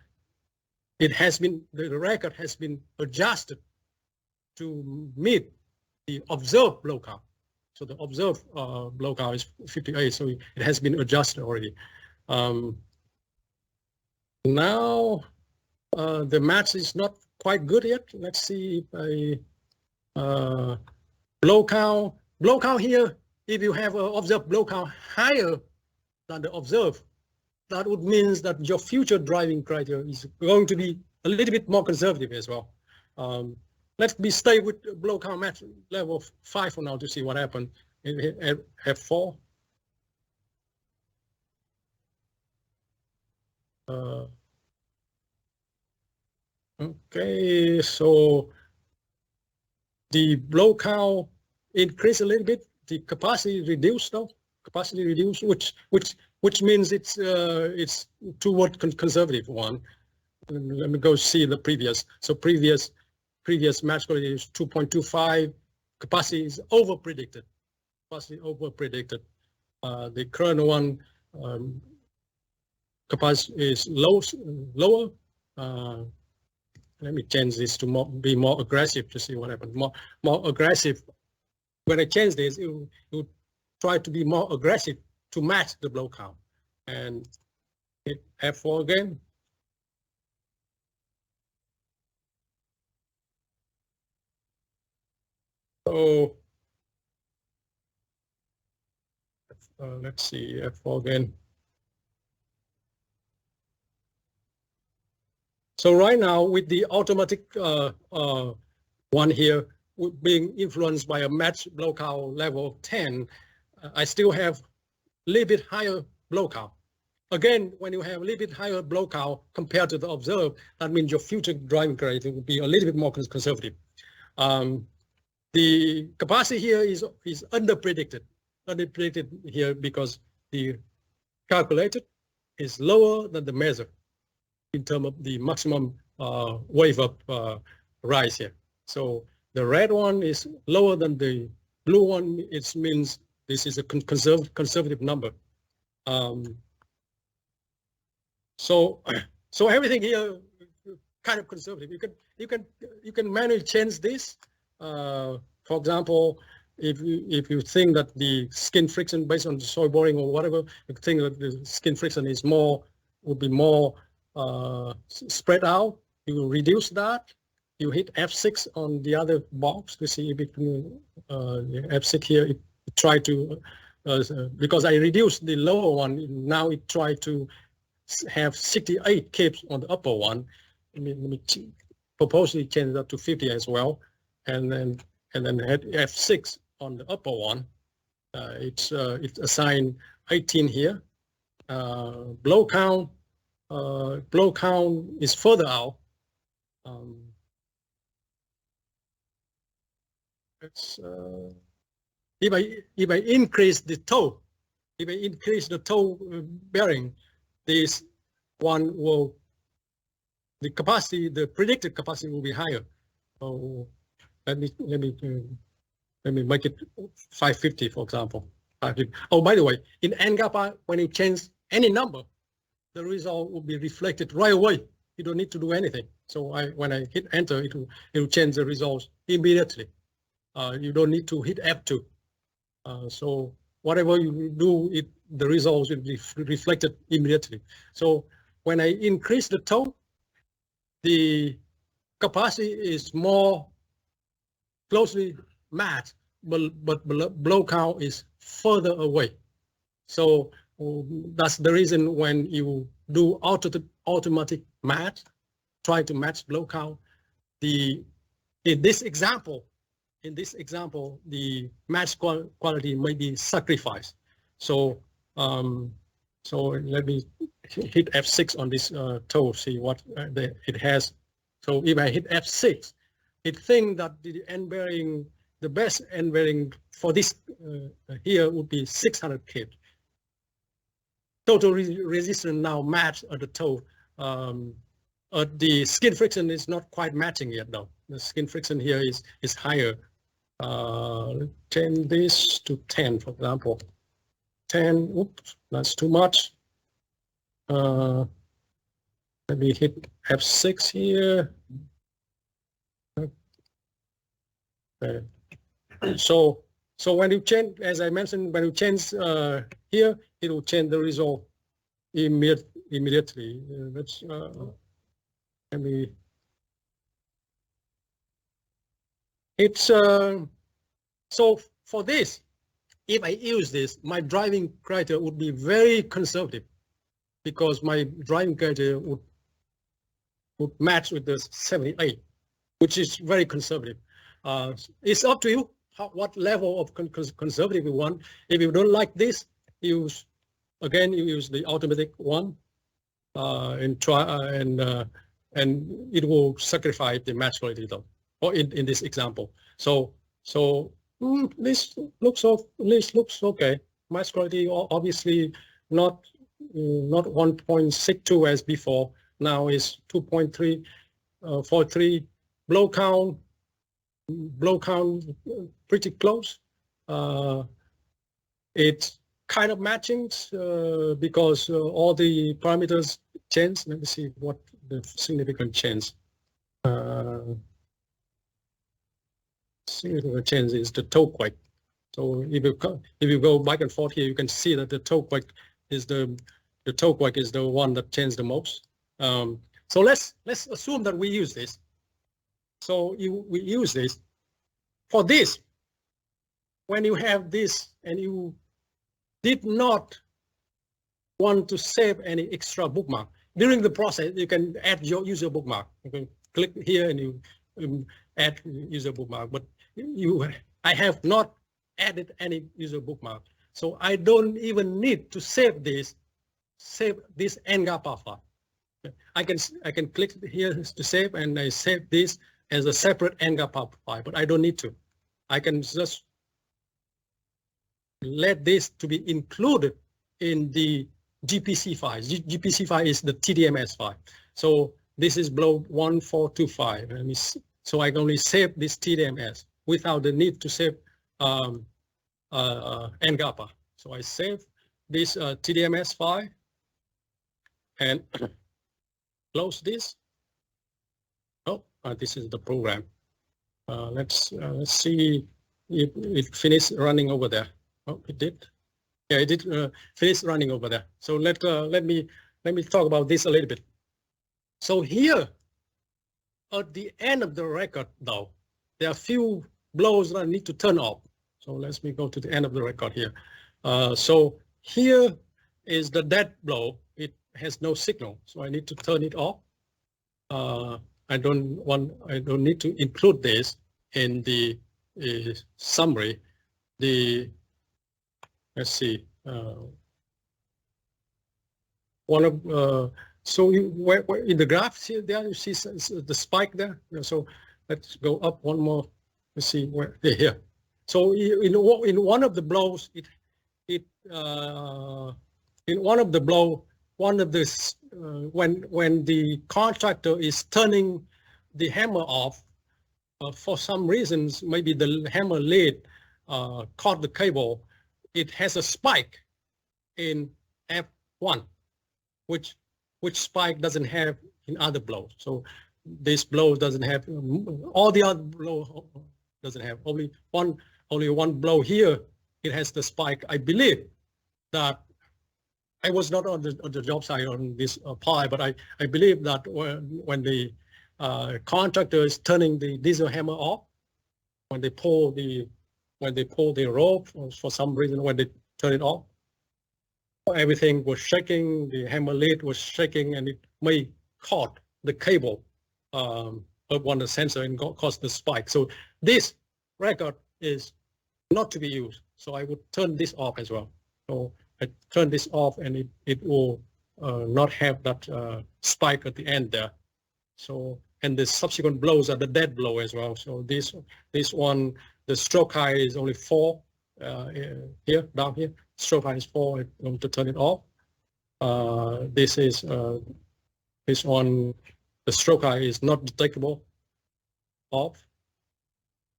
it has been, the record has been adjusted to meet the observed blow count. So the observed blow count is 58, so it has been adjusted already. Now the match is not quite good yet. Let's see if I blow count here. If you have an observed blow count higher than the observed, that would mean that your future driving criteria is going to be a little bit more conservative as well. Let me stay with blow count match level 5 for now to see what happened at F4. Okay, so the blow count increased a little bit. The capacity reduced though. Capacity reduced, which means it's toward conservative one. Let me go see the previous. So previous match quality is 2.25. Capacity is over predicted. Capacity over predicted. The current one capacity is lower. Let me change this to be more aggressive to see what happens. More aggressive. When I change this, it will try to be more aggressive to match the blow count. And hit F4 again. So let's see, F4 again. So right now with the automatic one here being influenced by a match blow count level 10, I still have a little bit higher blow count. Again, when you have a little bit higher blow count compared to the observed, that means your future driving criteria will be a little bit more conservative. The capacity here is under predicted here because the calculated is lower than the measure in terms of the maximum wave up rise here. So the red one is lower than the blue one. It means this is a conservative number. So everything here kind of conservative. You can manually change this. For example, if you think that the skin friction based on the soil boring or whatever, you think that the skin friction is would be more spread out, you will reduce that. You hit F6 on the other box to see if it can, F6 here, it try to, because I reduced the lower one, now it try to have 68 kips on the upper one. Let me purposely change that to 50 as well. And then hit F6 on the upper one. It's assigned 18 here. Blow count is further out. If I increase the toe, bearing, this one will, the predicted capacity will be higher. So let me make it 550, for example. 550. Oh, by the way, in NGAPA, when you change any number, the result will be reflected right away. You don't need to do anything. So when I hit enter, it will change the results immediately. You don't need to hit F2. So whatever you do, the results will be reflected immediately. So when I increase the toe, the capacity is more closely matched, but blow count is further away. So that's the reason when you do automatic match, try to match blow count, the in this example, the match quality may be sacrificed. So so let me hit F6 on this toe, see what it has. So if I hit F6, it thinks that the end bearing, the best end bearing for this here would be 600 kip. Total resistance now matched at the toe. The skin friction is not quite matching yet though. The skin friction here is higher. 10 this to 10, for example. 10, oops, that's too much. Let me hit F6 here. Okay. So when you change, as I mentioned, when you change here, it will change the result immediately. Let's let me. It's so for this, if I use this, my driving criteria would be very conservative, because my driving criteria would match with the 78, which is very conservative. It's up to you what level of conservative you want. If you don't like this, you use the automatic one and try and it will sacrifice the match quality though. Or in this example, so this looks okay. Match quality obviously not 1.62 as before. Now is 2.343. Blow count pretty close. It's kind of matching because all the parameters change. Let me see what the significant change. Significant change is the toe quake. So if you go back and forth here, you can see that the toe quake is the one that changed the most. So let's assume that we use this. So we use this. For this, when you have this and you did not want to save any extra bookmark, during the process, you can add your user bookmark. You can click here and you add user bookmark, but I have not added any user bookmark. So I don't even need to save this NGAPA file. I can click here to save, and I save this as a separate NGAPA file, but I don't need to. I can just let this to be included in the GPC file. GPC file is the TDMS file. So this is blow 1425. So I can only save this TDMS without the need to save NGAPA. So I save this TDMS file and close this. Oh, this is the program. Let's see if it finished running over there. Oh, it did. Yeah, it did finish running over there. So let me talk about this a little bit. So here, at the end of the record, though, there are a few blows that I need to turn off. So let me go to the end of the record here. So here is the dead blow. It has no signal, so I need to turn it off. I don't need to include this in the summary. Let's see. So where in the graph here, there you see the spike there. So let's go up one more. Let's see where here. So in one of the blows, when the contractor is turning the hammer off, for some reasons, maybe the hammer lead caught the cable. It has a spike in F1, which spike doesn't have in other blows. So this blow doesn't have, all the other blow doesn't have, only one blow here. It has the spike. I believe that I was not on the job site on this part, but I believe that when the contractor is turning the diesel hammer off, when they pull the rope, for some reason when they turn it off, everything was shaking, the hammer lead was shaking, and it may caught the cable on on the sensor and cause the spike. So this record is not to be used. So I would turn this off as well. So I turn this off and it will not have that spike at the end there. So, and the subsequent blows are the dead blow as well. So this one, the stroke height is only 4 here, down here. Stroke height is 4, I'm going to turn it off. This is, this one, the stroke height is not detectable, off.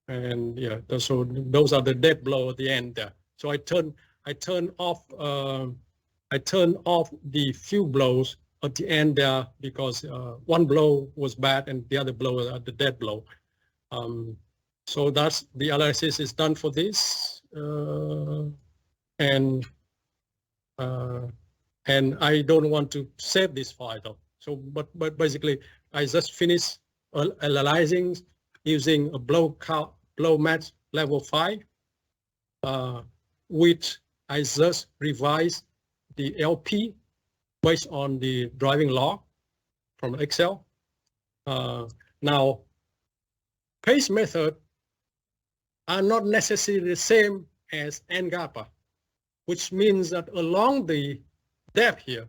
And yeah, so those are the dead blow at the end there. So I turn off the few blows at the end there because one blow was bad and the other blow are the dead blow. So that's the analysis is done for this, and I don't want to save this file though. So but basically I just finished analyzing using a blow match level 5, which I just revised the LP based on the driving log from Excel. Now, case method are not necessarily the same as NGAPA, which means that along the depth here,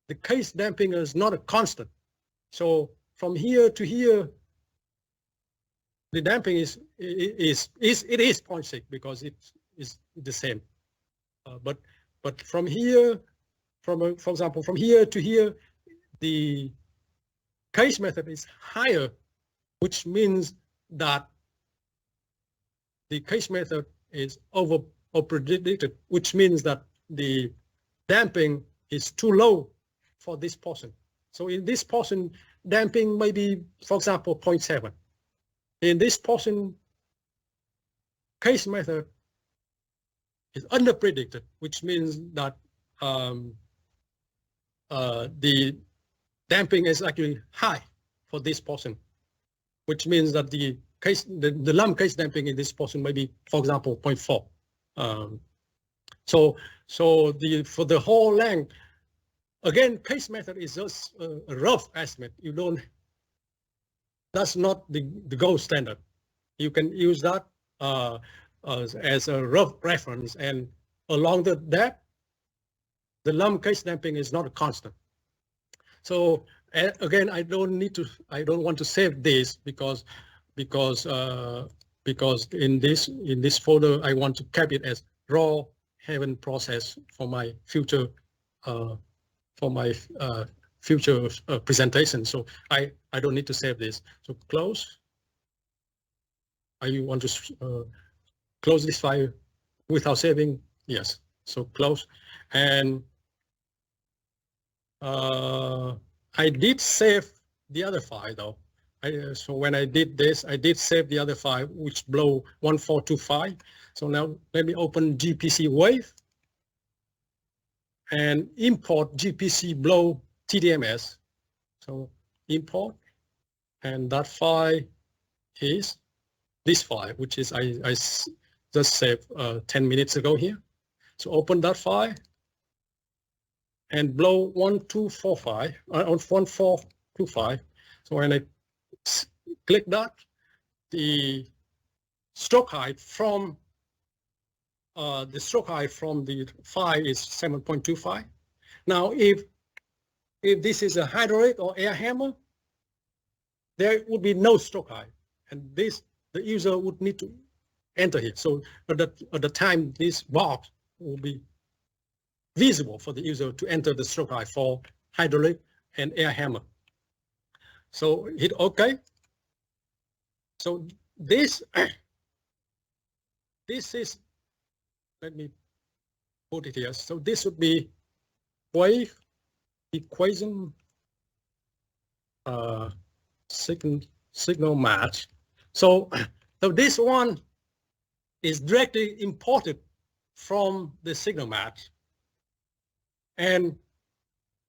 the case damping is not a constant. So from here to here, the damping is 0.6 because it is the same. But from here, for example, from here to here, the case method is higher, which means that the case method is over predicted, which means that the damping is too low for this portion. So in this portion, damping may be, for example, 0.7. In this portion, case method is under predicted, which means that the damping is actually high for this portion, which means that the lump case damping in this portion may be, for example, 0.4. So for the whole length, again, case method is just a rough estimate. You don't. That's not the gold standard. You can use that as a rough reference, and along that, the lump case damping is not a constant. So again, I don't want to save this because in this folder I want to keep it as raw Haven process for my future presentation. So I don't need to save this. So close. You want to close this file without saving? Yes. So close. And I did save the other file though. So when I did this, I did save the other file, which blow 1425. So now let me open GPC wave and import GPC blow TDMS. So import, and that file is this file, which is I just saved 10 minutes ago here. So open that file and blow 1245 on 1425. So when I click that, the stroke height from the file is 7.25. Now, if this is a hydraulic or air hammer, there would be no stroke height, and the user would need to enter here. So at the time, this box will be visible for the user to enter the stroke height for hydraulic and air hammer. So hit OK. So this is, let me put it here. So this would be wave equation signal match. So this one is directly imported from the signal match. And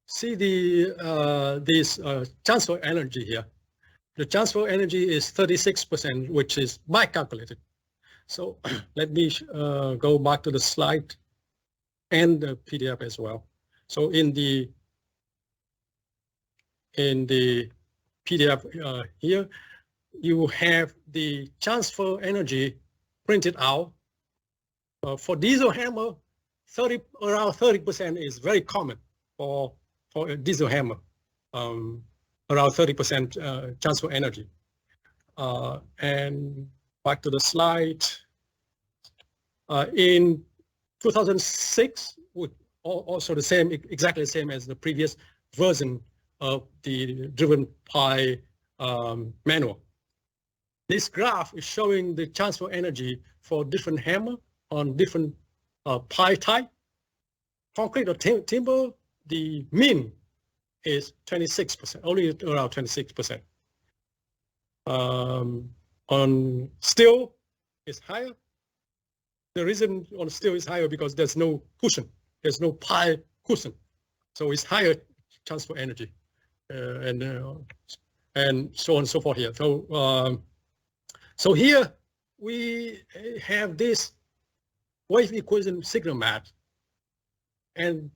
see this transfer energy here. The transfer energy is 36%, which is by calculated. So let me go back to the slide and the PDF as well. So in the PDF here, you have the transfer energy printed out. For diesel hammer, around 30% is very common for a diesel hammer, around 30% transfer energy. And back to the slide. In 2006, also the same, exactly the same as the previous version of the driven pi manual. This graph is showing the transfer energy for different hammer on different pi type. Concrete or timber, the mean is 26%, only around 26%. On steel, it's higher. The reason on steel is higher because there's no cushion. There's no pi cushion. So it's higher transfer energy. And so on and so forth here. So here we have this wave equation signal map. And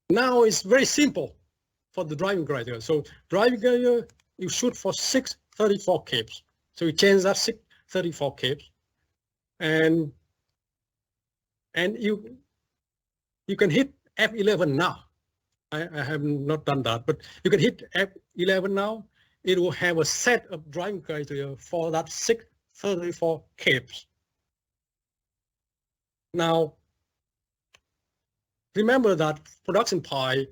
now it's very simple for the driving criteria. So driving criteria, you shoot for 634 kPa. So you change that 634 kPa. And you can hit F11 now. I have not done that, but you can hit F11 now. It will have a set of driving criteria for that 634 kPa. Now, remember that production pi,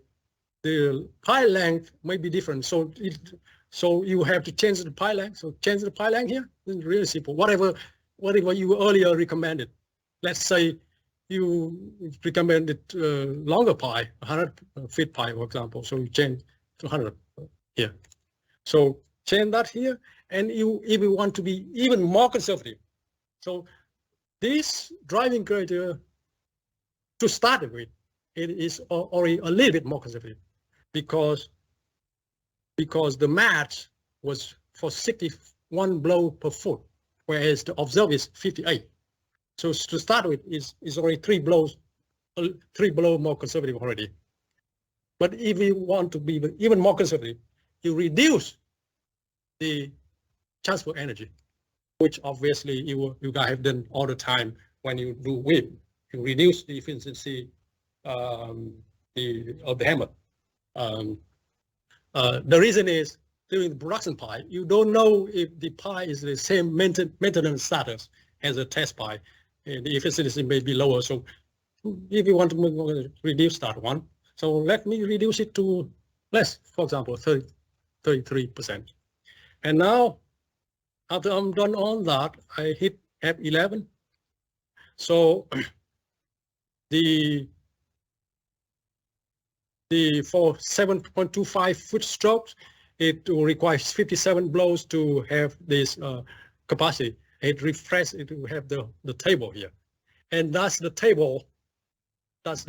the pi length may be different. So you have to change the pi length. So change the pi length here. It's really simple. Whatever you earlier recommended. Let's say you recommended longer pi, 100 feet pi, for example. So you change to 100 here. So change that here. And if you want to be even more conservative. So this driving criteria, to start with, it is already a little bit more conservative because the match was for 61 blow per foot, whereas the observed is 58. So to start with is already three blow more conservative already. But if you want to be even more conservative, you reduce the transfer energy, which obviously you guys have done all the time when you do whip. You reduce the efficiency of the hammer. The reason is during the production pi, you don't know if the pi is the same maintenance status as a test pi. The efficiency may be lower. So if you want to reduce that one, so let me reduce it to less, for example, 33%. And now, after I'm done on that, I hit F11. So for 7.25 foot strokes, it requires 57 blows to have this capacity. It refreshes, it will have the table here. And that's the table, that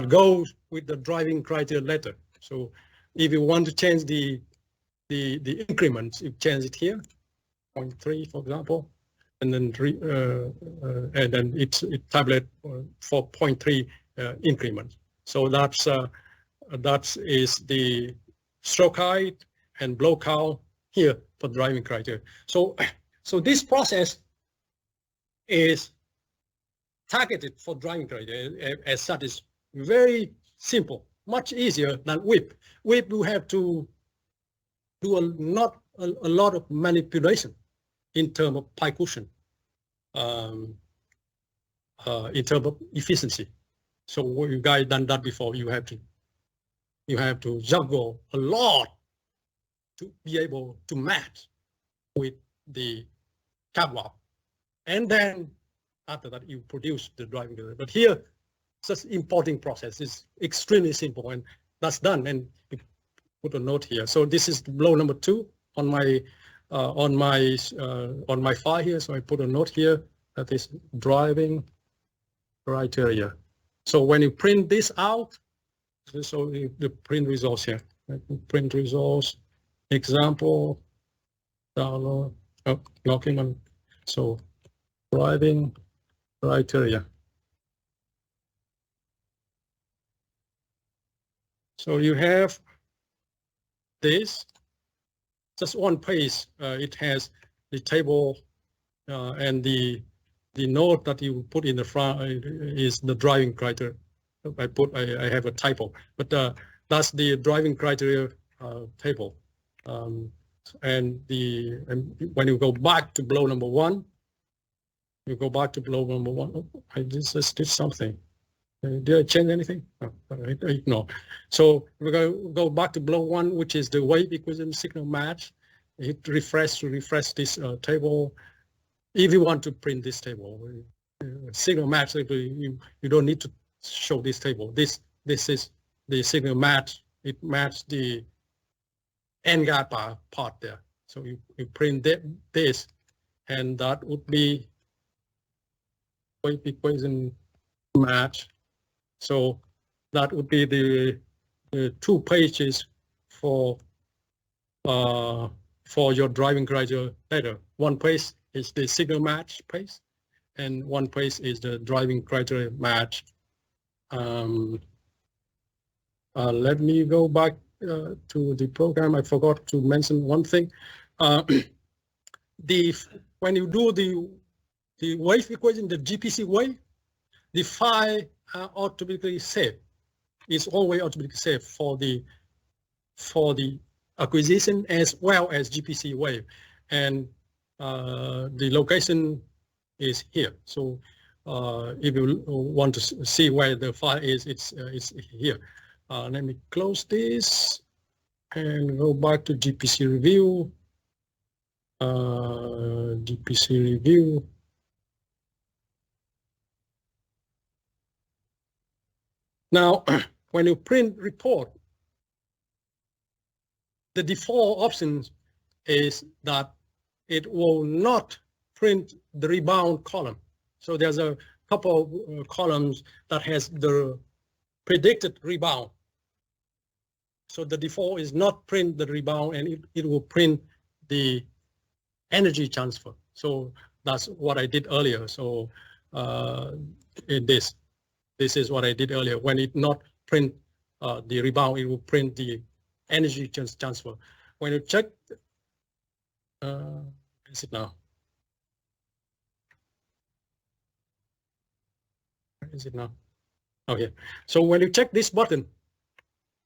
goes with the driving criteria letter. So if you want to change the increments, you change it here, 0.3, for example, and then it tabulate for 0.3 increment. So that is the stroke height and blow count here for driving criteria. So this process is targeted for driving criteria. As such, is very simple, much easier than whip. Whip, you have to do a lot of manipulation in terms of pi cushion, in terms of efficiency. So what you guys done that before, you have to juggle a lot to be able to match with the catwalk. And then after that, you produce the driving criteria. But here, such importing process is extremely simple, and that's done. And you put a note here. So this is blow number 2 on my file here. So I put a note here that is driving criteria. So when you print this out, so the print results here, print results, example, download, document. So driving criteria. So you have this, just one page. It has the table and the note that you put in the front is the driving criteria. I have a typo, but that's the driving criteria table. And when you go back to blow number one, you go back to blow number one. Oh, I just did something. Did I change anything? No. So we're going to go back to blow one, which is the wave equilibrium signal match. Hit refresh to refresh this table. If you want to print this table, signal match, you don't need to show this table. This is the signal match. It matches the N-GAPA part there. So you print this, and that would be wave equation match. So that would be the 2 pages for your driving criteria data. One page is the signal match page, and one page is the driving criteria match. Let me go back to the program. I forgot to mention one thing. When you do the wave equation, the GPC wave, the file automatically saved. It's always automatically saved for the acquisition as well as GPC wave, and the location is here. So if you want to see where the file is, it's here. Let me close this and go back to GPC review. GPC review. Now, when you print report, the default option is that it will not print the rebound column. So there's a couple of columns that has the predicted rebound. So the default is not print the rebound, and it will print the energy transfer. So that's what I did earlier. So this is what I did earlier. When it not print the rebound, it will print the energy transfer. When you check, is it now? Where is it now? Okay. So when you check this button,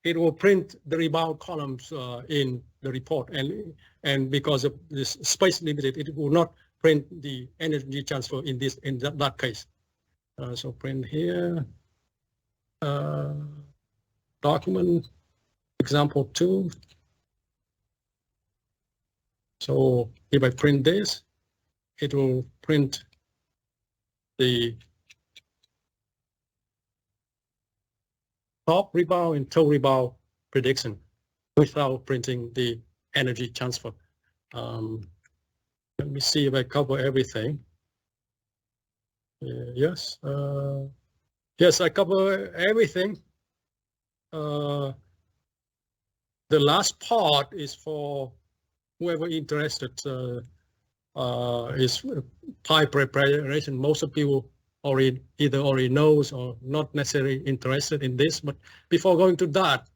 it will print the rebound columns in the report, and because of this space limited, it will not print the energy transfer in that case. So print here, document, example 2. So if I print this, it will print the top rebound and toe rebound prediction without printing the energy transfer. Let me see if I cover everything. Yes, yes, I cover everything. The last part is for whoever interested. Is pipe preparation. Most of people either already knows or not necessarily interested in this. But before going to that,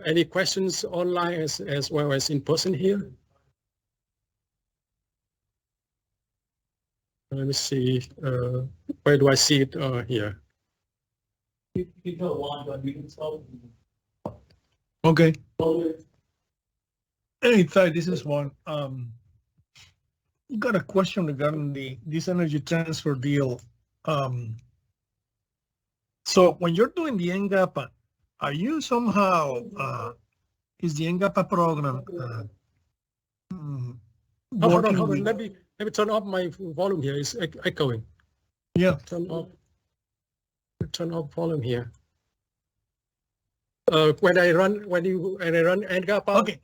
any questions online as well as in person here? Let me see. Where do I see it here? You don't want, but you can solve. Okay. Hey, Ty, this is one. Got a question regarding this energy transfer deal. So when you're doing the NGAPA, are you somehow is the NGAPA program Hold on. Let me turn off my volume here. It's echoing. Yeah. Turn off volume here. When I run NGAPA. Okay.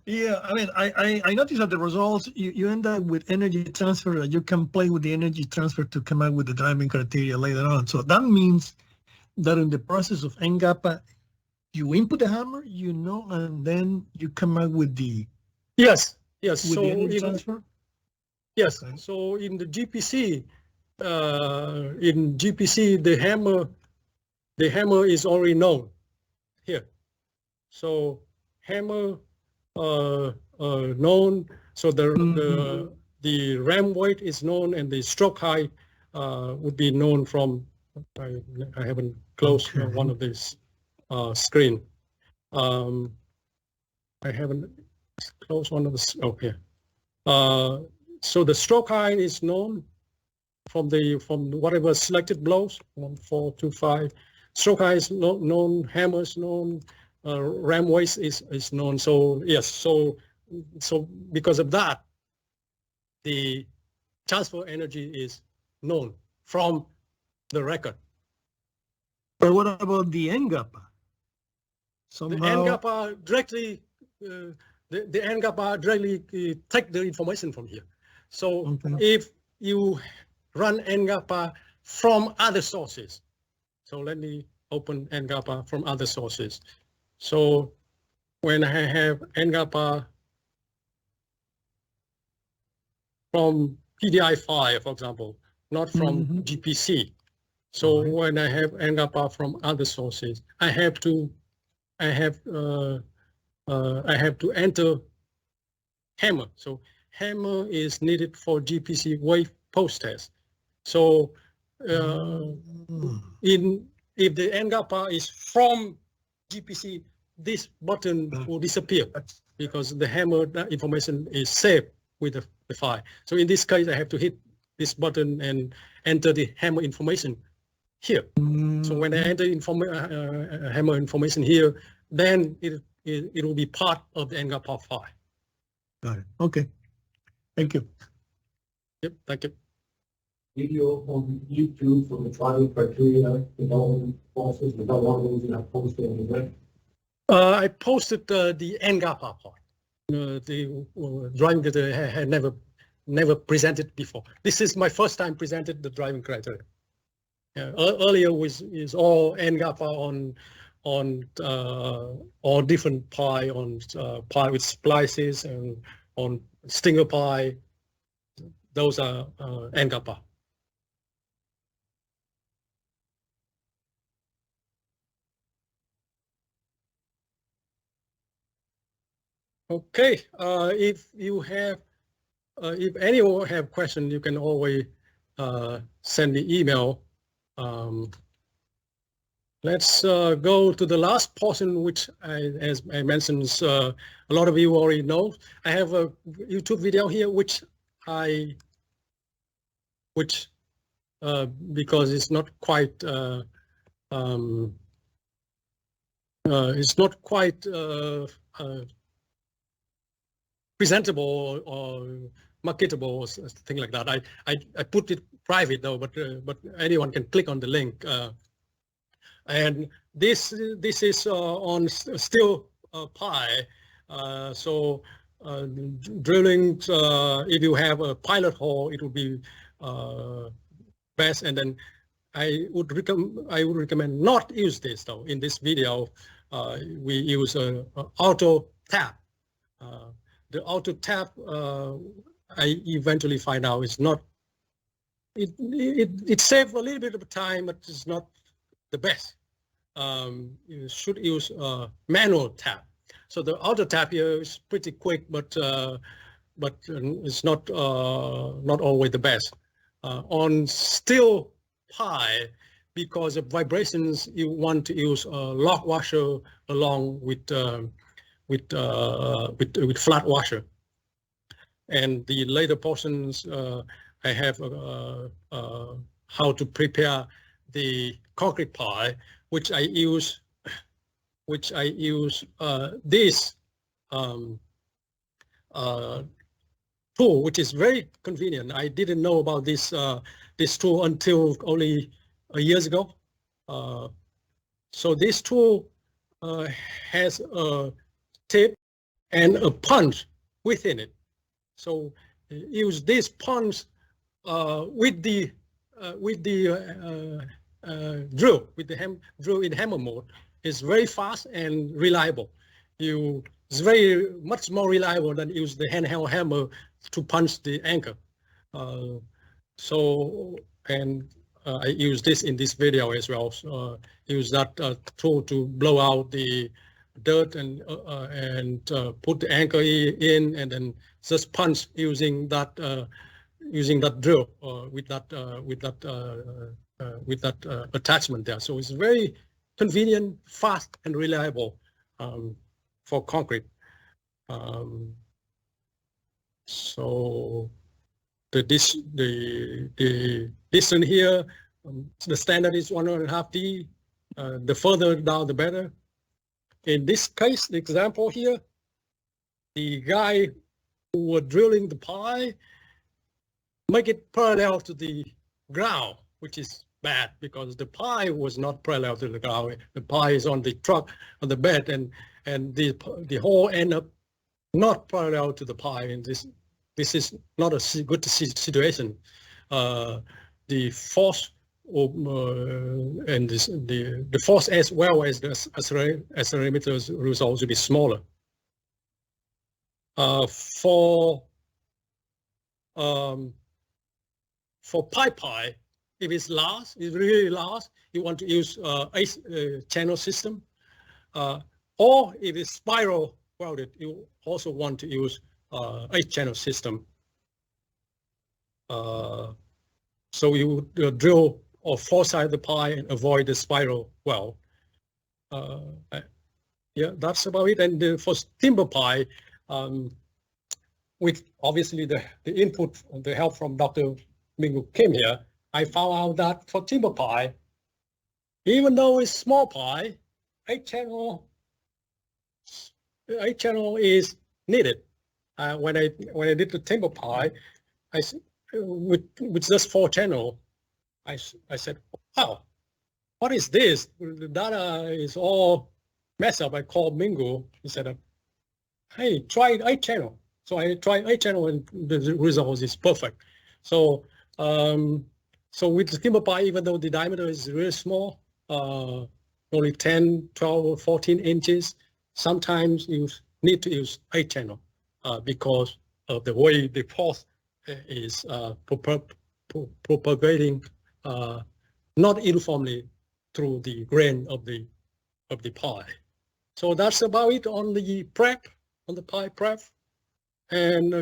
Yeah, I mean, I noticed that the results you end up with energy transfer. You can play with the energy transfer to come up with the driving criteria later on. So that means that in the process of NGAPA, you input the hammer, and then you come up with the Yes. with So the energy transfer. yes. Okay. So in the GPC, the hammer is already known here. So hammer known. So the ram weight is known, and the stroke height would be known from. I haven't closed one of these screen. I haven't closed one of the. Okay. So the stroke height is known from whatever selected blows, 1, 4, 2, 5. Stroke height is known, hammers known, ram weight is known. So yes, so because of that, the transfer energy is known from the record. But what about the NGAPA? The NGAPA directly, the NGAPA directly take the information from here. So if you run NGAPA from other sources, so let me open NGAPA from other sources. So when I have NGAPA from PDI file, for example, not from GPC. So when I have NGAPA from other sources, I have to enter hammer. So hammer is needed for GPC wave post test. So if the NGAPA is from GPC, this button will disappear because the hammer information is saved with the file. So in this case, I have to hit this button and enter the hammer information here. So when I enter hammer information here, then it will be part of the NGAPA file. Got it. Okay. Thank you. Yep. Thank you. Video on YouTube for the driving criteria development process. Is that one of those you have posted on the web? I posted the NGAPA part. The driving that I had never presented before. This is my first time presented the driving criteria. Earlier is all NGAPA on different pi, on pi with splices and on Stinger pi. Those are NGAPA. Okay, if anyone have questions, you can always send me email. Let's go to the last portion, which as I mentioned, a lot of you already know. I have a YouTube video here, which because it's not quite presentable or marketable or thing like that. I put it private though, but anyone can click on the link. And this is on steel pi. So drilling, if you have a pilot hole, it would be best. And then I would recommend not use this though. In this video, we use a auto tap. The auto tap, I eventually find out is not. It saves a little bit of time, but it's not the best. You should use manual tap. So the auto tap here is pretty quick, but it's not always the best. On steel pi, because of vibrations, you want to use a lock washer along with flat washer. And the later portions, I have how to prepare the concrete pi, which I use this tool, which is very convenient. I didn't know about this tool until only years ago. So this tool has a tip and a punch within it. So use this punch with the drill, with the drill in hammer mode. Is very fast and reliable. It's very much more reliable than use the handheld hammer to punch the anchor. I use this in this video as well. So, use that tool to blow out the dirt and put the anchor in, and then just punch using that drill with that attachment there. So it's very convenient, fast, and reliable for concrete. So the distance here, the standard is 1.5 D. The further down, the better. In this case, the example here, the guy who was drilling the pie make it parallel to the ground, which is bad because the pie was not parallel to the ground. The pie is on the truck, on the bed, and the hole end up not parallel to the pie. And this is not a good situation. The force and the force as well as the accelerometer's results will be smaller. For pie, if it's really large, you want to use a channel system, or if it's spiral welded, you also want to use a channel system. So you would drill or four-side the pie and avoid the spiral weld. Yeah, that's about it. And for timber pie, with obviously the input, the help from Dr. Mingu came here, I found out that for timber pie, even though it's small pie, 8-channel is needed. When I did the timber pie, with just 4-channel, I said, wow, what is this? The data is all messed up. I called Mingu. He said, hey, try 8-channel. So I tried 8-channel and the result is perfect. So so with the timber pie, even though the diameter is really small, only 10, 12, or 14 inches, sometimes you need to use 8-channel because of the way the force is propagating not uniformly through the grain of the pie. So that's about it on the prep, on the pie prep. And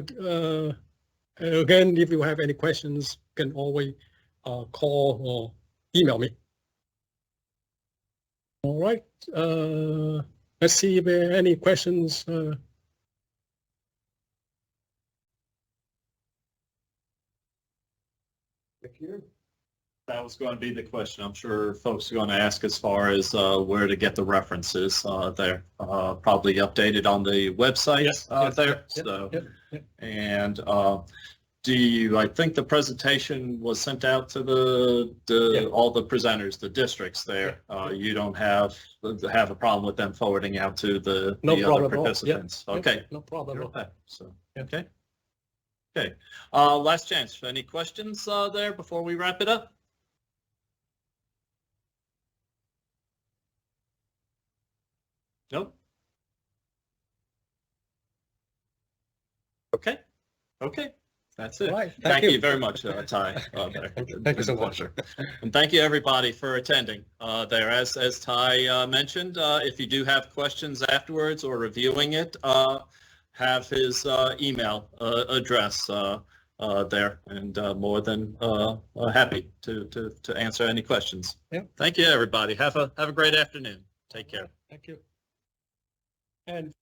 again, if you have any questions, you can always call or email me. All right. Let's see if there are any questions. That was going to be the question. I'm sure folks are going to ask as far as where to get the references there. Probably updated on the website there. So, and I think the presentation was sent out to all the presenters, the districts there. You don't have a problem with them forwarding out to the other participants. Okay. No problem. So, okay. Okay. Last chance. Any questions there before we wrap it up? Nope. Okay. Okay. That's it. Right. Thank you very much, Ty. Thank you so much. And thank you everybody for attending there. As Ty mentioned, if you do have questions afterwards or reviewing it, have his email address there, and more than happy to answer any questions. Yeah. Thank you, everybody. Have a great afternoon. Take care. Thank you. And